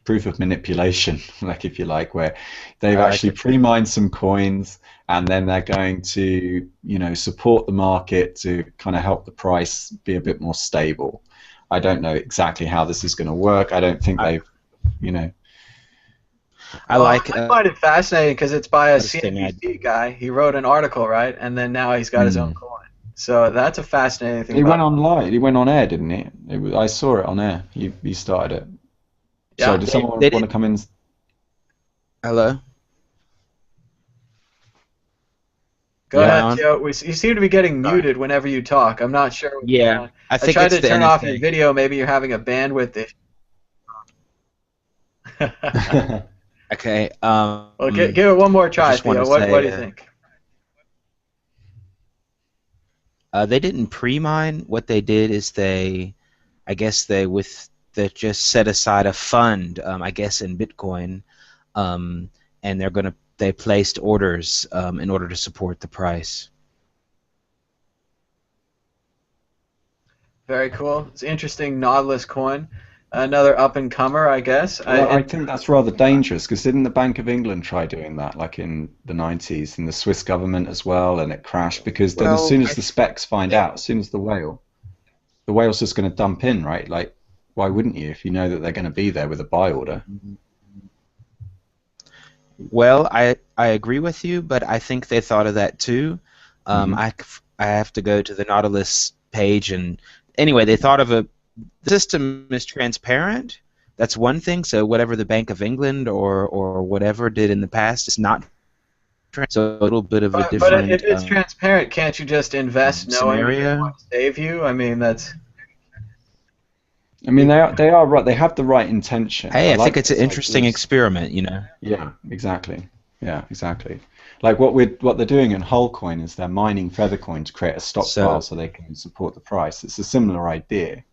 proof of manipulation, like, if you like, where they've actually pre-mined some coins, and then they're going to, you know, support the market to kind of help the price be a bit more stable. I don't know exactly how this is going to work. I don't think they've, you know. I Well, like. I find it fascinating because it's by a Interesting CNBC guy. He wrote an article, right? And then now he's got his own coin. So that's a fascinating thing He about went on live. He went on air, didn't he? I saw it on air. He started it. So Yeah. does someone They want to come in? Hello. Go Yeah, ahead, on. Theo. You seem to be getting muted whenever you talk. I'm not sure what's going Yeah, on. I I think tried it's to the turn off your NSA. video. Maybe you're having a bandwidth issue. Okay. Well, give it one more I try, just want Theo. to What do you say think? they didn't pre-mine. What they did is I guess they just set aside a fund. I guess in Bitcoin, and they placed orders in order to support the price. Very cool. It's an interesting Nautilus coin. Another up-and-comer, I guess. Well, I think that's rather dangerous because didn't the Bank of England try doing that, like in the 90s, and the Swiss government as well, and it crashed because then as Well, soon as the specs find out, as soon as the whale's just going to dump in, right? Like, why wouldn't you if you know that they're going to be there with a buy order? Well, I agree with you, but I think they thought of that too. Mhm. I have to go to the Nautilus page, and anyway, they thought of the system is transparent. That's one thing. So whatever the Bank of England or whatever did in the past is not so a little bit of a But different if it's transparent, can't you just invest knowing that scenario. it won't save you? I mean, that's... I mean, they are right. They have the right intention. Hey, I like think it's an those interesting ideas. experiment, you know. Yeah, exactly. Yeah, exactly. Like what they're doing in Hullcoin is they're mining Feathercoin to create a stockpile so they can support the price. It's a similar idea,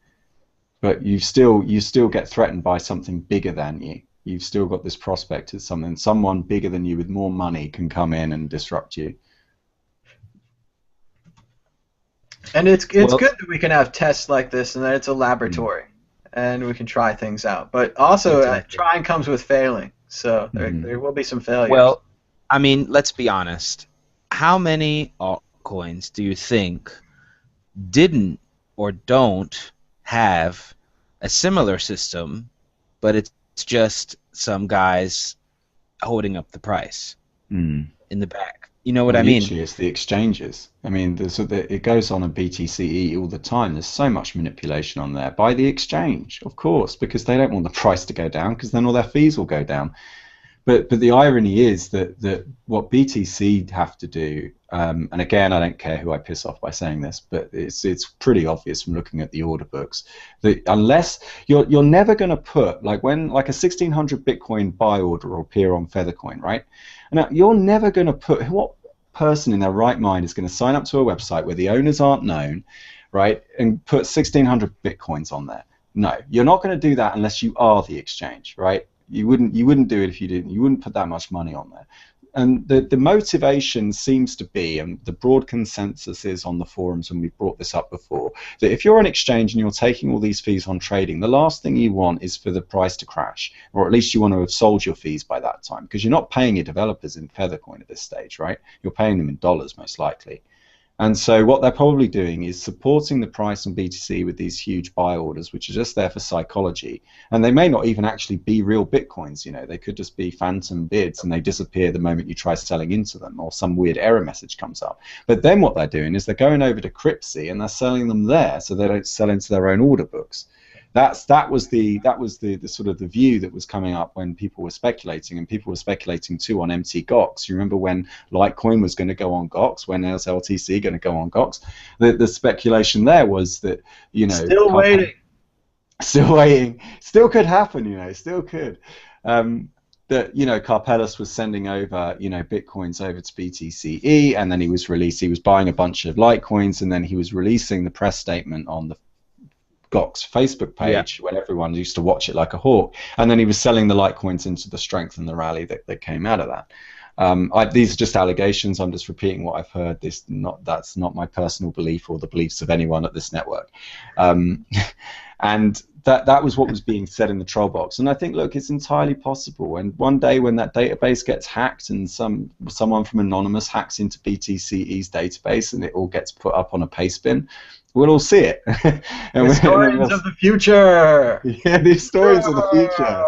but you still get threatened by something bigger than you. You've still got this prospect of someone bigger than you with more money can come in and disrupt you. And it's good Well- that we can have tests like this and that it's a laboratory and we can try things out. But also, Exactly. trying comes with failing. So there will be some failures. Well, I mean, let's be honest. How many altcoins do you think didn't or don't have a similar system, but it's just some guys holding up the price in the back? You know what I mean? Usually it's the exchanges. I mean, it goes on a BTCE all the time. There's so much manipulation on there by the exchange, of course, because they don't want the price to go down because then all their fees will go down. But the irony is that what BTC have to do, and again, I don't care who I piss off by saying this, but it's pretty obvious from looking at the order books that unless you're never going to put like a 1600 Bitcoin buy order will appear on Feathercoin, right? Now you're never going to put what person in their right mind is going to sign up to a website where the owners aren't known, right, and put 1600 Bitcoins on there. No, you're not going to do that unless you are the exchange, right? You wouldn't do it if you didn't. You wouldn't put that much money on there. And the motivation seems to be, and the broad consensus is on the forums, and we've brought this up before, that if you're an exchange and you're taking all these fees on trading, the last thing you want is for the price to crash, or at least you want to have sold your fees by that time, because you're not paying your developers in Feathercoin at this stage, right? You're paying them in dollars most likely. And so what they're probably doing is supporting the price on BTC with these huge buy orders, which are just there for psychology. And they may not even actually be real Bitcoins, you know, they could just be phantom bids and they disappear the moment you try selling into them or some weird error message comes up. But then what they're doing is they're going over to Cryptsy and they're selling them there so they don't sell into their own order books. That was the sort of the view that was coming up when people were speculating, and people were speculating too on MT Gox. You remember when Litecoin was going to go on Gox, when LTC going to go on Gox? The speculation there was that, you know, still waiting, still could happen, you know, still could. That, you know, Carpellis was sending over, you know, Bitcoins over to BTCE, and then he was buying a bunch of Litecoins, and then he was releasing the press statement on the Gox Facebook page when everyone used to watch it like a hawk, and then he was selling the Litecoins into the strength and the rally that came out of that. These are just allegations. I'm just repeating what I've heard. That's not my personal belief or the beliefs of anyone at this network. And that was what was being said in the troll box. And I think, look, it's entirely possible. And one day when that database gets hacked and someone from Anonymous hacks into BTCE's database and it all gets put up on a pastebin, we'll all see it. Historians of the future. Yeah, the historians of the future.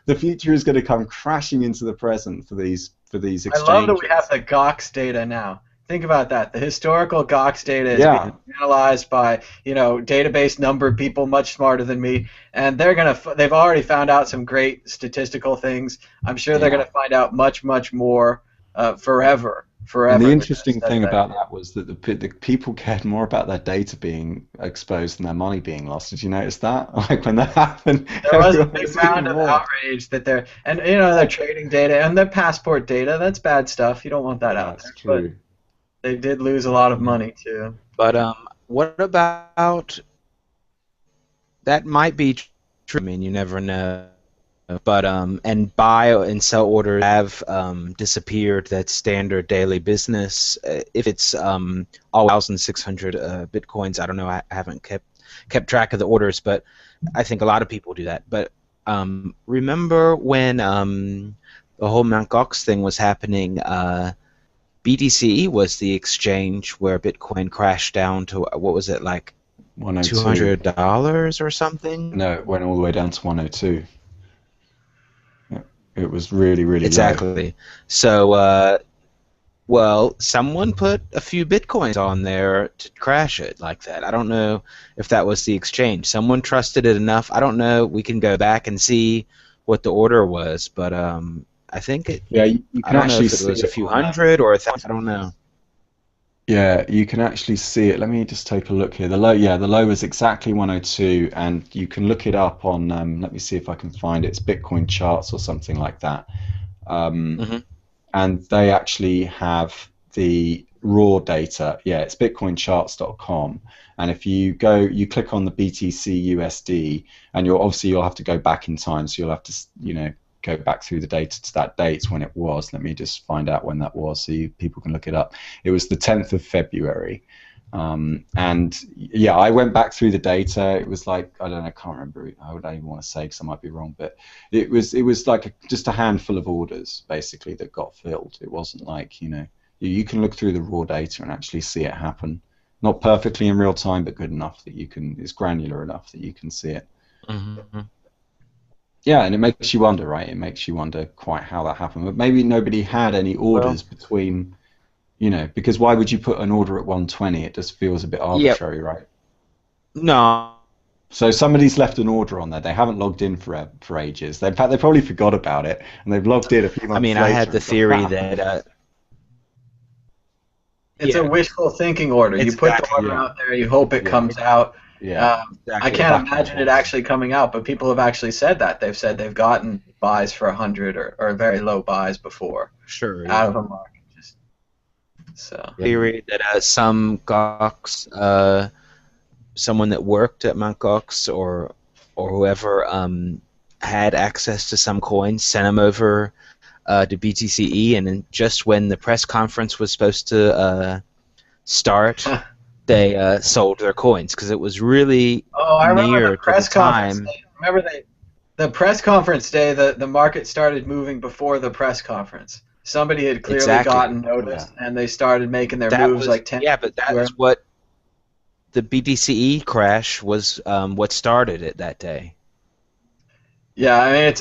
the future is going to come crashing into the present for these exchanges. I love that we have the GOX data now. Think about that. The historical GOX data is being analyzed by, database number people much smarter than me, and they've already found out some great statistical things. I'm sure they're going to find out much, much more forever. And the interesting thing about that was that the people cared more about their data being exposed than their money being lost. Did you notice that? Like when that happened, there was a big round of outrage that they're trading data and their passport data. That's bad stuff. You don't want that out there. True. But they did lose a lot of money too. But what about that? Might be true. I mean, you never know. But and buy and sell orders have disappeared. That's standard daily business. If it's all 1,600 bitcoins, I don't know. I haven't kept track of the orders, but I think a lot of people do that. But remember when the whole Mt. Gox thing was happening? BTC was the exchange where Bitcoin crashed down to what was it, like $200 or something? No, it went all the way down to 102. It was really, really exactly. low. So, well, someone put a few bitcoins on there to crash it like that. I don't know if that was the exchange. Someone trusted it enough. I don't know. We can go back and see what the order was, but I think it. Yeah, you can I don't actually know if it was see a few hundred or 1,000. I don't know. Yeah, you can actually see it. Let me just take a look here. The low was exactly 102, and you can look it up on. Let me see if I can find it. It's Bitcoin charts or something like that. And they actually have the raw data. Yeah, it's bitcoincharts.com. And if you click on the BTC USD, and you'll have to go back in time. So you'll have to, go back through the data to that date when it was. Let me just find out when that was so people can look it up. It was the 10th of February. And yeah, I went back through the data. It was like, I don't know, I can't remember. I don't even want to say because I might be wrong, but it was like just a handful of orders basically that got filled. It wasn't like, you can look through the raw data and actually see it happen. Not perfectly in real time, but good enough that it's granular enough that you can see it. Mm-hmm. Yeah, and it makes you wonder, right? It makes you wonder quite how that happened. But maybe nobody had any orders between, because why would you put an order at 120? It just feels a bit arbitrary, right? No. So somebody's left an order on there. They haven't logged in for ages. In fact, they probably forgot about it, and they've logged in a few months later. I had the theory that... it's a wishful thinking order. You put the order out there, you hope it comes out. Yeah, I can't imagine it actually coming out, but people have actually said that. They've said they've gotten buys for 100 or very low buys before. Sure. Out of a market. Theory that some Gox, someone that worked at Mt. Gox or whoever had access to some coins, sent them over to BTCE, and then just when the press conference was supposed to start. They sold their coins because it was really near the press to the time. Remember the press conference day, the market started moving before the press conference. Somebody had clearly gotten notice, and they started making their moves like 10. Yeah, but that was what the BTCE crash was. What started it that day. Yeah, I mean,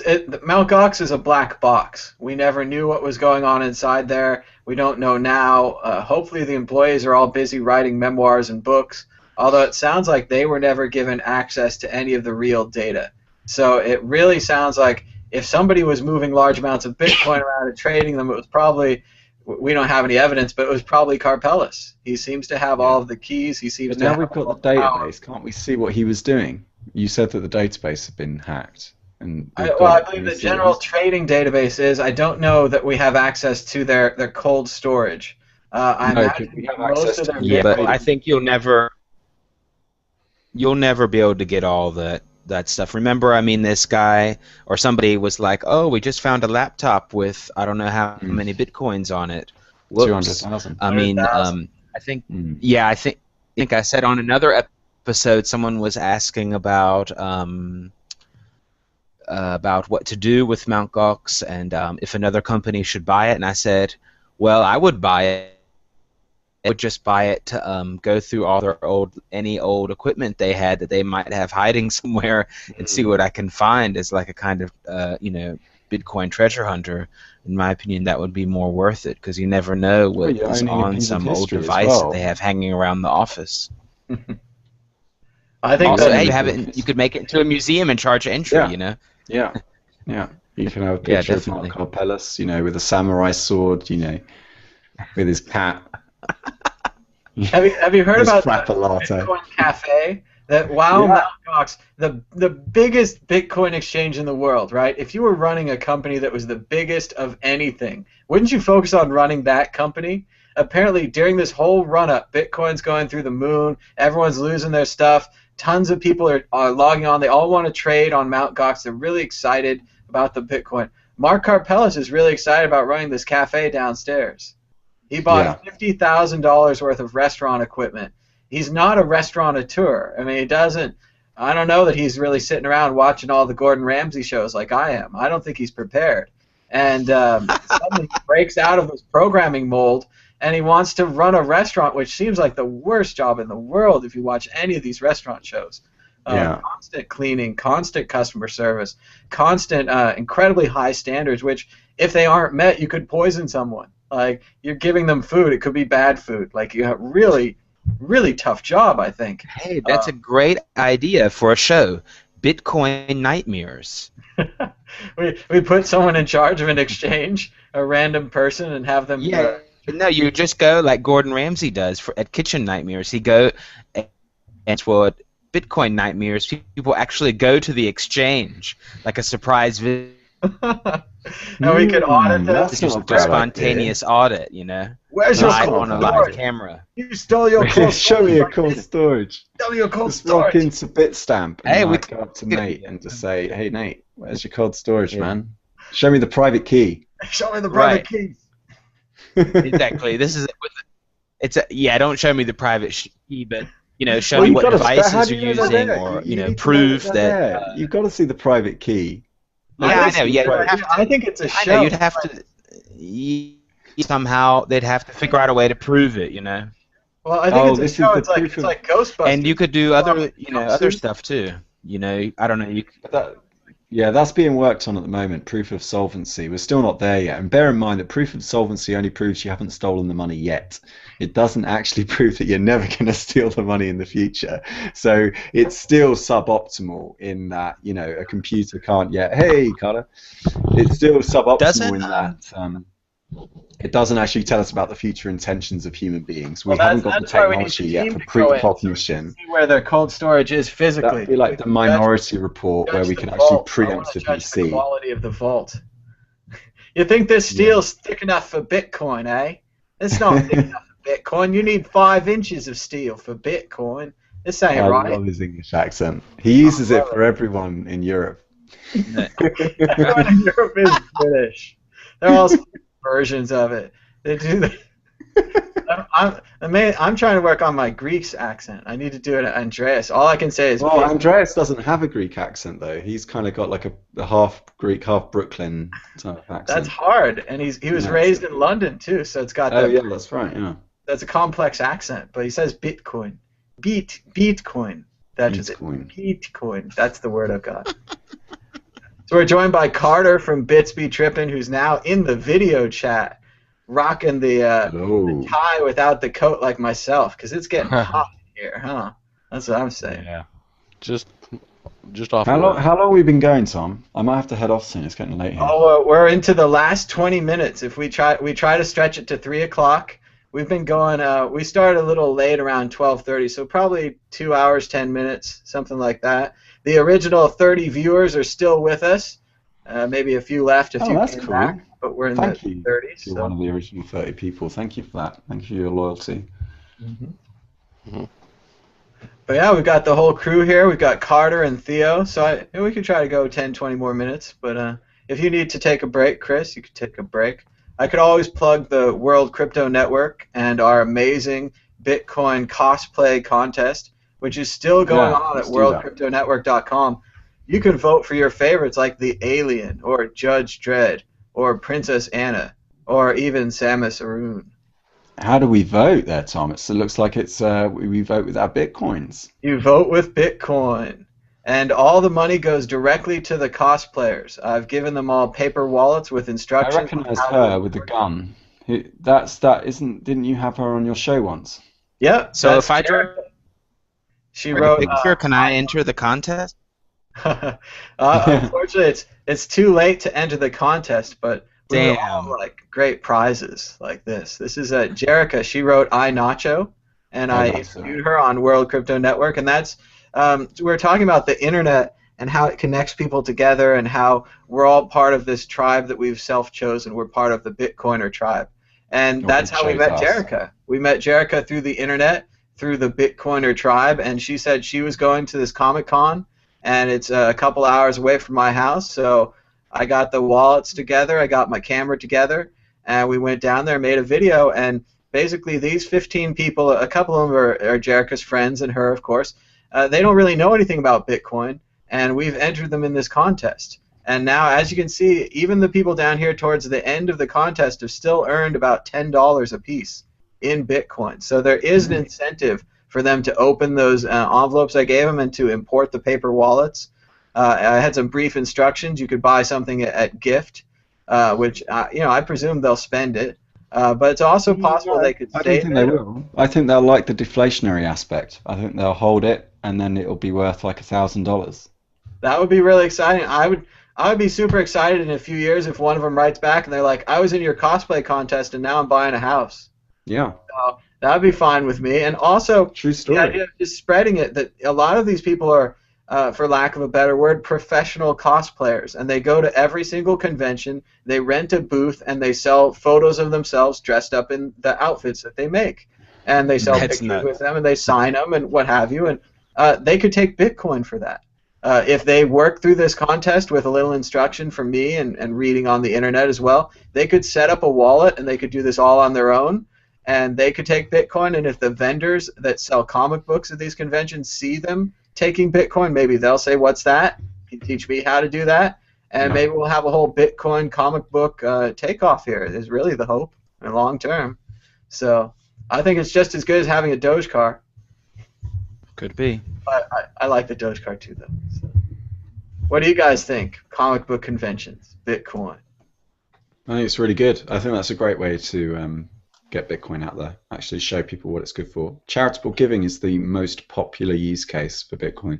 Mt. Gox is a black box. We never knew what was going on inside there. We don't know now. Hopefully the employees are all busy writing memoirs and books, although it sounds like they were never given access to any of the real data. So it really sounds like if somebody was moving large amounts of Bitcoin around and trading them, it was probably, we don't have any evidence, but it was probably Karpelis. He seems to have all of the keys. He seems to now have we've got the database. Can't we see what he was doing? You said that the database had been hacked. I believe the general trading database is. I don't know that we have access to their cold storage. I imagine we have most access of their Yeah, but I think you'll never be able to get all that stuff. Remember, I mean, this guy or somebody was like, "Oh, we just found a laptop with I don't know how many bitcoins on it." 200,000. I mean, I think I think I said on another episode someone was asking about what to do with Mt. Gox and if another company should buy it, and I said, well, I would buy it They would just buy it to go through all their any old equipment they had that they might have hiding somewhere and see what I can find as like a kind of Bitcoin treasure hunter. In my opinion, that would be more worth it because you never know what is on some old device that they have hanging around the office. I think also, hey, you could make it into a museum and charge entry. Yeah. Yeah. You can have a picture of Mark Carpellis, with a samurai sword, with his cat. Have you heard about the Frappalato Bitcoin Cafe? That Mt. Gox, the biggest Bitcoin exchange in the world, right? If you were running a company that was the biggest of anything, wouldn't you focus on running that company? Apparently, during this whole run-up, Bitcoin's going through the moon. Everyone's losing their stuff. Tons of people are logging on. They all want to trade on Mt. Gox. They're really excited about the Bitcoin. Mark Karpelis is really excited about running this cafe downstairs. He bought $50,000 worth of restaurant equipment. He's not a restaurateur. I mean, he doesn't. I don't know that he's really sitting around watching all the Gordon Ramsay shows like I am. I don't think he's prepared. And suddenly he breaks out of his programming mold, and he wants to run a restaurant, which seems like the worst job in the world if you watch any of these restaurant shows. Constant cleaning, constant customer service, constant incredibly high standards, which if they aren't met, you could poison someone. Like, you're giving them food. It could be bad food. Like, you have really, really tough job, I think. Hey, that's a great idea for a show. Bitcoin Nightmares. we put someone in charge of an exchange, a random person, and have them... Yeah. No, you just go like Gordon Ramsay does at Kitchen Nightmares. He go and what Bitcoin Nightmares, people actually go to the exchange like a surprise visit. And we could audit them. It's just a spontaneous audit, Where's your live cold on a storage? live camera. You stole your cold storage. Show me your cold storage. Show me your cold Just rock storage. into Bitstamp and Hey, we go up to Nate and just say, "Hey Nate, where's your cold storage, man? Show me the private key." Show me the private keys. Exactly. This is don't show me the private key, but show me what devices you're using, or prove that you've got to see the private key. I know. Yeah, I think it's a show. I know, you'd have to somehow they'd have to figure out a way to prove it. Well, I think it's a show. It's like Ghostbusters. And you could do other other stuff too. I don't know. That's being worked on at the moment, proof of solvency. We're still not there yet. And bear in mind that proof of solvency only proves you haven't stolen the money yet. It doesn't actually prove that you're never going to steal the money in the future. So it's still suboptimal in that, a computer can't yet. Hey, Carter. It's still suboptimal in that it doesn't actually tell us about the future intentions of human beings. We haven't got the technology yet for precognition. See where their cold storage is physically. That'd be like the Minority Report, where we can actually preemptively see the quality of the vault. You think this steel's thick enough for Bitcoin, eh? It's not thick enough for Bitcoin. You need 5 inches of steel for Bitcoin. This ain't right. I love his English accent. He uses it for everyone in Europe. Everyone in Europe is British. They're all versions of it. They do that. I'm trying to work on my Greek accent. I need to do it at Andreas. All I can say is... Well, Andreas doesn't have a Greek accent, though. He's kind of got like a half Greek, half Brooklyn type accent. That's hard. And he was raised in London, too, so it's got that... Oh, yeah, that's right, yeah. That's a complex accent, but he says Bitcoin. Bitcoin. That's just it. Bitcoin. That's the word I've got. So we're joined by Carter from Bits Be Trippin', who's now in the video chat, rocking the tie without the coat like myself, because it's getting hot here, huh? That's what I'm saying. Yeah. Just off. How long have we been going, Tom? I might have to head off soon. It's getting late here. Oh, we're into the last 20 minutes. If we try to stretch it to 3 o'clock. We've been going. We started a little late, around 12:30, so probably 2 hours, 10 minutes, something like that. The original 30 viewers are still with us. Maybe a few left, a few that's came cool. back, but we're in the 30s. You're one of the original 30 people. Thank you for that. Thank you for your loyalty. But yeah, we've got the whole crew here. We've got Carter and Theo, so we could try to go 10, 20 more minutes. But if you need to take a break, Chris, you could take a break. I could always plug the World Crypto Network and our amazing Bitcoin cosplay contest, which is still going on at worldcryptonetwork.com. You can vote for your favorites like the Alien, or Judge Dredd, or Princess Anna, or even Samus Aran. How do we vote there, Tom? It looks like it's we vote with our bitcoins. You vote with Bitcoin. And all the money goes directly to the cosplayers. I've given them all paper wallets with I instructions. recognise her with the gun. Didn't you have her on your show once? Yeah. So if I draw She a wrote. picture, can I enter the contest? Unfortunately, it's too late to enter the contest, but we were all Damn. like great prizes like this. This is Jerica. She wrote "I Nacho," and I that's interviewed her on World Crypto Network, and that's we're talking about the internet and how it connects people together, and how we're all part of this tribe that we've self-chosen. We're part of the Bitcoiner tribe, and that's how we met Jerica. We met Jerica through the internet, through the Bitcoiner tribe, and she said she was going to this Comic-Con, and it's a couple hours away from my house, so I got the wallets together, I got my camera together, and we went down there and made a video, and basically these 15 people, a couple of them are Jerica's friends and her, of course, they don't really know anything about Bitcoin, and we've entered them in this contest. And now, as you can see, even the people down here towards the end of the contest have still earned about $10 a piece in Bitcoin. So there is an incentive for them to open those envelopes I gave them and to import the paper wallets. I had some brief instructions. You could buy something at gift, which I presume they'll spend it. But it's also possible they could I save don't think they will. I think they'll like the deflationary aspect. I think they'll hold it, and then it'll be worth like $1,000. That would be really exciting. I would be super excited in a few years if one of them writes back and they're like, I was in your cosplay contest and now I'm buying a house. Yeah. So that would be fine with me. And also, True story. the idea of just spreading it, that a lot of these people are, for lack of a better word, professional cosplayers. And they go to every single convention, they rent a booth, and they sell photos of themselves dressed up in the outfits that they make. And they sell That's pictures nuts. with them, and they sign them and what have you. And they could take Bitcoin for that. If they work through this contest with a little instruction from me and reading on the internet as well, they could set up a wallet and they could do this all on their own, and they could take Bitcoin. And if the vendors that sell comic books at these conventions see them taking Bitcoin, maybe they'll say, "What's that? Can you teach me how to do that?" And maybe we'll have a whole Bitcoin comic book takeoff here. Is really the hope in the long term. So I think it's just as good as having a Doge car. Could be. But I like the Doge card too, though. So. What do you guys think? Comic book conventions, Bitcoin. I think it's really good. I think that's a great way to get Bitcoin out there, actually show people what it's good for. Charitable giving is the most popular use case for Bitcoin.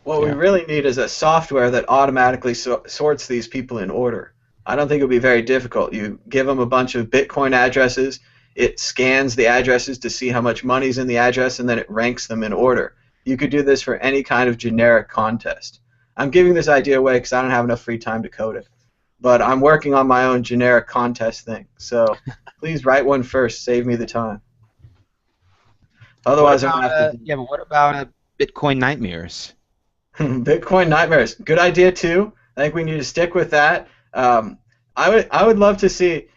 What we really need is a software that automatically sorts these people in order. I don't think it would be very difficult. You give them a bunch of Bitcoin addresses, it scans the addresses to see how much money's in the address, and then it ranks them in order. You could do this for any kind of generic contest. I'm giving this idea away because I don't have enough free time to code it. But I'm working on my own generic contest thing. So please write one first. Save me the time. Otherwise, I'm going to have to... Yeah, but what about Bitcoin nightmares? Bitcoin nightmares. Good idea, too. I think we need to stick with that. I would love to see...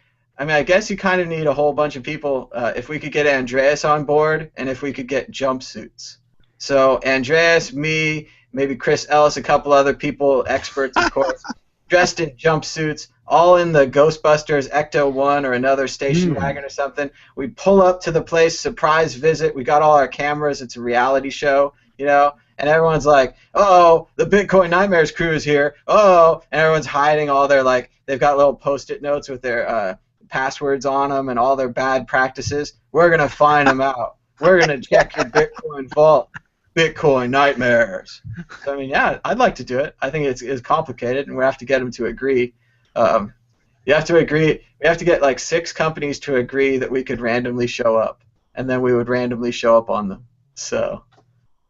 I mean, I guess you kind of need a whole bunch of people. If we could get Andreas on board, and if we could get jumpsuits. So Andreas, me, maybe Chris Ellis, a couple other people, experts, of course, dressed in jumpsuits, all in the Ghostbusters Ecto-1 or another station wagon or something. We pull up to the place, surprise visit. We got all our cameras. It's a reality show, you know. And everyone's like, "Oh, the Bitcoin Nightmares crew is here. Oh," and everyone's hiding all their, like, they've got little Post-it notes with their passwords on them and all their bad practices. We're going to find them out. We're going to check your Bitcoin vault. Bitcoin Nightmares. So, I mean, yeah, I'd like to do it. I think it's complicated, and we have to get them to agree. You have to agree. We have to get like 6 companies to agree that we could randomly show up, and then we would randomly show up on them. So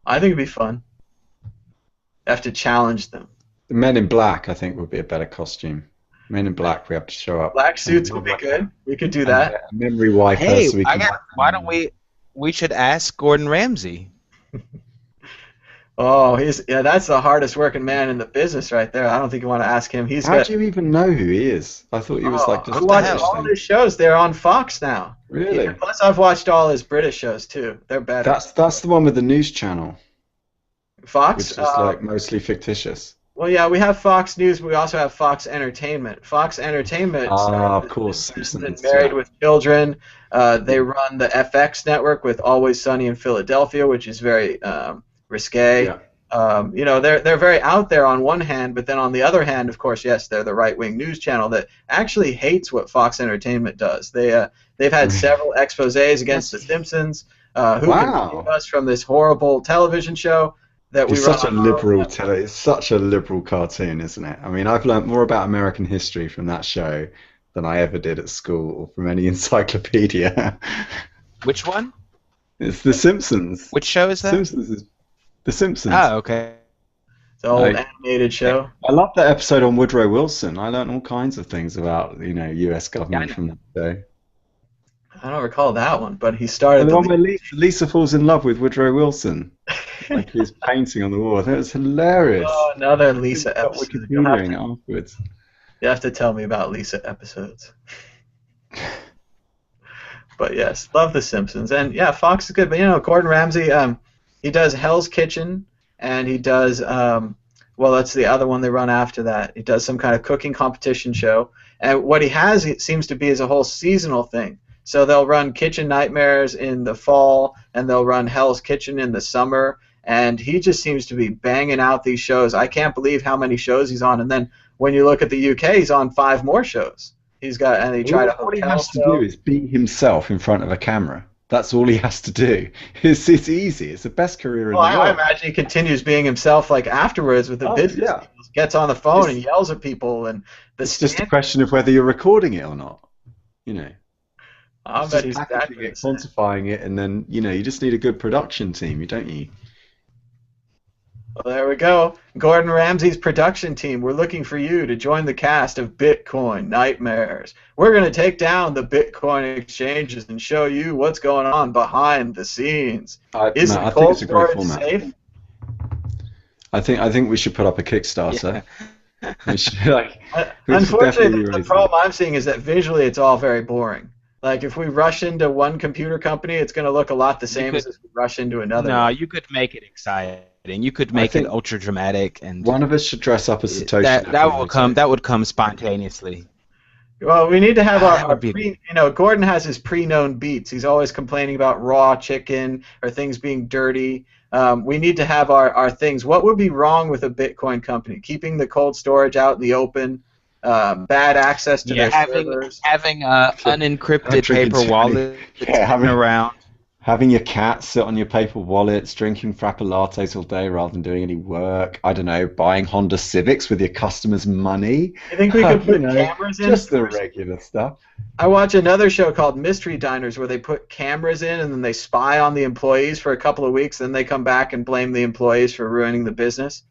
I think it'd be fun. You have to challenge them. The Men in Black, I think, would be a better costume. Men in Black, we have to show up. Black suits would be good. We could do that. A memory wiper. Hey, so we can... why don't we should ask Gordon Ramsay. Oh, that's the hardest working man in the business right there. I don't think you want to ask him. How do you even know who he is? I thought he was like just... I watched all his shows. They're on Fox now. Really? Yeah, plus, I've watched all his British shows too. They're better. That's the one with the news channel. Fox? Which is like mostly fictitious. Well, yeah, we have Fox News, but we also have Fox Entertainment. Fox Entertainment Of course, is Simpsons. Married Yeah. with Children. They run the FX network with Always Sunny in Philadelphia, which is very risque. Yeah. You know, they're very out there on one hand, but then on the other hand, of course, yes, they're the right-wing news channel that actually hates what Fox Entertainment does. They've had several exposés against The Simpsons. Who can save us from this horrible television show that we It's run such a on liberal it's such a liberal cartoon, isn't it? I mean, I've learned more about American history from that show than I ever did at school or from any encyclopedia. Which one? It's The Simpsons. Which show is that? Simpsons is The Simpsons. Oh, okay. It's an old animated show. I love that episode on Woodrow Wilson. I learned all kinds of things about, you know, U.S. government from that show. I don't recall that one, but he started the one where Lisa falls in love with Woodrow Wilson. Like he's painting on the wall. That was hilarious. Oh, another Lisa episode. Afterwards. You have to tell me about Lisa episodes. But yes, love The Simpsons. And yeah, Fox is good. But you know, Gordon Ramsay, he does Hell's Kitchen, and he does, well, that's the other one they run after that. He does some kind of cooking competition show. And what he has, it seems to be, is a whole seasonal thing. So they'll run Kitchen Nightmares in the fall, and they'll run Hell's Kitchen in the summer. And he just seems to be banging out these shows. I can't believe how many shows he's on. And then when you look at the UK, he's on 5 more shows. He's got, and he tried All he has to do is be himself in front of a camera. That's all he has to do. It's easy. It's the best career in the world. I imagine he continues being himself, like afterwards with the business. Yeah. He gets on the phone and yells at people, and it's just a question of whether you're recording it or not. You know. I bet he's packaging it, quantifying it, and then you know you just need a good production team, don't you? Well, there we go. Gordon Ramsay's production team. We're looking for you to join the cast of Bitcoin Nightmares. We're going to take down the Bitcoin exchanges and show you what's going on behind the scenes. Is I think it's a great format. Safe? I think we should put up a Kickstarter. Yeah. Unfortunately, the problem I'm seeing is that visually it's all very boring. Like, if we rush into one computer company, it's going to look a lot the same as if we rush into another. No, you could make it exciting. You could make it ultra dramatic, and one of us should dress up as Satoshi. That would come spontaneously. Well, we need to have our you know, Gordon has his pre-known beats. He's always complaining about raw chicken or things being dirty. We need to have our things. What would be wrong with a Bitcoin company? Keeping the cold storage out in the open. Bad access to their servers. Having unencrypted paper wallet around. Having your cat sit on your paper wallets, drinking frappa lattes all day rather than doing any work. I don't know, buying Honda Civics with your customers' money. I think we could put cameras in. Just the regular stuff. I watch another show called Mystery Diners where they put cameras in and then they spy on the employees for a couple of weeks. Then they come back and blame the employees for ruining the business.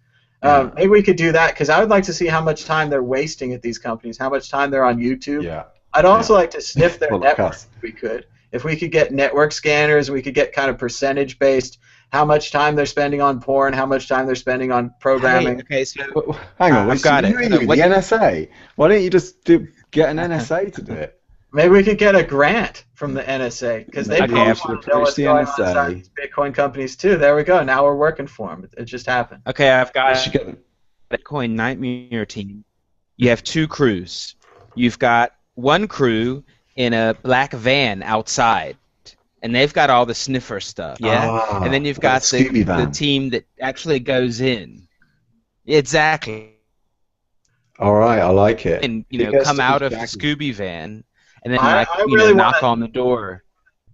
Maybe we could do that, because I would like to see how much time they're wasting at these companies, how much time they're on YouTube. Yeah. I'd also like to sniff their network if we could. If we could get network scanners, we could get kind of percentage-based, how much time they're spending on porn, how much time they're spending on programming. Hey, okay, so hang on, I've got it. The NSA? Why don't you just get an NSA to do it? Maybe we could get a grant from the NSA, because they probably want to know what's going on inside these Bitcoin companies too. There we go. Now we're working for them. It just happened. Okay, I've got a Bitcoin Nightmare team. You have 2 crews. You've got one crew in a black van outside, and they've got all the sniffer stuff. Yeah, and then you've got the team that actually goes in. Exactly. All right, I like it. And come out of the Scooby van. And then really knock on the door.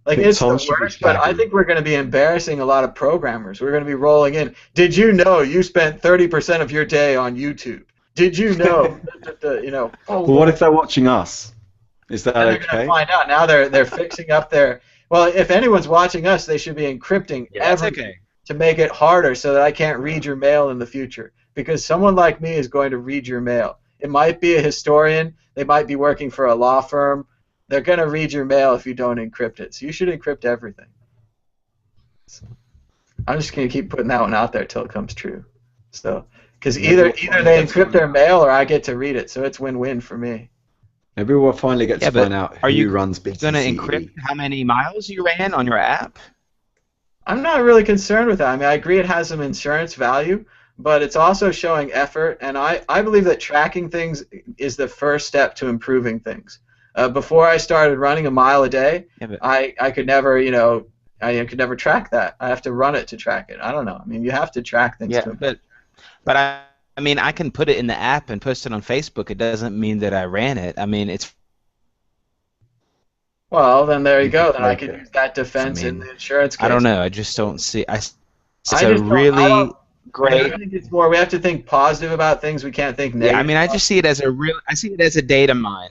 Like, it's the worst, but I think we're going to be embarrassing a lot of programmers. We're going to be rolling in. Did you know you spent 30% of your day on YouTube? Did you know? Well, what if they're watching us? Is that okay? They're going to find out. Now they're fixing up their. Well, if anyone's watching us, they should be encrypting everything to make it harder so that I can't read your mail in the future. Because someone like me is going to read your mail. It might be a historian. They might be working for a law firm. They're going to read your mail if you don't encrypt it. So you should encrypt everything. So I'm just going to keep putting that one out there until it comes true. So, because either they encrypt their mail or I get to read it. So it's win-win for me. Maybe we'll finally get to find out who runs BTC. Are you going to encrypt how many miles you ran on your app? I'm not really concerned with that. I mean, I agree it has some insurance value, but it's also showing effort, and I believe that tracking things is the first step to improving things. Before I started running a mile a day, Yeah, I could never, I could never track that. I have to run it to track it. I don't know. I mean, you have to track things yeah, to. but I mean, I can put it in the app and post it on Facebook. It doesn't mean that I ran it. I mean, it's. Well, then there you You go. could Then I fake could it. use that I defense in mean, the insurance case. I don't know. I just don't see. It's I a just don't. I really don't. great. I think it's more. We have to think positive about things. We can't think Yeah, I negative. mean, I just see it as I see it as a data mine.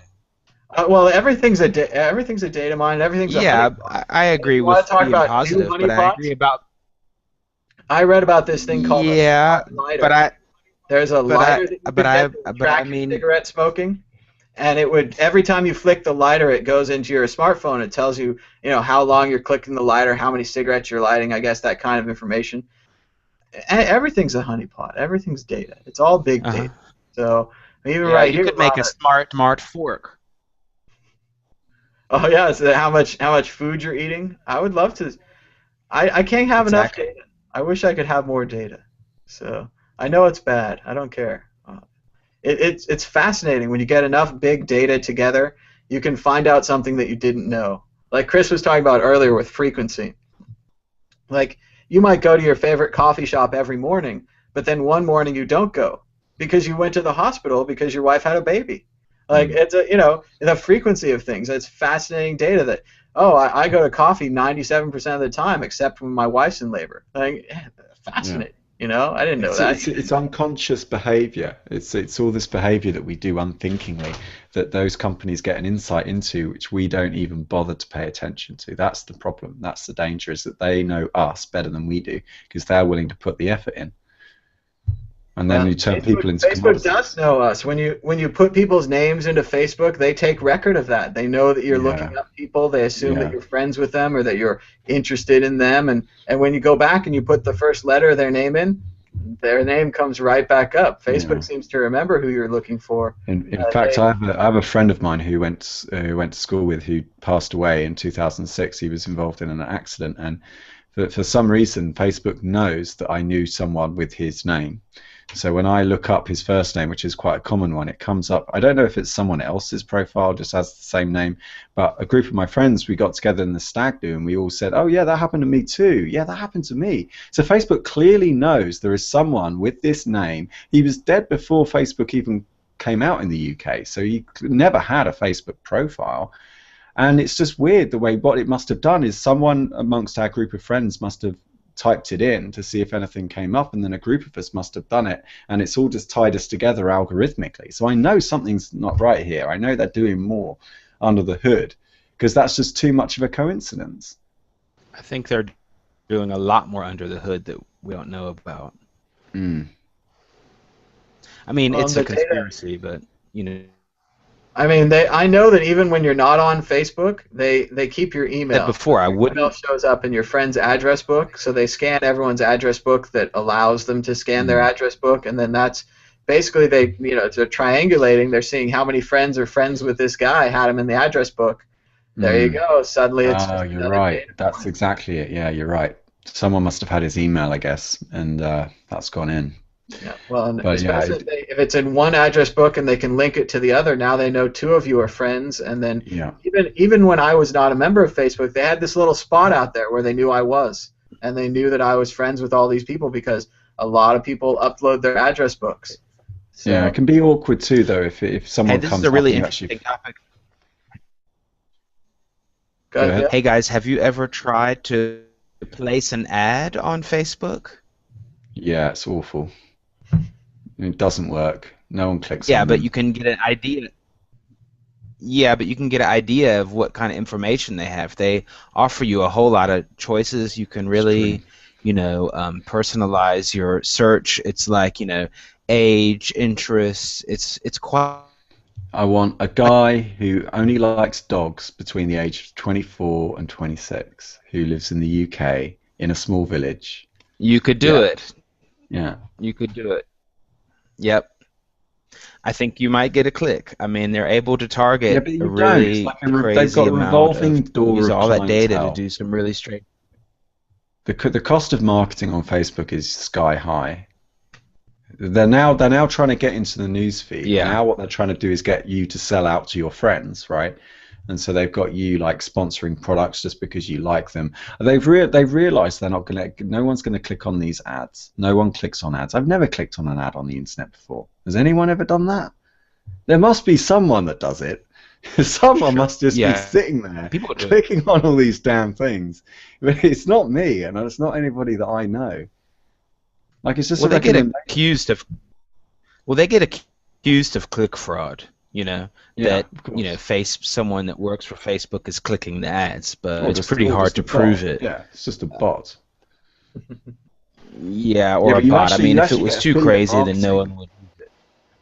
Well, everything's a data mine. Everything's a Yeah, honeypot. I agree You want with to talk being about new positive, but I agree honeypots? about. I read about this thing called a Yeah, smart lighter. but There's a but I, lighter that you but could I, get that would but I track your mean, cigarette smoking, and it would every time you flick the lighter, it goes into your smartphone. It tells you, how long you're clicking the lighter, how many cigarettes you're lighting. I guess that kind of information. Everything's a honeypot. Everything's data. It's all big uh-huh. data. So even Yeah, right you here, could make a Ron, smart fork. oh yeah, so how much food you're eating? I would love to. I can't have enough Exactly. data. I wish I could have more data. So I know it's bad. I don't care. It's fascinating when you get enough big data together. You can find out something that you didn't know. Like Chris was talking about earlier with frequency. Like you might go to your favorite coffee shop every morning, but then one morning you don't go because you went to the hospital because your wife had a baby. Like it's the frequency of things. It's fascinating data that I go to coffee 97% of the time except when my wife's in labor. Like fascinating. I didn't know that. It's unconscious behavior. It's all this behavior that we do unthinkingly that those companies get an insight into, which we don't even bother to pay attention to. That's the problem. That's the danger, is that they know us better than we do because they're willing to put the effort in. And then you turn people into Facebook does know us. When you put people's names into Facebook, they take record of that. They know that you're looking up people. They assume that you're friends with them or that you're interested in them. And when you go back and you put the first letter of their name in, their name comes right back up. Facebook seems to remember who you're looking for. In fact, I have a friend of mine who went to school with, who passed away in 2006. He was involved in an accident, and for some reason, Facebook knows that I knew someone with his name. So when I look up his first name, which is quite a common one, it comes up. I don't know if it's someone else's profile, just has the same name, but a group of my friends, we got together in the stag do, and we all said, oh yeah, that happened to me too. Yeah, that happened to me. So Facebook clearly knows there is someone with this name. He was dead before Facebook even came out in the UK, so he never had a Facebook profile. And it's just weird the way what it must have done is someone amongst our group of friends must have typed it in to see if anything came up, and then a group of us must have done it, and it's all just tied us together algorithmically. So I know something's not right here. I know they're doing more under the hood because that's just too much of a coincidence. I think they're doing a lot more under the hood that we don't know about. I mean, it's a conspiracy, but I mean, I know that even when you're not on Facebook, they keep your email. Before I wouldn't. Your email shows up in your friend's address book, so they scan everyone's address book that allows them to scan their address book, and then that's basically they're triangulating. They're seeing how many friends are friends with this guy, had him in the address book. There you go. Suddenly it's. Oh, you're right. That's exactly it. Yeah, you're right. Someone must have had his email, I guess, and that's gone in. Yeah, well, especially if it's in one address book and they can link it to the other, now they know two of you are friends. And then even when I was not a member of Facebook, they had this little spot out there where they knew I was, and they knew that I was friends with all these people because a lot of people upload their address books. So, yeah, it can be awkward too, though, if someone comes up. This is a really interesting topic. Go ahead. Hey guys, have you ever tried to place an ad on Facebook? Yeah, it's awful. It doesn't work. No one clicks on Yeah, but them. you can get an idea. Yeah, but you can get an idea of what kind of information they have. They offer you a whole lot of choices. You can really, personalize your search. It's like, age, interests. It's quite. I want a guy who only likes dogs between the age of 24 and 26, who lives in the UK in a small village. You could do it. Yeah. You could do it. Yep. I think you might get a click. I mean, they're able to target a really crazy amount of use all that data to do some really straight. The cost of marketing on Facebook is sky high. They're now trying to get into the news feed. Yeah. Now what they're trying to do is get you to sell out to your friends, right? And so they've got you like sponsoring products just because you like them. They've realized they're not going to. No one's going to click on these ads. No one clicks on ads. I've never clicked on an ad on the internet before. Has anyone ever done that? There must be someone that does it. Someone must just be sitting there clicking on all these damn things. But it's not me, and it's not anybody that I know. Like it's just they get accused of. Well, they get accused of click fraud. You know that someone that works for Facebook is clicking the ads, but it's pretty hard to prove it. Yeah, it's just a bot. Yeah, or a bot. I mean, if it was too crazy, then no one would.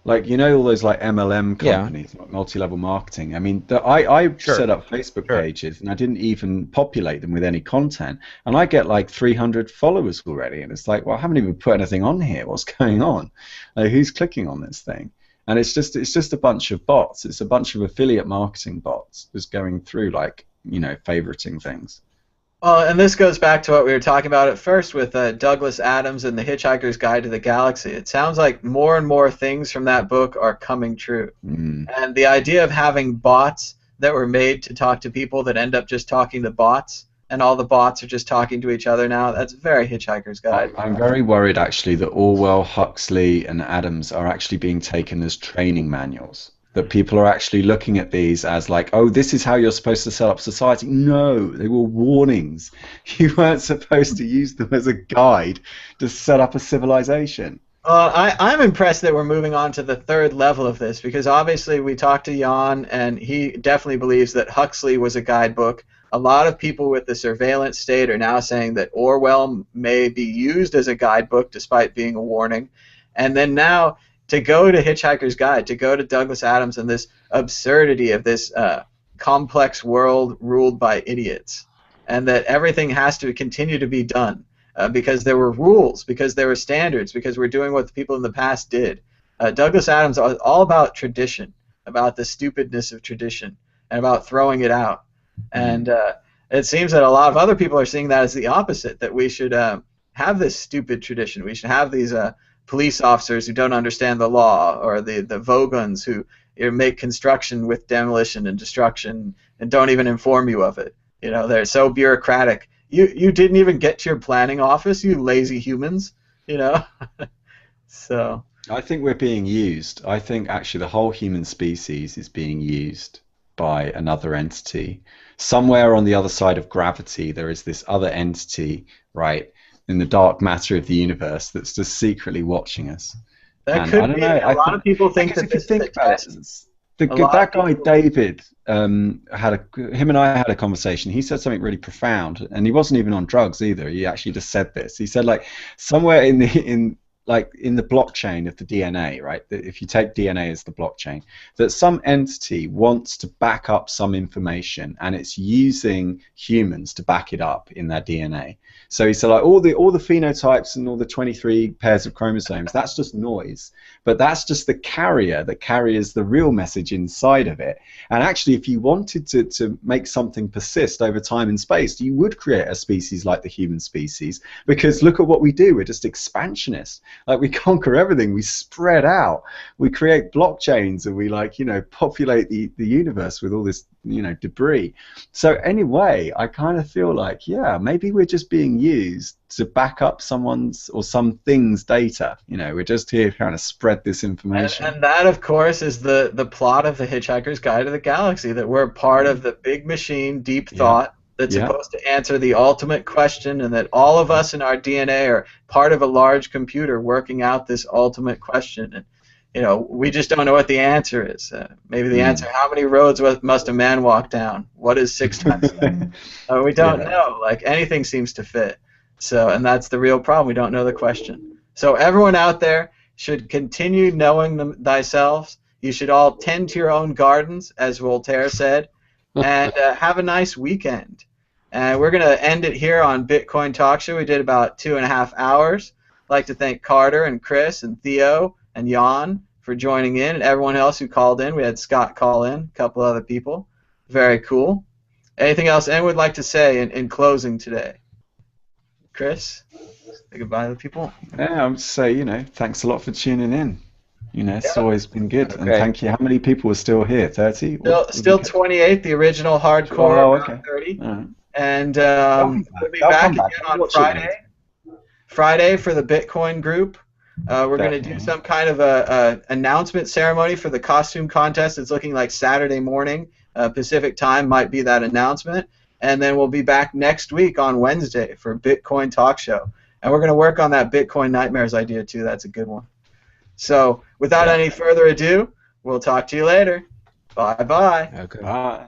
Like, you know, all those like MLM companies, like multi-level marketing. I mean, I set up Facebook pages and I didn't even populate them with any content, and I get like 300 followers already, and it's like, well, I haven't even put anything on here. What's going on? Like, who's clicking on this thing? And it's just a bunch of bots. It's a bunch of affiliate marketing bots just going through, like, you know, favoriting things. Well, and this goes back to what we were talking about at first with Douglas Adams and the Hitchhiker's Guide to the Galaxy. It sounds like more and more things from that book are coming true. And the idea of having bots that were made to talk to people that end up just talking to bots, and all the bots are just talking to each other now, that's very Hitchhiker's Guide. I'm very worried, actually, that Orwell, Huxley, and Adams are actually being taken as training manuals. That people are actually looking at these as like, oh, this is how you're supposed to set up society. No, they were warnings. You weren't supposed to use them as a guide to set up a civilization. I'm impressed that we're moving on to the third level of this, because obviously we talked to Jan, and he definitely believes that Huxley was a guidebook. A lot of people with the surveillance state are now saying that Orwell may be used as a guidebook despite being a warning. And then now, to go to Hitchhiker's Guide, to go to Douglas Adams and this absurdity of this complex world ruled by idiots, and that everything has to continue to be done because there were rules, because there were standards, because we're doing what the people in the past did. Douglas Adams is all about tradition, about the stupidness of tradition, and about throwing it out. And it seems that a lot of other people are seeing that as the opposite, that we should have this stupid tradition. We should have these police officers who don't understand the law, or the Vogons who make construction with demolition and destruction and don't even inform you of it. You know, they're so bureaucratic. You didn't even get to your planning office, you lazy humans. You know, so. I think we're being used. I think actually the whole human species is being used by another entity. Somewhere on the other side of gravity, there is this other entity, right, in the dark matter of the universe that's just secretly watching us. That could be. A lot of people think that this is a test. That guy David, him and I had a conversation. He said something really profound, and he wasn't even on drugs either. He actually just said this. He said, like, somewhere in the blockchain of the DNA, right? That if you take DNA as the blockchain, that some entity wants to back up some information, and it's using humans to back it up in their DNA. So he said, like, all the phenotypes and all the 23 pairs of chromosomes, that's just noise, but that's just the carrier that carries the real message inside of it. And actually, if you wanted to make something persist over time and space, you would create a species like the human species, because look at what we do. We're just expansionists. Like, we conquer everything. We spread out. We create blockchains, and we, like, you know, populate the universe with all this, you know, debris. So anyway, I kind of feel like, yeah, maybe we're just being used to back up someone's or something's data. You know, we're just here trying to spread this information. And that, of course, is the plot of the Hitchhiker's Guide to the Galaxy, that we're part of the big machine, deep thought, that's supposed to answer the ultimate question, and that all of us in our DNA are part of a large computer working out this ultimate question. And, you know, we just don't know what the answer is. Maybe the answer, how many roads must a man walk down? What is 6 times 10? We don't know. Like, anything seems to fit. So, and that's the real problem. We don't know the question. So everyone out there should continue knowing thyself. You should all tend to your own gardens, as Voltaire said, and have a nice weekend. And we're going to end it here on Bitcoin Talk Show. We did about 2.5 hours. I'd like to thank Carter and Chris and Theo and Jan for joining in, and everyone else who called in. We had Scott call in, a couple other people. Very cool. Anything else anyone would like to say in closing today? Chris, say goodbye to the people. Yeah, I would say, thanks a lot for tuning in. It's Yeah. always been good. And Okay. thank you. How many people are still here? 30? Still 28, the original hardcore, Oh, about okay. 30. All right. And Welcome back. we'll be They'll back come again back. on Watch it, Friday. Friday for the Bitcoin group. We're going to do Definitely. some kind of a announcement ceremony for the costume contest. It's looking like Saturday morning Pacific time might be that announcement. And then we'll be back next week on Wednesday for Bitcoin Talk Show. And we're going to work on that Bitcoin Nightmares idea too. That's a good one. So without any further ado, we'll talk to you later. Bye-bye. Okay. Bye.